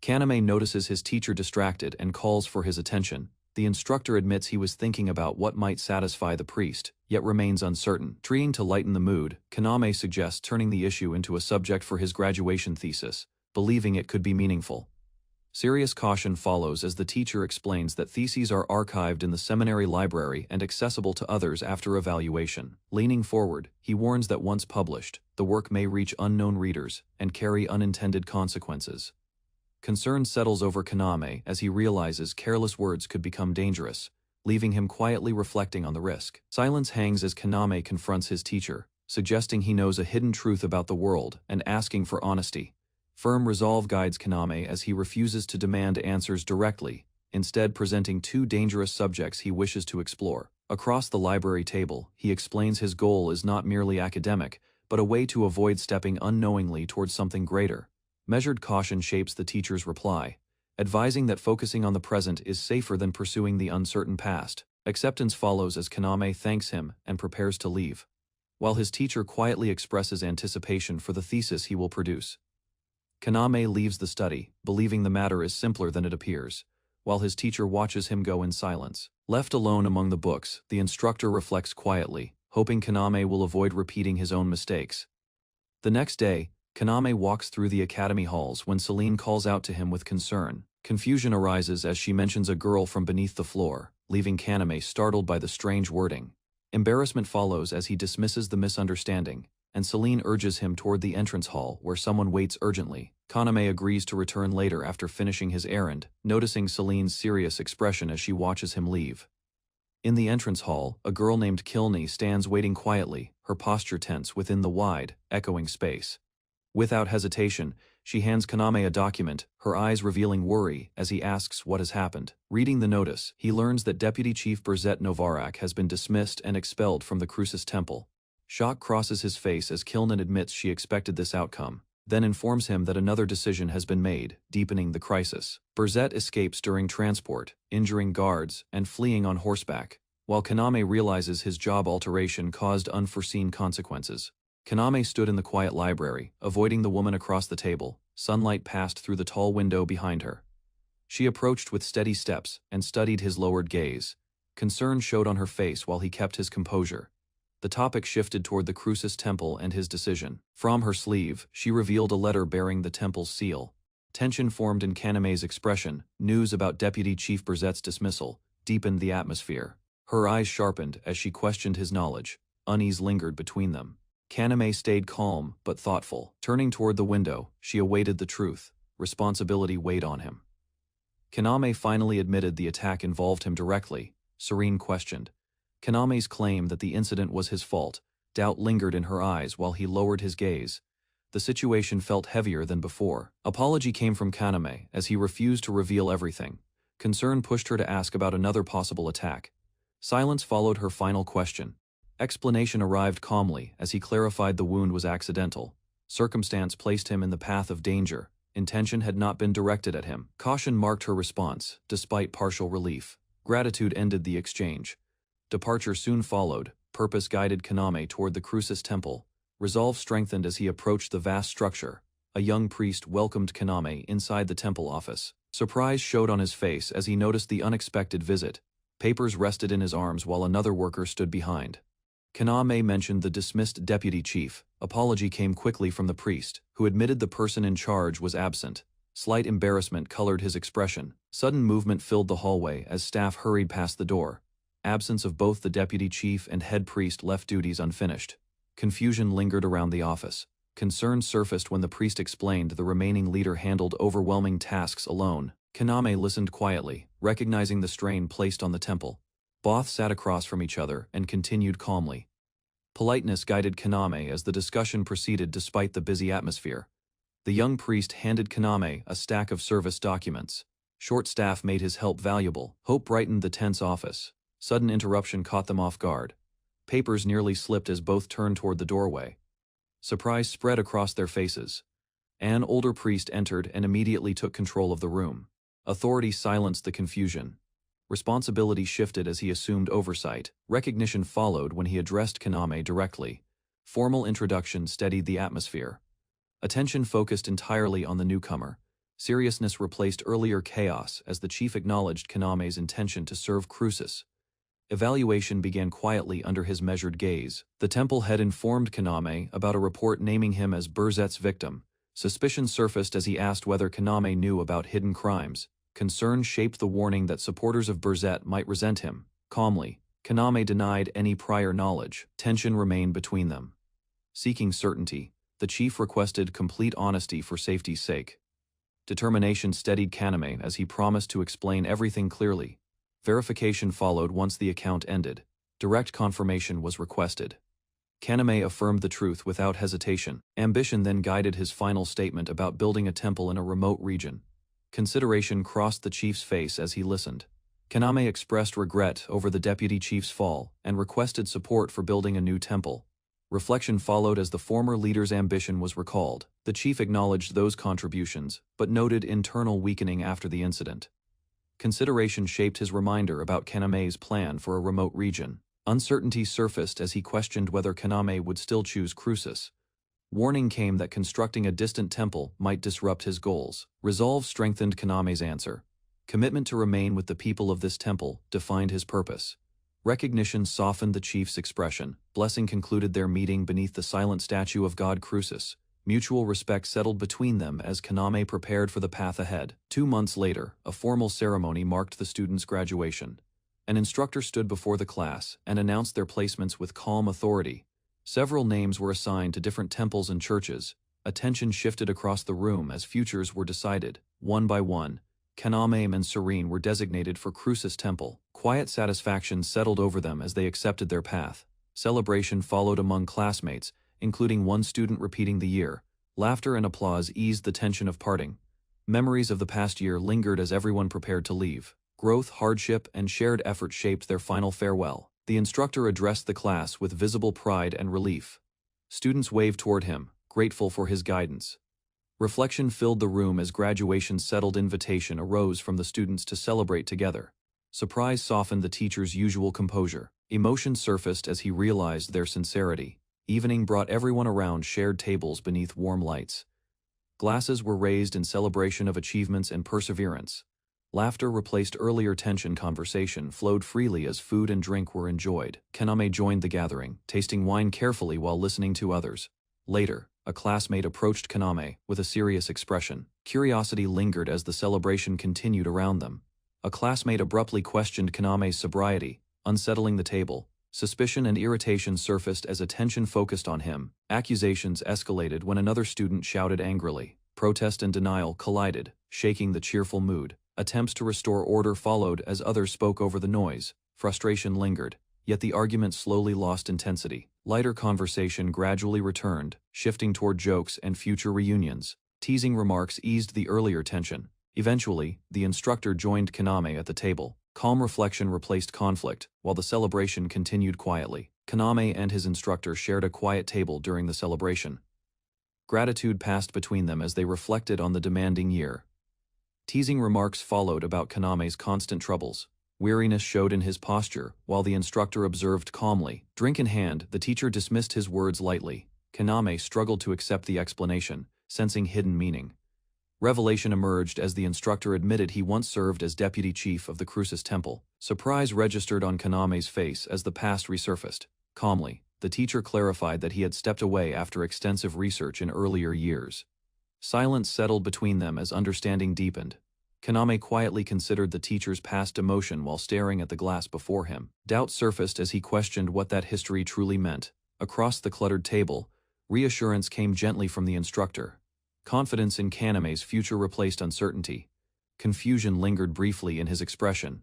Kaname notices his teacher distracted and calls for his attention. The instructor admits he was thinking about what might satisfy the priest, yet remains uncertain. Trying to lighten the mood, Kaname suggests turning the issue into a subject for his graduation thesis, believing it could be meaningful. Serious caution follows as the teacher explains that theses are archived in the seminary library and accessible to others after evaluation. Leaning forward, he warns that once published, the work may reach unknown readers and carry unintended consequences. Concern settles over Kaname as he realizes careless words could become dangerous, leaving him quietly reflecting on the risk. Silence hangs as Kaname confronts his teacher, suggesting he knows a hidden truth about the world and asking for honesty. Firm resolve guides Kaname as he refuses to demand answers directly, instead presenting two dangerous subjects he wishes to explore. Across the library table, he explains his goal is not merely academic, but a way to avoid stepping unknowingly towards something greater. Measured caution shapes the teacher's reply, advising that focusing on the present is safer than pursuing the uncertain past. Acceptance follows as Kaname thanks him and prepares to leave, while his teacher quietly expresses anticipation for the thesis he will produce. Kaname leaves the study, believing the matter is simpler than it appears, while his teacher watches him go in silence. Left alone among the books, the instructor reflects quietly, hoping Kaname will avoid repeating his own mistakes. The next day, Kaname walks through the academy halls when Celine calls out to him with concern. Confusion arises as she mentions a girl from beneath the floor, leaving Kaname startled by the strange wording. Embarrassment follows as he dismisses the misunderstanding, and Celine urges him toward the entrance hall where someone waits urgently. Kaname agrees to return later after finishing his errand, noticing Celine's serious expression as she watches him leave. In the entrance hall, a girl named Kilney stands waiting quietly, her posture tense within the wide, echoing space. Without hesitation, she hands Kaname a document, her eyes revealing worry as he asks what has happened. Reading the notice, he learns that Deputy Chief Berzet Novarak has been dismissed and expelled from the Crucis temple. Shock crosses his face as Kilnan admits she expected this outcome, then informs him that another decision has been made, deepening the crisis. Berzet escapes during transport, injuring guards and fleeing on horseback, while Kaname realizes his job alteration caused unforeseen consequences. Kaname stood in the quiet library, avoiding the woman across the table. Sunlight passed through the tall window behind her. She approached with steady steps and studied his lowered gaze. Concern showed on her face while he kept his composure. The topic shifted toward the Crucis temple and his decision. From her sleeve, she revealed a letter bearing the temple's seal. Tension formed in Kaname's expression. News about Deputy Chief Berzet's dismissal deepened the atmosphere. Her eyes sharpened as she questioned his knowledge. Unease lingered between them. Kaname stayed calm but thoughtful. Turning toward the window, she awaited the truth. Responsibility weighed on him. Kaname finally admitted the attack involved him directly. Serene questioned. Kaname's claim that the incident was his fault. Doubt lingered in her eyes while he lowered his gaze. The situation felt heavier than before. Apology came from Kaname as he refused to reveal everything. Concern pushed her to ask about another possible attack. Silence followed her final question. Explanation arrived calmly as he clarified the wound was accidental. Circumstance placed him in the path of danger. Intention had not been directed at him. Caution marked her response, despite partial relief. Gratitude ended the exchange. Departure soon followed. Purpose guided Kaname toward the Crucis temple. Resolve strengthened as he approached the vast structure. A young priest welcomed Kaname inside the temple office. Surprise showed on his face as he noticed the unexpected visit. Papers rested in his arms while another worker stood behind. Kaname mentioned the dismissed deputy chief. Apology came quickly from the priest, who admitted the person in charge was absent. Slight embarrassment colored his expression. Sudden movement filled the hallway as staff hurried past the door. Absence of both the deputy chief and head priest left duties unfinished. Confusion lingered around the office. Concern surfaced when the priest explained the remaining leader handled overwhelming tasks alone. Kaname listened quietly, recognizing the strain placed on the temple. Both sat across from each other and continued calmly. Politeness guided Kaname as the discussion proceeded despite the busy atmosphere. The young priest handed Kaname a stack of service documents. Short staff made his help valuable. Hope brightened the tense office. Sudden interruption caught them off guard. Papers nearly slipped as both turned toward the doorway. Surprise spread across their faces. An older priest entered and immediately took control of the room. Authority silenced the confusion. Responsibility shifted as he assumed oversight. Recognition followed when he addressed Kaname directly. Formal introduction steadied the atmosphere. Attention focused entirely on the newcomer. Seriousness replaced earlier chaos as the chief acknowledged Kaname's intention to serve Crucis. Evaluation began quietly under his measured gaze. The temple had informed Kaname about a report naming him as Burzet's victim. Suspicion surfaced as he asked whether Kaname knew about hidden crimes. Concern shaped the warning that supporters of Burzet might resent him. Calmly, Kaname denied any prior knowledge. Tension remained between them. Seeking certainty, the chief requested complete honesty for safety's sake. Determination steadied Kaname as he promised to explain everything clearly. Verification followed once the account ended. Direct confirmation was requested. Kaname affirmed the truth without hesitation. Ambition then guided his final statement about building a temple in a remote region. Consideration crossed the chief's face as he listened. Kaname expressed regret over the deputy chief's fall and requested support for building a new temple. Reflection followed as the former leader's ambition was recalled. The chief acknowledged those contributions, but noted internal weakening after the incident. Consideration shaped his reminder about Kaname's plan for a remote region. Uncertainty surfaced as he questioned whether Kaname would still choose Crucis. Warning came that constructing a distant temple might disrupt his goals. Resolve strengthened Kaname's answer. Commitment to remain with the people of this temple defined his purpose. Recognition softened the chief's expression. Blessing concluded their meeting beneath the silent statue of God Crucis. Mutual respect settled between them as Kaname prepared for the path ahead. 2 months later, a formal ceremony marked the students' graduation. An instructor stood before the class and announced their placements with calm authority. Several names were assigned to different temples and churches. Attention shifted across the room as futures were decided. One by one, Kaname and Serene were designated for Crucis Temple. Quiet satisfaction settled over them as they accepted their path. Celebration followed among classmates, including one student repeating the year. Laughter and applause eased the tension of parting. Memories of the past year lingered as everyone prepared to leave. Growth, hardship, and shared effort shaped their final farewell. The instructor addressed the class with visible pride and relief. Students waved toward him, grateful for his guidance. Reflection filled the room as graduation settled. Invitation arose from the students to celebrate together. Surprise softened the teacher's usual composure. Emotion surfaced as he realized their sincerity. Evening brought everyone around shared tables beneath warm lights. Glasses were raised in celebration of achievements and perseverance. Laughter replaced earlier tension. Conversation flowed freely as food and drink were enjoyed. Kaname joined the gathering, tasting wine carefully while listening to others. Later, a classmate approached Kaname with a serious expression. Curiosity lingered as the celebration continued around them. A classmate abruptly questioned Kaname's sobriety, unsettling the table. Suspicion and irritation surfaced as attention focused on him. Accusations escalated when another student shouted angrily. Protest and denial collided, shaking the cheerful mood. Attempts to restore order followed as others spoke over the noise. Frustration lingered, yet the argument slowly lost intensity. Lighter conversation gradually returned, shifting toward jokes and future reunions. Teasing remarks eased the earlier tension. Eventually, the instructor joined Kaname at the table. Calm reflection replaced conflict, while the celebration continued quietly. Kaname and his instructor shared a quiet table during the celebration. Gratitude passed between them as they reflected on the demanding year. Teasing remarks followed about Kaname's constant troubles. Weariness showed in his posture, while the instructor observed calmly. Drink in hand, the teacher dismissed his words lightly. Kaname struggled to accept the explanation, sensing hidden meaning. Revelation emerged as the instructor admitted he once served as deputy chief of the Crucis Temple. Surprise registered on Kaname's face as the past resurfaced. Calmly, the teacher clarified that he had stepped away after extensive research in earlier years. Silence settled between them as understanding deepened. Kaname quietly considered the teacher's past emotion while staring at the glass before him. Doubt surfaced as he questioned what that history truly meant. Across the cluttered table, reassurance came gently from the instructor. Confidence in Kaname's future replaced uncertainty. Confusion lingered briefly in his expression.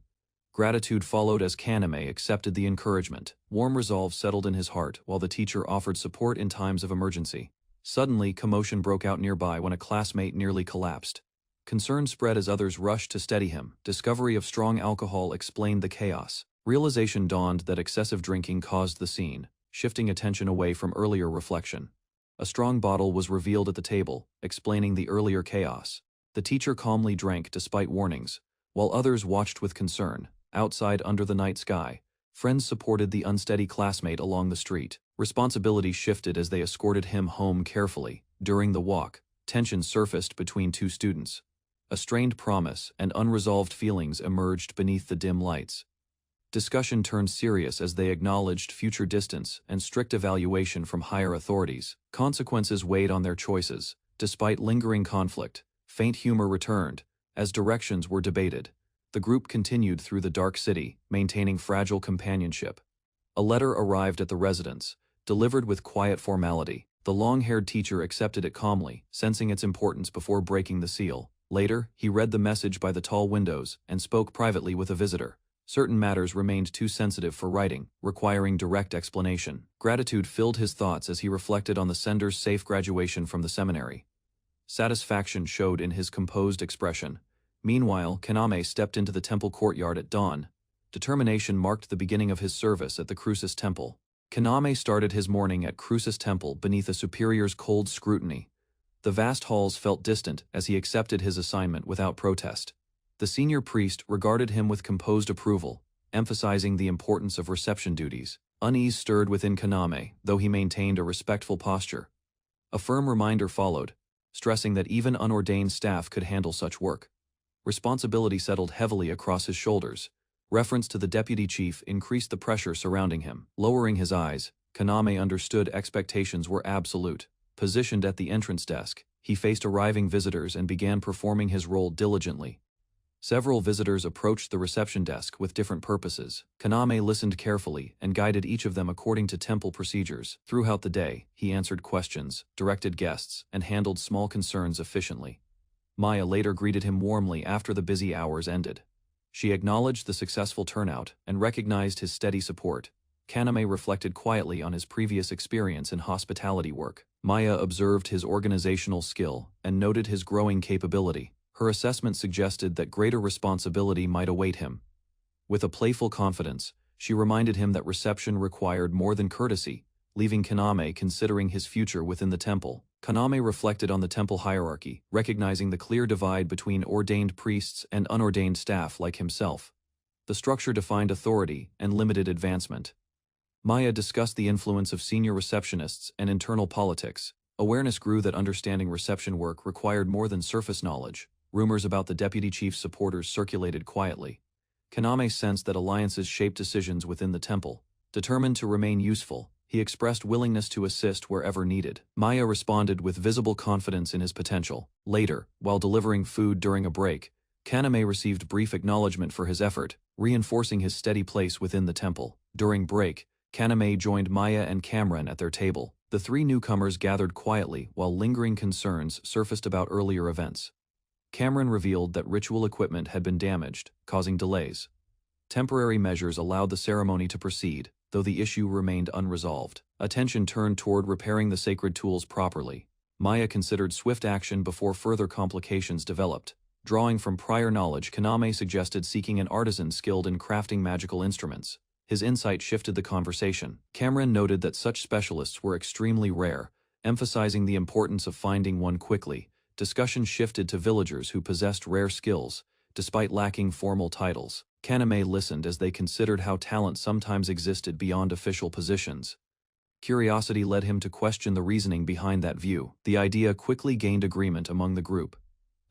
Gratitude followed as Kaname accepted the encouragement. Warm resolve settled in his heart while the teacher offered support in times of emergency. Suddenly, commotion broke out nearby when a classmate nearly collapsed. Concern spread as others rushed to steady him. Discovery of strong alcohol explained the chaos. Realization dawned that excessive drinking caused the scene, shifting attention away from earlier reflection. A strong bottle was revealed at the table, explaining the earlier chaos. The teacher calmly drank despite warnings, while others watched with concern. Outside under the night sky, friends supported the unsteady classmate along the street. Responsibility shifted as they escorted him home carefully. During the walk, tension surfaced between two students. A strained promise and unresolved feelings emerged beneath the dim lights. Discussion turned serious as they acknowledged future distance and strict evaluation from higher authorities. Consequences weighed on their choices. Despite lingering conflict, faint humor returned. As directions were debated, the group continued through the dark city, maintaining fragile companionship. A letter arrived at the residence, delivered with quiet formality. The long-haired teacher accepted it calmly, sensing its importance before breaking the seal. Later, he read the message by the tall windows and spoke privately with a visitor. Certain matters remained too sensitive for writing, requiring direct explanation. Gratitude filled his thoughts as he reflected on the sender's safe graduation from the seminary. Satisfaction showed in his composed expression. Meanwhile, Kaname stepped into the temple courtyard at dawn. Determination marked the beginning of his service at the Crucis Temple. Kaname started his morning at Crucis Temple beneath a superior's cold scrutiny. The vast halls felt distant as he accepted his assignment without protest. The senior priest regarded him with composed approval, emphasizing the importance of reception duties. Unease stirred within Kaname, though he maintained a respectful posture. A firm reminder followed, stressing that even unordained staff could handle such work. Responsibility settled heavily across his shoulders. Reference to the deputy chief increased the pressure surrounding him. Lowering his eyes, Kaname understood expectations were absolute. Positioned at the entrance desk, he faced arriving visitors and began performing his role diligently. Several visitors approached the reception desk with different purposes. Kaname listened carefully and guided each of them according to temple procedures. Throughout the day, he answered questions, directed guests, and handled small concerns efficiently. Maya later greeted him warmly after the busy hours ended. She acknowledged the successful turnout and recognized his steady support. Kaname reflected quietly on his previous experience in hospitality work. Maya observed his organizational skill and noted his growing capability. Her assessment suggested that greater responsibility might await him. With a playful confidence, she reminded him that reception required more than courtesy, leaving Kaname considering his future within the temple. Kaname reflected on the temple hierarchy, recognizing the clear divide between ordained priests and unordained staff like himself. The structure defined authority and limited advancement. Maya discussed the influence of senior receptionists and internal politics. Awareness grew that understanding reception work required more than surface knowledge. Rumors about the deputy chief's supporters circulated quietly. Kaname sensed that alliances shaped decisions within the temple. Determined to remain useful, he expressed willingness to assist wherever needed. Maya responded with visible confidence in his potential. Later, while delivering food during a break, Kaname received brief acknowledgement for his effort, reinforcing his steady place within the temple. During break, Kaname joined Maya and Cameron at their table. The three newcomers gathered quietly while lingering concerns surfaced about earlier events. Cameron revealed that ritual equipment had been damaged, causing delays. Temporary measures allowed the ceremony to proceed, though the issue remained unresolved. Attention turned toward repairing the sacred tools properly. Maya considered swift action before further complications developed. Drawing from prior knowledge, Kaname suggested seeking an artisan skilled in crafting magical instruments. His insight shifted the conversation. Cameron noted that such specialists were extremely rare, emphasizing the importance of finding one quickly. Discussion shifted to villagers who possessed rare skills, despite lacking formal titles. Kaname listened as they considered how talent sometimes existed beyond official positions. Curiosity led him to question the reasoning behind that view. The idea quickly gained agreement among the group.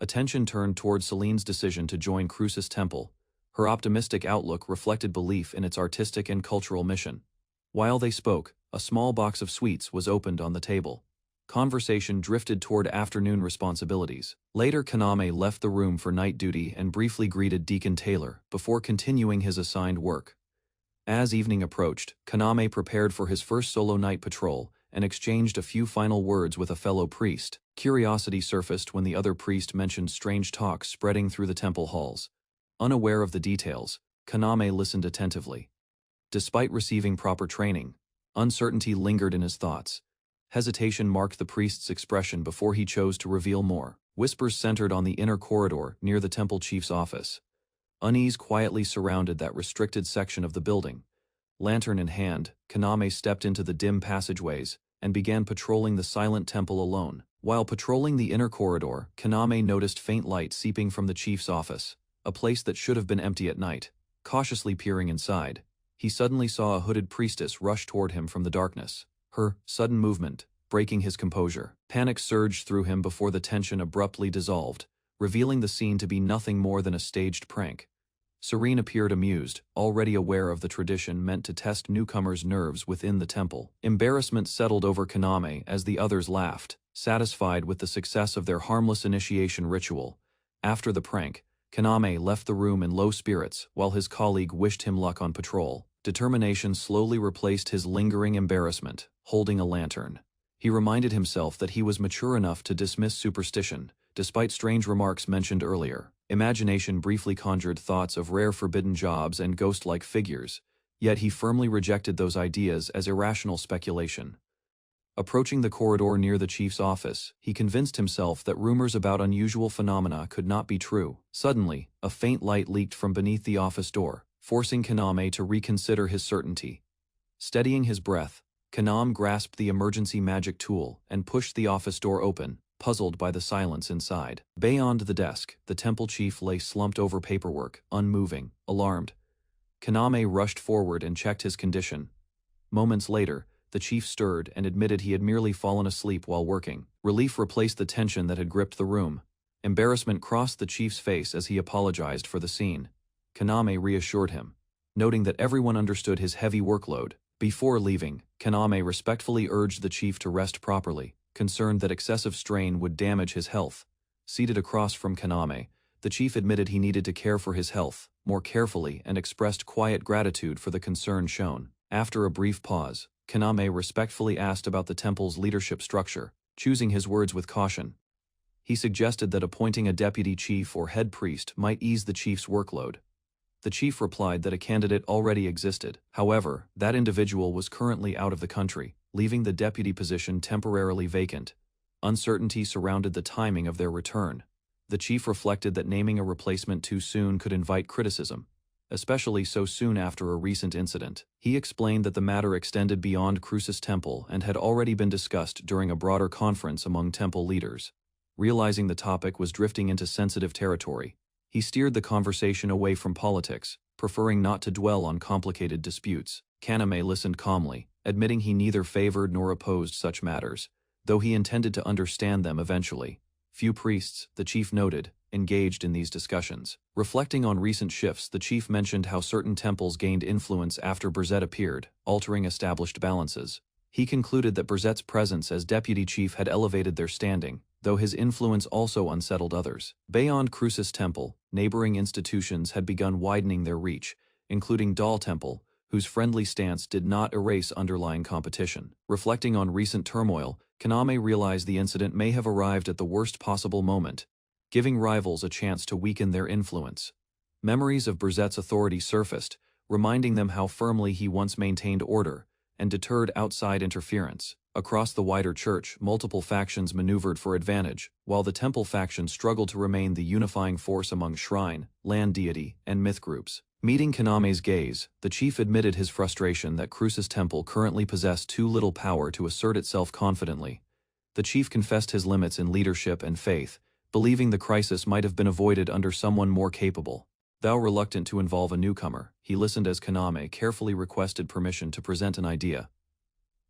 Attention turned toward Celine's decision to join Crucis Temple. Her optimistic outlook reflected belief in its artistic and cultural mission. While they spoke, a small box of sweets was opened on the table. conversation drifted toward afternoon responsibilities. Later Kaname left the room for night duty and briefly greeted Deacon Taylor before continuing his assigned work. As evening approached, Kaname prepared for his first solo night patrol and exchanged a few final words with a fellow priest. Curiosity surfaced when the other priest mentioned strange talks spreading through the temple halls. Unaware of the details, Kaname listened attentively. Despite receiving proper training, uncertainty lingered in his thoughts. Hesitation marked the priest's expression before he chose to reveal more. Whispers centered on the inner corridor near the temple chief's office. Unease quietly surrounded that restricted section of the building. Lantern in hand, Kaname stepped into the dim passageways and began patrolling the silent temple alone. While patrolling the inner corridor, Kaname noticed faint light seeping from the chief's office, a place that should have been empty at night. Cautiously peering inside, he suddenly saw a hooded priestess rush toward him from the darkness. Her sudden movement, breaking his composure. Panic surged through him before the tension abruptly dissolved, revealing the scene to be nothing more than a staged prank. Serene appeared amused, already aware of the tradition meant to test newcomers' nerves within the temple. Embarrassment settled over Kaname as the others laughed, satisfied with the success of their harmless initiation ritual. After the prank, Kaname left the room in low spirits while his colleague wished him luck on patrol. Determination slowly replaced his lingering embarrassment. Holding a lantern, he reminded himself that he was mature enough to dismiss superstition, despite strange remarks mentioned earlier. Imagination briefly conjured thoughts of rare forbidden jobs and ghost-like figures, yet he firmly rejected those ideas as irrational speculation. Approaching the corridor near the chief's office, he convinced himself that rumors about unusual phenomena could not be true. Suddenly, a faint light leaked from beneath the office door, forcing Kaname to reconsider his certainty. Steadying his breath, Kaname grasped the emergency magic tool and pushed the office door open, puzzled by the silence inside. Beyond the desk, the temple chief lay slumped over paperwork, unmoving, alarmed. Kaname rushed forward and checked his condition. Moments later, the chief stirred and admitted he had merely fallen asleep while working. Relief replaced the tension that had gripped the room. Embarrassment crossed the chief's face as he apologized for the scene. Kaname reassured him, noting that everyone understood his heavy workload. Before leaving, Kaname respectfully urged the chief to rest properly, concerned that excessive strain would damage his health. Seated across from Kaname, the chief admitted he needed to care for his health more carefully and expressed quiet gratitude for the concern shown. After a brief pause, Kaname respectfully asked about the temple's leadership structure, choosing his words with caution. He suggested that appointing a deputy chief or head priest might ease the chief's workload. The chief replied that a candidate already existed. However, that individual was currently out of the country, leaving the deputy position temporarily vacant. Uncertainty surrounded the timing of their return. The chief reflected that naming a replacement too soon could invite criticism, especially so soon after a recent incident. He explained that the matter extended beyond Crucis Temple and had already been discussed during a broader conference among temple leaders. Realizing the topic was drifting into sensitive territory, he steered the conversation away from politics, preferring not to dwell on complicated disputes. Kaname listened calmly, admitting he neither favored nor opposed such matters, though he intended to understand them eventually. Few priests, the chief noted, engaged in these discussions. Reflecting on recent shifts, the chief mentioned how certain temples gained influence after Brzett appeared, altering established balances. He concluded that Brzett's presence as deputy chief had elevated their standing, though his influence also unsettled others. Beyond Crucis Temple, neighboring institutions had begun widening their reach, including Dal Temple, whose friendly stance did not erase underlying competition. Reflecting on recent turmoil, Kaname realized the incident may have arrived at the worst possible moment, giving rivals a chance to weaken their influence. Memories of Brzett's authority surfaced, reminding them how firmly he once maintained order and deterred outside interference. Across the wider church, multiple factions maneuvered for advantage, while the temple faction struggled to remain the unifying force among shrine, land deity, and myth groups. Meeting Kaname's gaze, the chief admitted his frustration that Crucis Temple currently possessed too little power to assert itself confidently. The chief confessed his limits in leadership and faith, believing the crisis might have been avoided under someone more capable. Though reluctant to involve a newcomer, he listened as Kaname carefully requested permission to present an idea.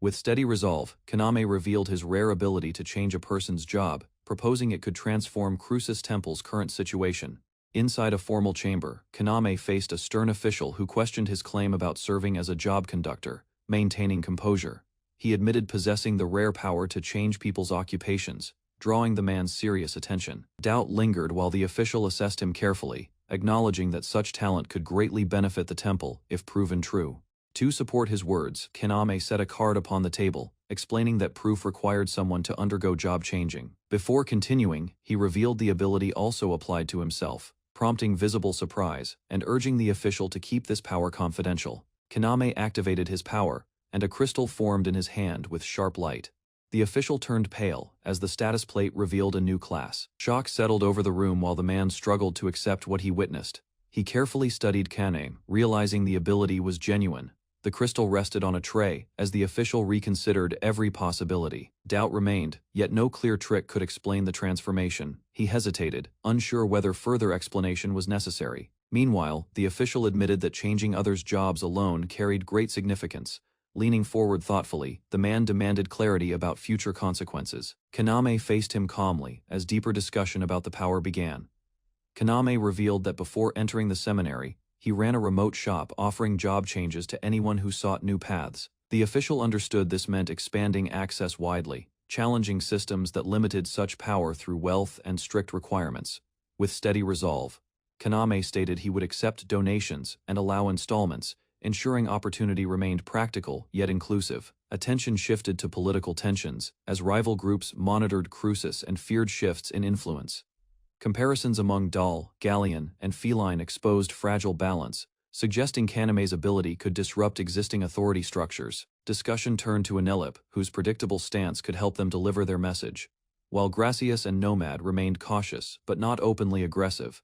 With steady resolve, Kaname revealed his rare ability to change a person's job, proposing it could transform Crucis Temple's current situation. Inside a formal chamber, Kaname faced a stern official who questioned his claim about serving as a job conductor. Maintaining composure, he admitted possessing the rare power to change people's occupations, drawing the man's serious attention. Doubt lingered while the official assessed him carefully, acknowledging that such talent could greatly benefit the temple if proven true. To support his words, Kaname set a card upon the table, explaining that proof required someone to undergo job changing. Before continuing, he revealed the ability also applied to himself, prompting visible surprise and urging the official to keep this power confidential. Kaname activated his power, and a crystal formed in his hand with sharp light. The official turned pale as the status plate revealed a new class. Shock settled over the room while the man struggled to accept what he witnessed. He carefully studied Kaname, realizing the ability was genuine. The crystal rested on a tray as the official reconsidered every possibility. Doubt remained, yet no clear trick could explain the transformation. He hesitated, unsure whether further explanation was necessary. Meanwhile, the official admitted that changing others' jobs alone carried great significance. Leaning forward thoughtfully, the man demanded clarity about future consequences. Kaname faced him calmly as deeper discussion about the power began. Kaname revealed that before entering the seminary, he ran a remote shop offering job changes to anyone who sought new paths. The official understood this meant expanding access widely, challenging systems that limited such power through wealth and strict requirements. With steady resolve, Kaname stated he would accept donations and allow installments, ensuring opportunity remained practical yet inclusive. Attention shifted to political tensions as rival groups monitored cruces and feared shifts in influence. Comparisons among doll, galleon, and feline exposed fragile balance, suggesting Kaname's ability could disrupt existing authority structures. Discussion turned to Anelip, whose predictable stance could help them deliver their message. While Gracias and Nomad remained cautious but not openly aggressive,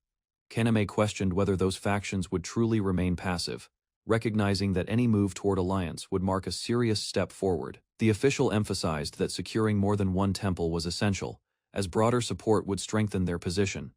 Kaname questioned whether those factions would truly remain passive, recognizing that any move toward alliance would mark a serious step forward. The official emphasized that securing more than one temple was essential, as broader support would strengthen their position.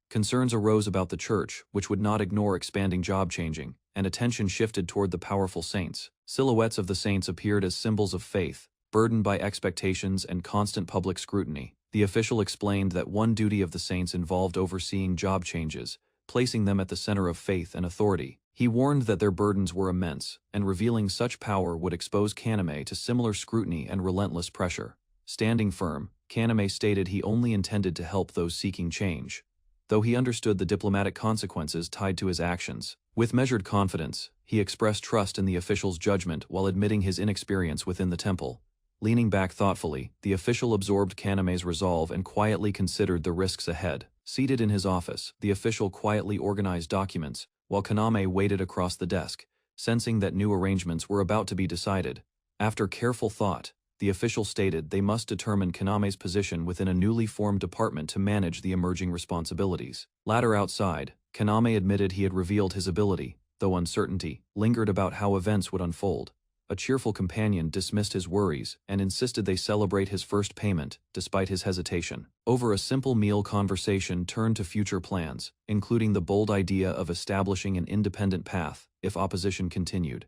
Concerns arose about the church, which would not ignore expanding job changing, and attention shifted toward the powerful saints. Silhouettes of the saints appeared as symbols of faith, burdened by expectations and constant public scrutiny. The official explained that one duty of the saints involved overseeing job changes, placing them at the center of faith and authority. He warned that their burdens were immense, and revealing such power would expose Kaname to similar scrutiny and relentless pressure. Standing firm, Kaname stated he only intended to help those seeking change, though he understood the diplomatic consequences tied to his actions. With measured confidence, he expressed trust in the official's judgment while admitting his inexperience within the temple. Leaning back thoughtfully, the official absorbed Kaname's resolve and quietly considered the risks ahead. Seated in his office, the official quietly organized documents, while Kaname waited across the desk, sensing that new arrangements were about to be decided. After careful thought, the official stated they must determine Kaname's position within a newly formed department to manage the emerging responsibilities. Later outside, Kaname admitted he had revealed his ability, though uncertainty lingered about how events would unfold. A cheerful companion dismissed his worries and insisted they celebrate his first payment, despite his hesitation. Over a simple meal, conversation turned to future plans, including the bold idea of establishing an independent path if opposition continued.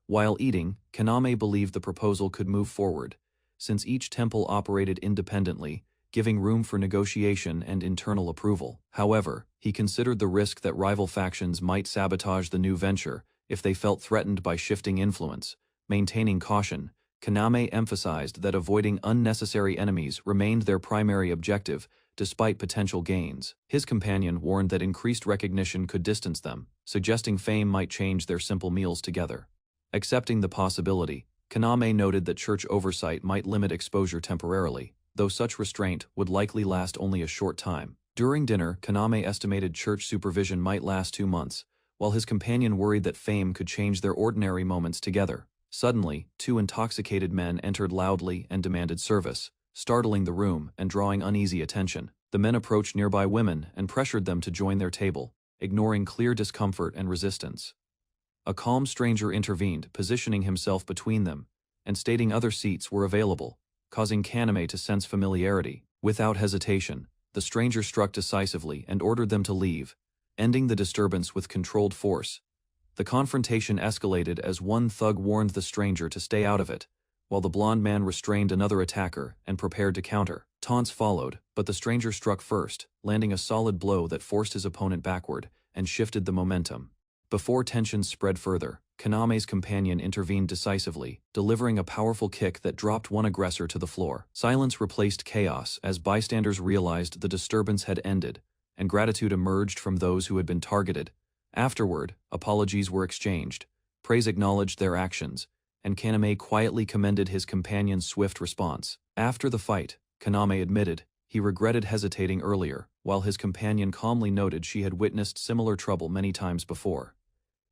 While eating, Kaname believed the proposal could move forward, since each temple operated independently, giving room for negotiation and internal approval. However, he considered the risk that rival factions might sabotage the new venture if they felt threatened by shifting influence. Maintaining caution, Kaname emphasized that avoiding unnecessary enemies remained their primary objective, despite potential gains. His companion warned that increased recognition could distance them, suggesting fame might change their simple meals together. Accepting the possibility, Kaname noted that church oversight might limit exposure temporarily, though such restraint would likely last only a short time. During dinner, Kaname estimated church supervision might last 2 months, while his companion worried that fame could change their ordinary moments together. Suddenly, 2 intoxicated men entered loudly and demanded service, startling the room and drawing uneasy attention. The men approached nearby women and pressured them to join their table, ignoring clear discomfort and resistance. A calm stranger intervened, positioning himself between them, and stating other seats were available, causing Kaname to sense familiarity. Without hesitation, the stranger struck decisively and ordered them to leave, ending the disturbance with controlled force. The confrontation escalated as one thug warned the stranger to stay out of it, while the blond man restrained another attacker and prepared to counter. Taunts followed, but the stranger struck first, landing a solid blow that forced his opponent backward and shifted the momentum. Before tensions spread further, Kaname's companion intervened decisively, delivering a powerful kick that dropped one aggressor to the floor. Silence replaced chaos as bystanders realized the disturbance had ended, and gratitude emerged from those who had been targeted. Afterward, apologies were exchanged, praise acknowledged their actions, and Kaname quietly commended his companion's swift response. After the fight, Kaname admitted he regretted hesitating earlier, while his companion calmly noted she had witnessed similar trouble many times before.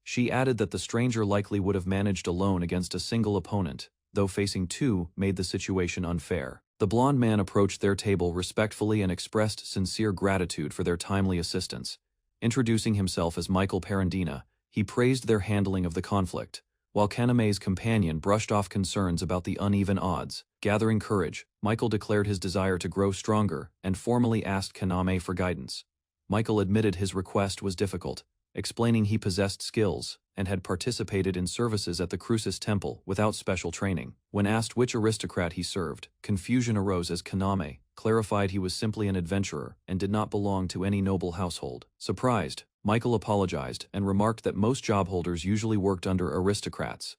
She added that the stranger likely would have managed alone against a single opponent, though facing two made the situation unfair. The blond man approached their table respectfully and expressed sincere gratitude for their timely assistance. Introducing himself as Michael Parandina, he praised their handling of the conflict, while Kaname's companion brushed off concerns about the uneven odds. Gathering courage, Michael declared his desire to grow stronger and formally asked Kaname for guidance. Michael admitted his request was difficult, explaining he possessed skills and had participated in services at the Crucis Temple without special training. When asked which aristocrat he served, confusion arose as Kaname clarified he was simply an adventurer and did not belong to any noble household. Surprised, Michael apologized and remarked that most job holders usually worked under aristocrats.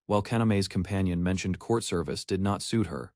While Kaname's companion mentioned court service did not suit her,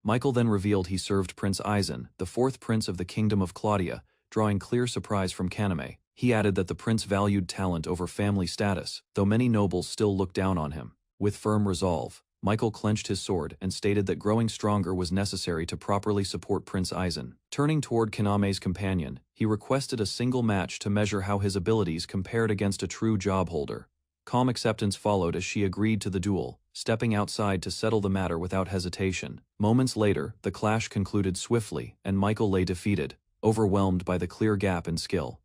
Michael then revealed he served Prince Aizen, the fourth prince of the Kingdom of Claudia, drawing clear surprise from Kaname. He added that the prince valued talent over family status, though many nobles still looked down on him. With firm resolve, Michael clenched his sword and stated that growing stronger was necessary to properly support Prince Aizen. Turning toward Kaname's companion, he requested a single match to measure how his abilities compared against a true job holder. Calm acceptance followed as she agreed to the duel, stepping outside to settle the matter without hesitation. Moments later, the clash concluded swiftly, and Michael lay defeated, overwhelmed by the clear gap in skill.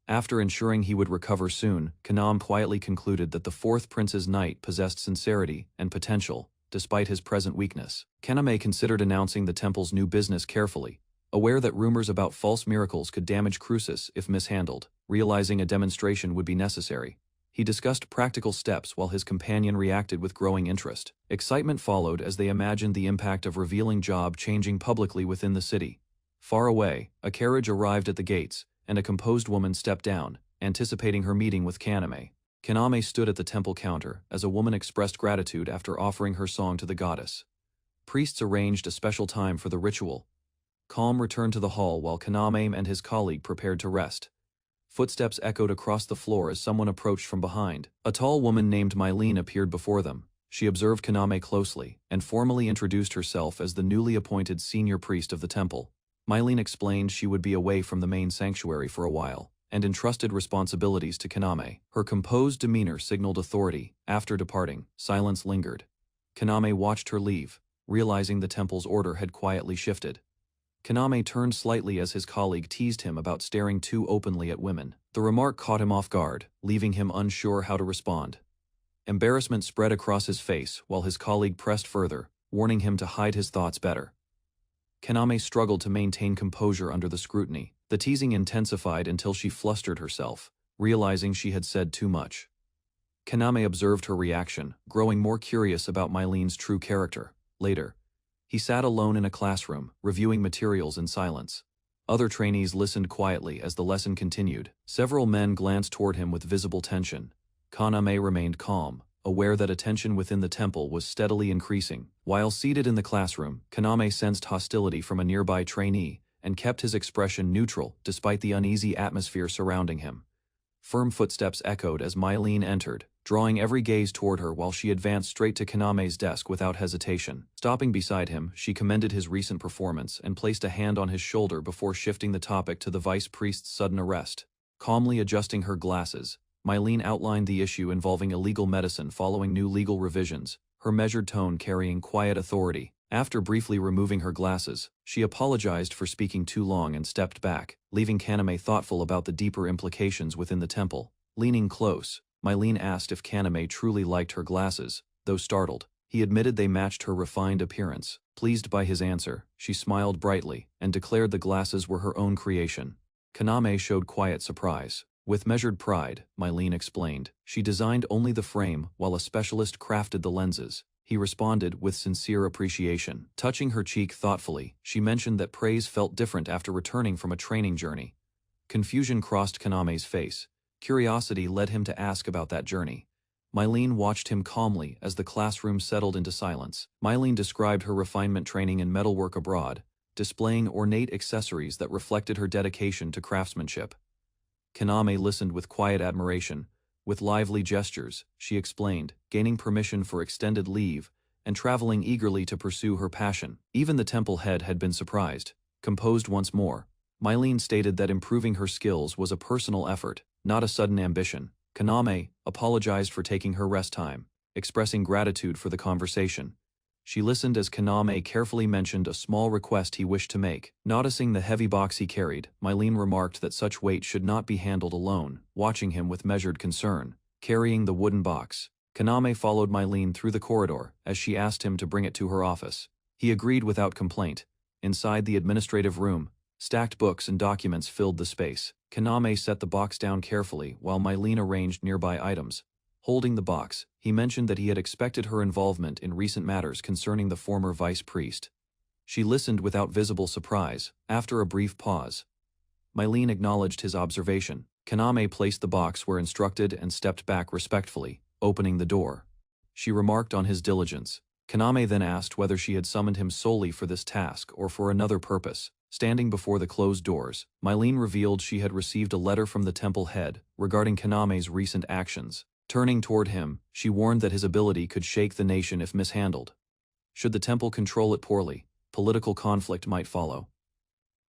After ensuring he would recover soon, Kaname quietly concluded that the fourth prince's knight possessed sincerity and potential, despite his present weakness. Kaname considered announcing the temple's new business carefully, aware that rumors about false miracles could damage Crucis if mishandled. Realizing a demonstration would be necessary, he discussed practical steps while his companion reacted with growing interest. Excitement followed as they imagined the impact of revealing job changing publicly within the city. Far away, a carriage arrived at the gates, and a composed woman stepped down, anticipating her meeting with Kaname. Kaname stood at the temple counter as a woman expressed gratitude after offering her song to the goddess. Priests arranged a special time for the ritual. Calm returned to the hall while Kaname and his colleague prepared to rest. Footsteps echoed across the floor as someone approached from behind. A tall woman named Mylene appeared before them. She observed Kaname closely and formally introduced herself as the newly appointed senior priest of the temple. Mylene explained she would be away from the main sanctuary for a while, and entrusted responsibilities to Kaname. Her composed demeanor signaled authority. After departing, silence lingered. Kaname watched her leave, realizing the temple's order had quietly shifted. Kaname turned slightly as his colleague teased him about staring too openly at women. The remark caught him off guard, leaving him unsure how to respond. Embarrassment spread across his face while his colleague pressed further, warning him to hide his thoughts better. Kaname struggled to maintain composure under the scrutiny. The teasing intensified until she flustered herself, realizing she had said too much. Kaname observed her reaction, growing more curious about Mylene's true character. Later, he sat alone in a classroom, reviewing materials in silence. Other trainees listened quietly as the lesson continued. Several men glanced toward him with visible tension. Kaname remained calm, aware that attention within the temple was steadily increasing. While seated in the classroom, Kaname sensed hostility from a nearby trainee and kept his expression neutral despite the uneasy atmosphere surrounding him. Firm footsteps echoed as Mylene entered, drawing every gaze toward her while she advanced straight to Kaname's desk without hesitation. Stopping beside him, she commended his recent performance and placed a hand on his shoulder before shifting the topic to the vice priest's sudden arrest. Calmly adjusting her glasses, Mylene outlined the issue involving illegal medicine following new legal revisions, her measured tone carrying quiet authority. After briefly removing her glasses, she apologized for speaking too long and stepped back, leaving Kaname thoughtful about the deeper implications within the temple. Leaning close, Mylene asked if Kaname truly liked her glasses. Though startled, he admitted they matched her refined appearance. Pleased by his answer, she smiled brightly and declared the glasses were her own creation. Kaname showed quiet surprise. With measured pride, Mylene explained, she designed only the frame while a specialist crafted the lenses. He responded with sincere appreciation. Touching her cheek thoughtfully, she mentioned that praise felt different after returning from a training journey. Confusion crossed Kaname's face, Curiosity led him to ask about that journey. Mylene watched him calmly as the classroom settled into silence. Mylene described her refinement training in metalwork abroad, displaying ornate accessories that reflected her dedication to craftsmanship. Kaname listened with quiet admiration. With lively gestures, she explained, gaining permission for extended leave and traveling eagerly to pursue her passion. Even the temple head had been surprised. Composed once more, Mylene stated that improving her skills was a personal effort, not a sudden ambition. Kaname apologized for taking her rest time, expressing gratitude for the conversation. She listened as Kaname carefully mentioned a small request he wished to make. Noticing the heavy box he carried, Mylene remarked that such weight should not be handled alone, watching him with measured concern. Carrying the wooden box, Kaname followed Mylene through the corridor as she asked him to bring it to her office. He agreed without complaint. Inside the administrative room, stacked books and documents filled the space. Kaname set the box down carefully while Mylene arranged nearby items. Holding the box, he mentioned that he had expected her involvement in recent matters concerning the former vice priest. She listened without visible surprise. After a brief pause, Mylene acknowledged his observation. Kaname placed the box where instructed and stepped back respectfully, opening the door. She remarked on his diligence. Kaname then asked whether she had summoned him solely for this task or for another purpose. Standing before the closed doors, Mylene revealed she had received a letter from the temple head regarding Kaname's recent actions. Turning toward him, she warned that his ability could shake the nation if mishandled. Should the temple control it poorly, political conflict might follow.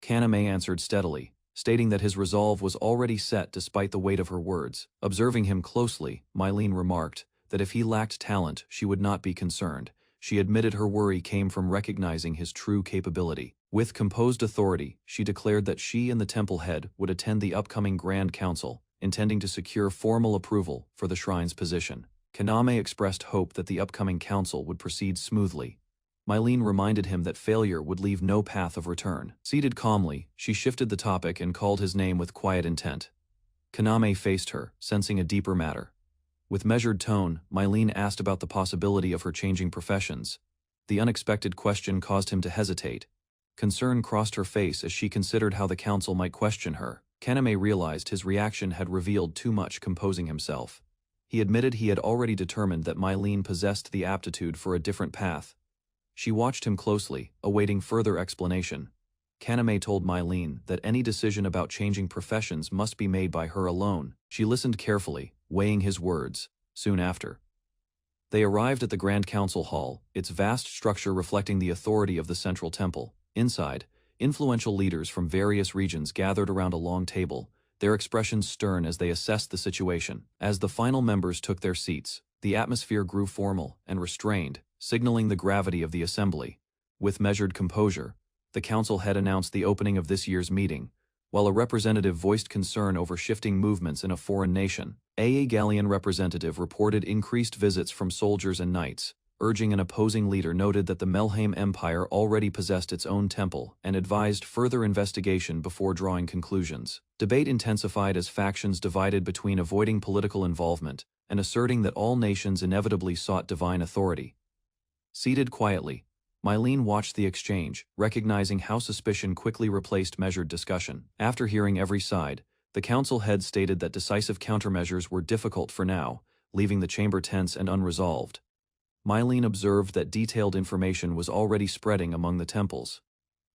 Kaname answered steadily, stating that his resolve was already set despite the weight of her words. Observing him closely, Mylene remarked that if he lacked talent, she would not be concerned. She admitted her worry came from recognizing his true capability. With composed authority, she declared that she and the temple head would attend the upcoming Grand Council, intending to secure formal approval for the shrine's position. Kaname expressed hope that the upcoming council would proceed smoothly. Mylene reminded him that failure would leave no path of return. Seated calmly, she shifted the topic and called his name with quiet intent. Kaname faced her, sensing a deeper matter. With measured tone, Mylene asked about the possibility of her changing professions. The unexpected question caused him to hesitate. Concern crossed her face as she considered how the council might question her. Kaname realized his reaction had revealed too much. Composing himself, he admitted he had already determined that Mylene possessed the aptitude for a different path. She watched him closely, awaiting further explanation. Kaname told Mylene that any decision about changing professions must be made by her alone. She listened carefully, weighing his words. Soon after, they arrived at the Grand Council Hall, its vast structure reflecting the authority of the central temple. Inside, influential leaders from various regions gathered around a long table, their expressions stern as they assessed the situation. As the final members took their seats, the atmosphere grew formal and restrained, signaling the gravity of the assembly. With measured composure, the council head announced the opening of this year's meeting, while a representative voiced concern over shifting movements in a foreign nation. A Gallian representative reported increased visits from soldiers and knights. Urging an opposing leader noted that the Melheim Empire already possessed its own temple and advised further investigation before drawing conclusions. Debate intensified as factions divided between avoiding political involvement and asserting that all nations inevitably sought divine authority. Seated quietly, Mylene watched the exchange, recognizing how suspicion quickly replaced measured discussion. After hearing every side, the council head stated that decisive countermeasures were difficult for now, leaving the chamber tense and unresolved. Mylene observed that detailed information was already spreading among the temples.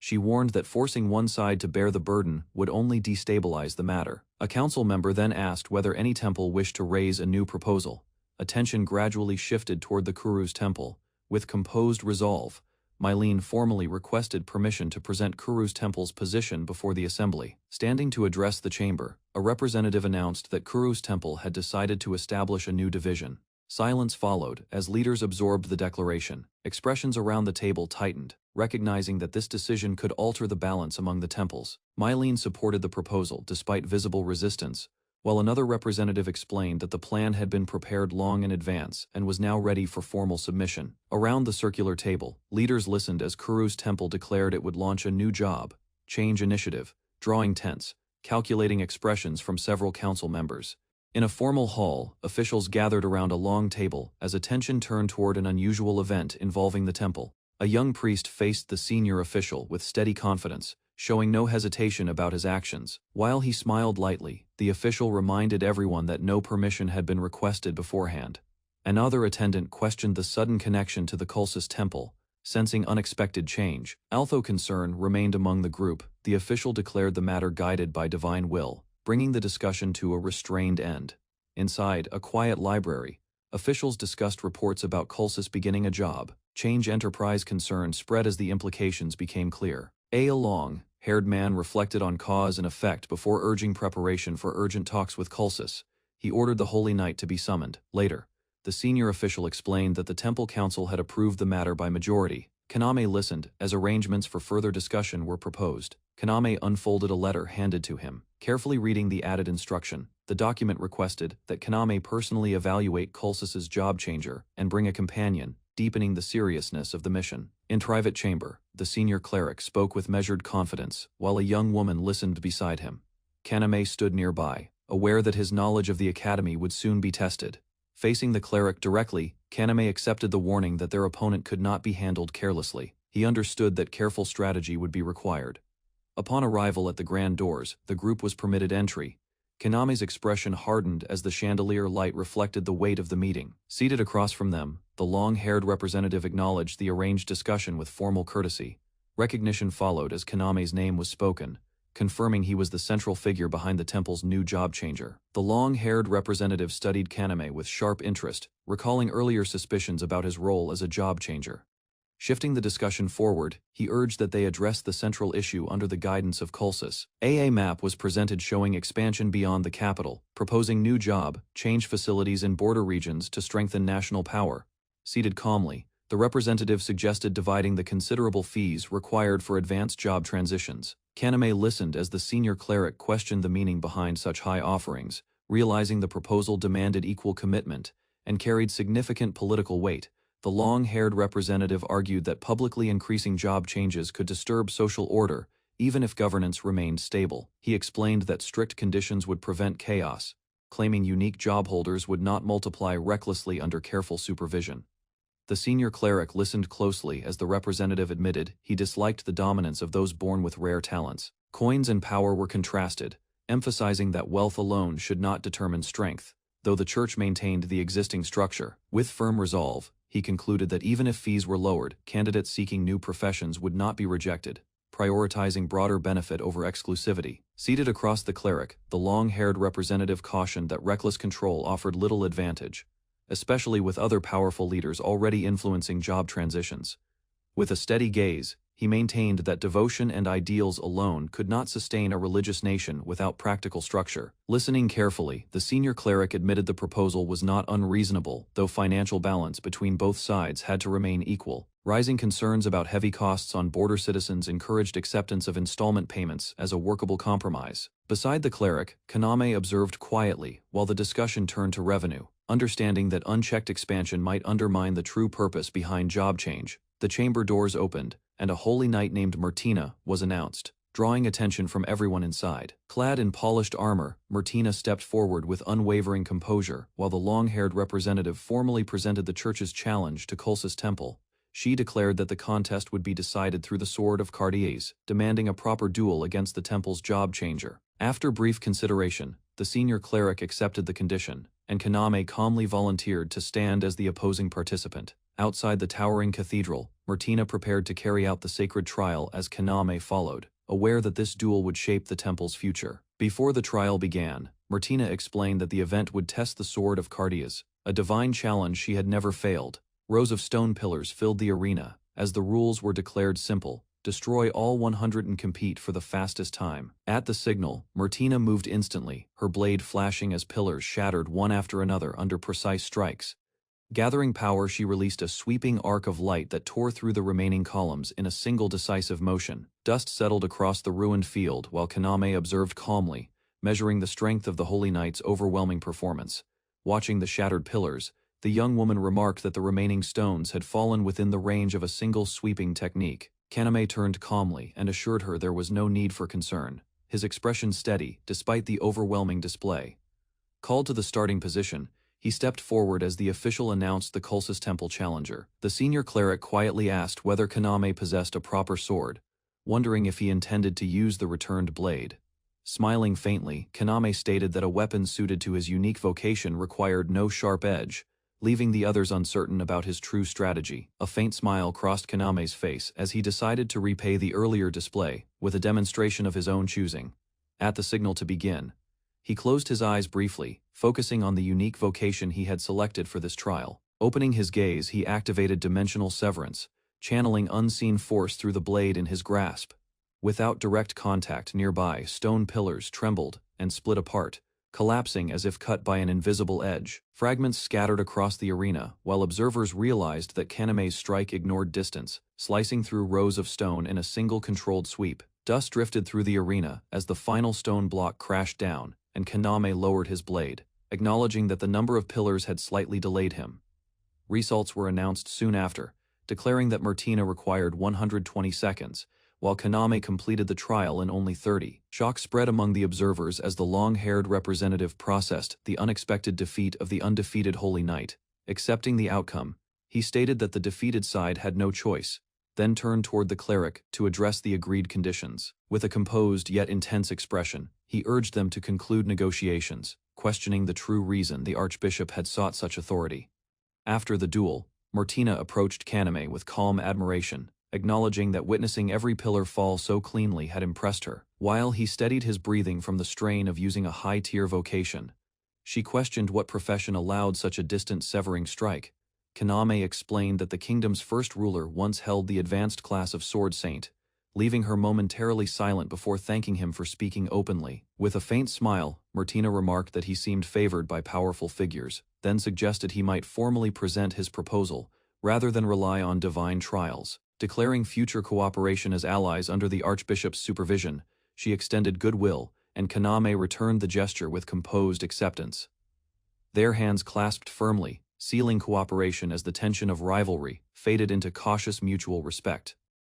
She warned that forcing one side to bear the burden would only destabilize the matter. A council member then asked whether any temple wished to raise a new proposal. Attention gradually shifted toward the Kuru's temple. With composed resolve, Mylene formally requested permission to present Kuru's temple's position before the assembly. Standing to address the chamber, a representative announced that Kuru's temple had decided to establish a new division. Silence followed as leaders absorbed the declaration. Expressions around the table tightened, recognizing that this decision could alter the balance among the temples. Mylene supported the proposal despite visible resistance, while another representative explained that the plan had been prepared long in advance and was now ready for formal submission. Around the circular table, leaders listened as Kuru's temple declared it would launch a new job, change initiative, drawing tense, calculating expressions from several council members. In a formal hall, officials gathered around a long table as attention turned toward an unusual event involving the temple. A young priest faced the senior official with steady confidence, showing no hesitation about his actions. While he smiled lightly, the official reminded everyone that no permission had been requested beforehand. Another attendant questioned the sudden connection to the Culsis temple, sensing unexpected change. Although concern remained among the group, the official declared the matter guided by divine will, bringing the discussion to a restrained end. Inside a quiet library, officials discussed reports about Culsis beginning a job. Change enterprise concern spread as the implications became clear. A long-haired man reflected on cause and effect before urging preparation for urgent talks with Culsis. He ordered the Holy Knight to be summoned. Later, the senior official explained that the Temple Council had approved the matter by majority. Kaname listened as arrangements for further discussion were proposed. Kaname unfolded a letter handed to him. Carefully reading the added instruction, the document requested that Kaname personally evaluate Culsis's job changer and bring a companion, deepening the seriousness of the mission. In private chamber, the senior cleric spoke with measured confidence, while a young woman listened beside him. Kaname stood nearby, aware that his knowledge of the academy would soon be tested. Facing the cleric directly, Kaname accepted the warning that their opponent could not be handled carelessly. He understood that careful strategy would be required. Upon arrival at the grand doors, the group was permitted entry. Kaname's expression hardened as the chandelier light reflected the weight of the meeting. Seated across from them, the long-haired representative acknowledged the arranged discussion with formal courtesy. Recognition followed as Kaname's name was spoken, confirming he was the central figure behind the temple's new job changer. The long-haired representative studied Kaname with sharp interest, recalling earlier suspicions about his role as a job changer. Shifting the discussion forward, he urged that they address the central issue under the guidance of Culsis. A map was presented showing expansion beyond the capital, proposing new job, change facilities in border regions to strengthen national power. Seated calmly, the representative suggested dividing the considerable fees required for advanced job transitions. Kaname listened as the senior cleric questioned the meaning behind such high offerings, realizing the proposal demanded equal commitment and carried significant political weight. The long-haired representative argued that publicly increasing job changes could disturb social order, even if governance remained stable. He explained that strict conditions would prevent chaos, claiming unique job holders would not multiply recklessly under careful supervision. The senior cleric listened closely as the representative admitted he disliked the dominance of those born with rare talents. Coins and power were contrasted, emphasizing that wealth alone should not determine strength, though the church maintained the existing structure. With firm resolve, he concluded that even if fees were lowered, candidates seeking new professions would not be rejected, prioritizing broader benefit over exclusivity. Seated across the cleric, the long-haired representative cautioned that reckless control offered little advantage, especially with other powerful leaders already influencing job transitions. With a steady gaze, he maintained that devotion and ideals alone could not sustain a religious nation without practical structure. Listening carefully, the senior cleric admitted the proposal was not unreasonable, though financial balance between both sides had to remain equal. Rising concerns about heavy costs on border citizens encouraged acceptance of installment payments as a workable compromise. Beside the cleric, Kaname observed quietly while the discussion turned to revenue. Understanding that unchecked expansion might undermine the true purpose behind job change, the chamber doors opened, and a holy knight named Martina was announced, drawing attention from everyone inside. Clad in polished armor, Martina stepped forward with unwavering composure, while the long-haired representative formally presented the church's challenge to Culsis Temple. She declared that the contest would be decided through the Sword of Cartiers, demanding a proper duel against the temple's job changer. After brief consideration, the senior cleric accepted the condition, and Kaname calmly volunteered to stand as the opposing participant. Outside the towering cathedral, Martina prepared to carry out the sacred trial as Kaname followed, aware that this duel would shape the temple's future. Before the trial began, Martina explained that the event would test the Sword of Cartiers, a divine challenge she had never failed. Rows of stone pillars filled the arena, as the rules were declared simple: destroy all 100 and compete for the fastest time. At the signal, Martina moved instantly, her blade flashing as pillars shattered one after another under precise strikes. Gathering power, she released a sweeping arc of light that tore through the remaining columns in a single decisive motion. Dust settled across the ruined field while Kaname observed calmly, measuring the strength of the Holy Knight's overwhelming performance. Watching the shattered pillars, the young woman remarked that the remaining stones had fallen within the range of a single sweeping technique. Kaname turned calmly and assured her there was no need for concern, his expression steady despite the overwhelming display. Called to the starting position, he stepped forward as the official announced the Culsis Temple challenger. The senior cleric quietly asked whether Kaname possessed a proper sword. wondering if he intended to use the returned blade. Smiling faintly, Kaname stated that a weapon suited to his unique vocation required no sharp edge, leaving the others uncertain about his true strategy. A faint smile crossed Kaname's face as he decided to repay the earlier display with a demonstration of his own choosing. At the signal to begin, he closed his eyes briefly, focusing on the unique vocation he had selected for this trial. Opening his gaze, he activated dimensional severance, channeling unseen force through the blade in his grasp. Without direct contact, nearby stone pillars trembled and split apart, collapsing as if cut by an invisible edge. Fragments scattered across the arena, while observers realized that Kaname's strike ignored distance, slicing through rows of stone in a single controlled sweep. Dust drifted through the arena as the final stone block crashed down, and Kaname lowered his blade, acknowledging that the number of pillars had slightly delayed him. Results were announced soon after, declaring that Martina required 120 seconds, while Kaname completed the trial in only 30. Shock spread among the observers as the long-haired representative processed the unexpected defeat of the undefeated Holy Knight. Accepting the outcome, he stated that the defeated side had no choice, then turned toward the cleric to address the agreed conditions. With a composed yet intense expression, he urged them to conclude negotiations, questioning the true reason the archbishop had sought such authority. After the duel, Martina approached Kaname with calm admiration, acknowledging that witnessing every pillar fall so cleanly had impressed her. While he steadied his breathing from the strain of using a high-tier vocation, she questioned what profession allowed such a distant severing strike. Kaname explained that the kingdom's first ruler once held the advanced class of Sword Saint, leaving her momentarily silent before thanking him for speaking openly. With a faint smile, Martina remarked that he seemed favored by powerful figures, then suggested he might formally present his proposal, rather than rely on divine trials. Declaring future cooperation as allies under the archbishop's supervision, she extended goodwill, and Kaname returned the gesture with composed acceptance. Their hands clasped firmly, sealing cooperation as the tension of rivalry faded into cautious mutual respect.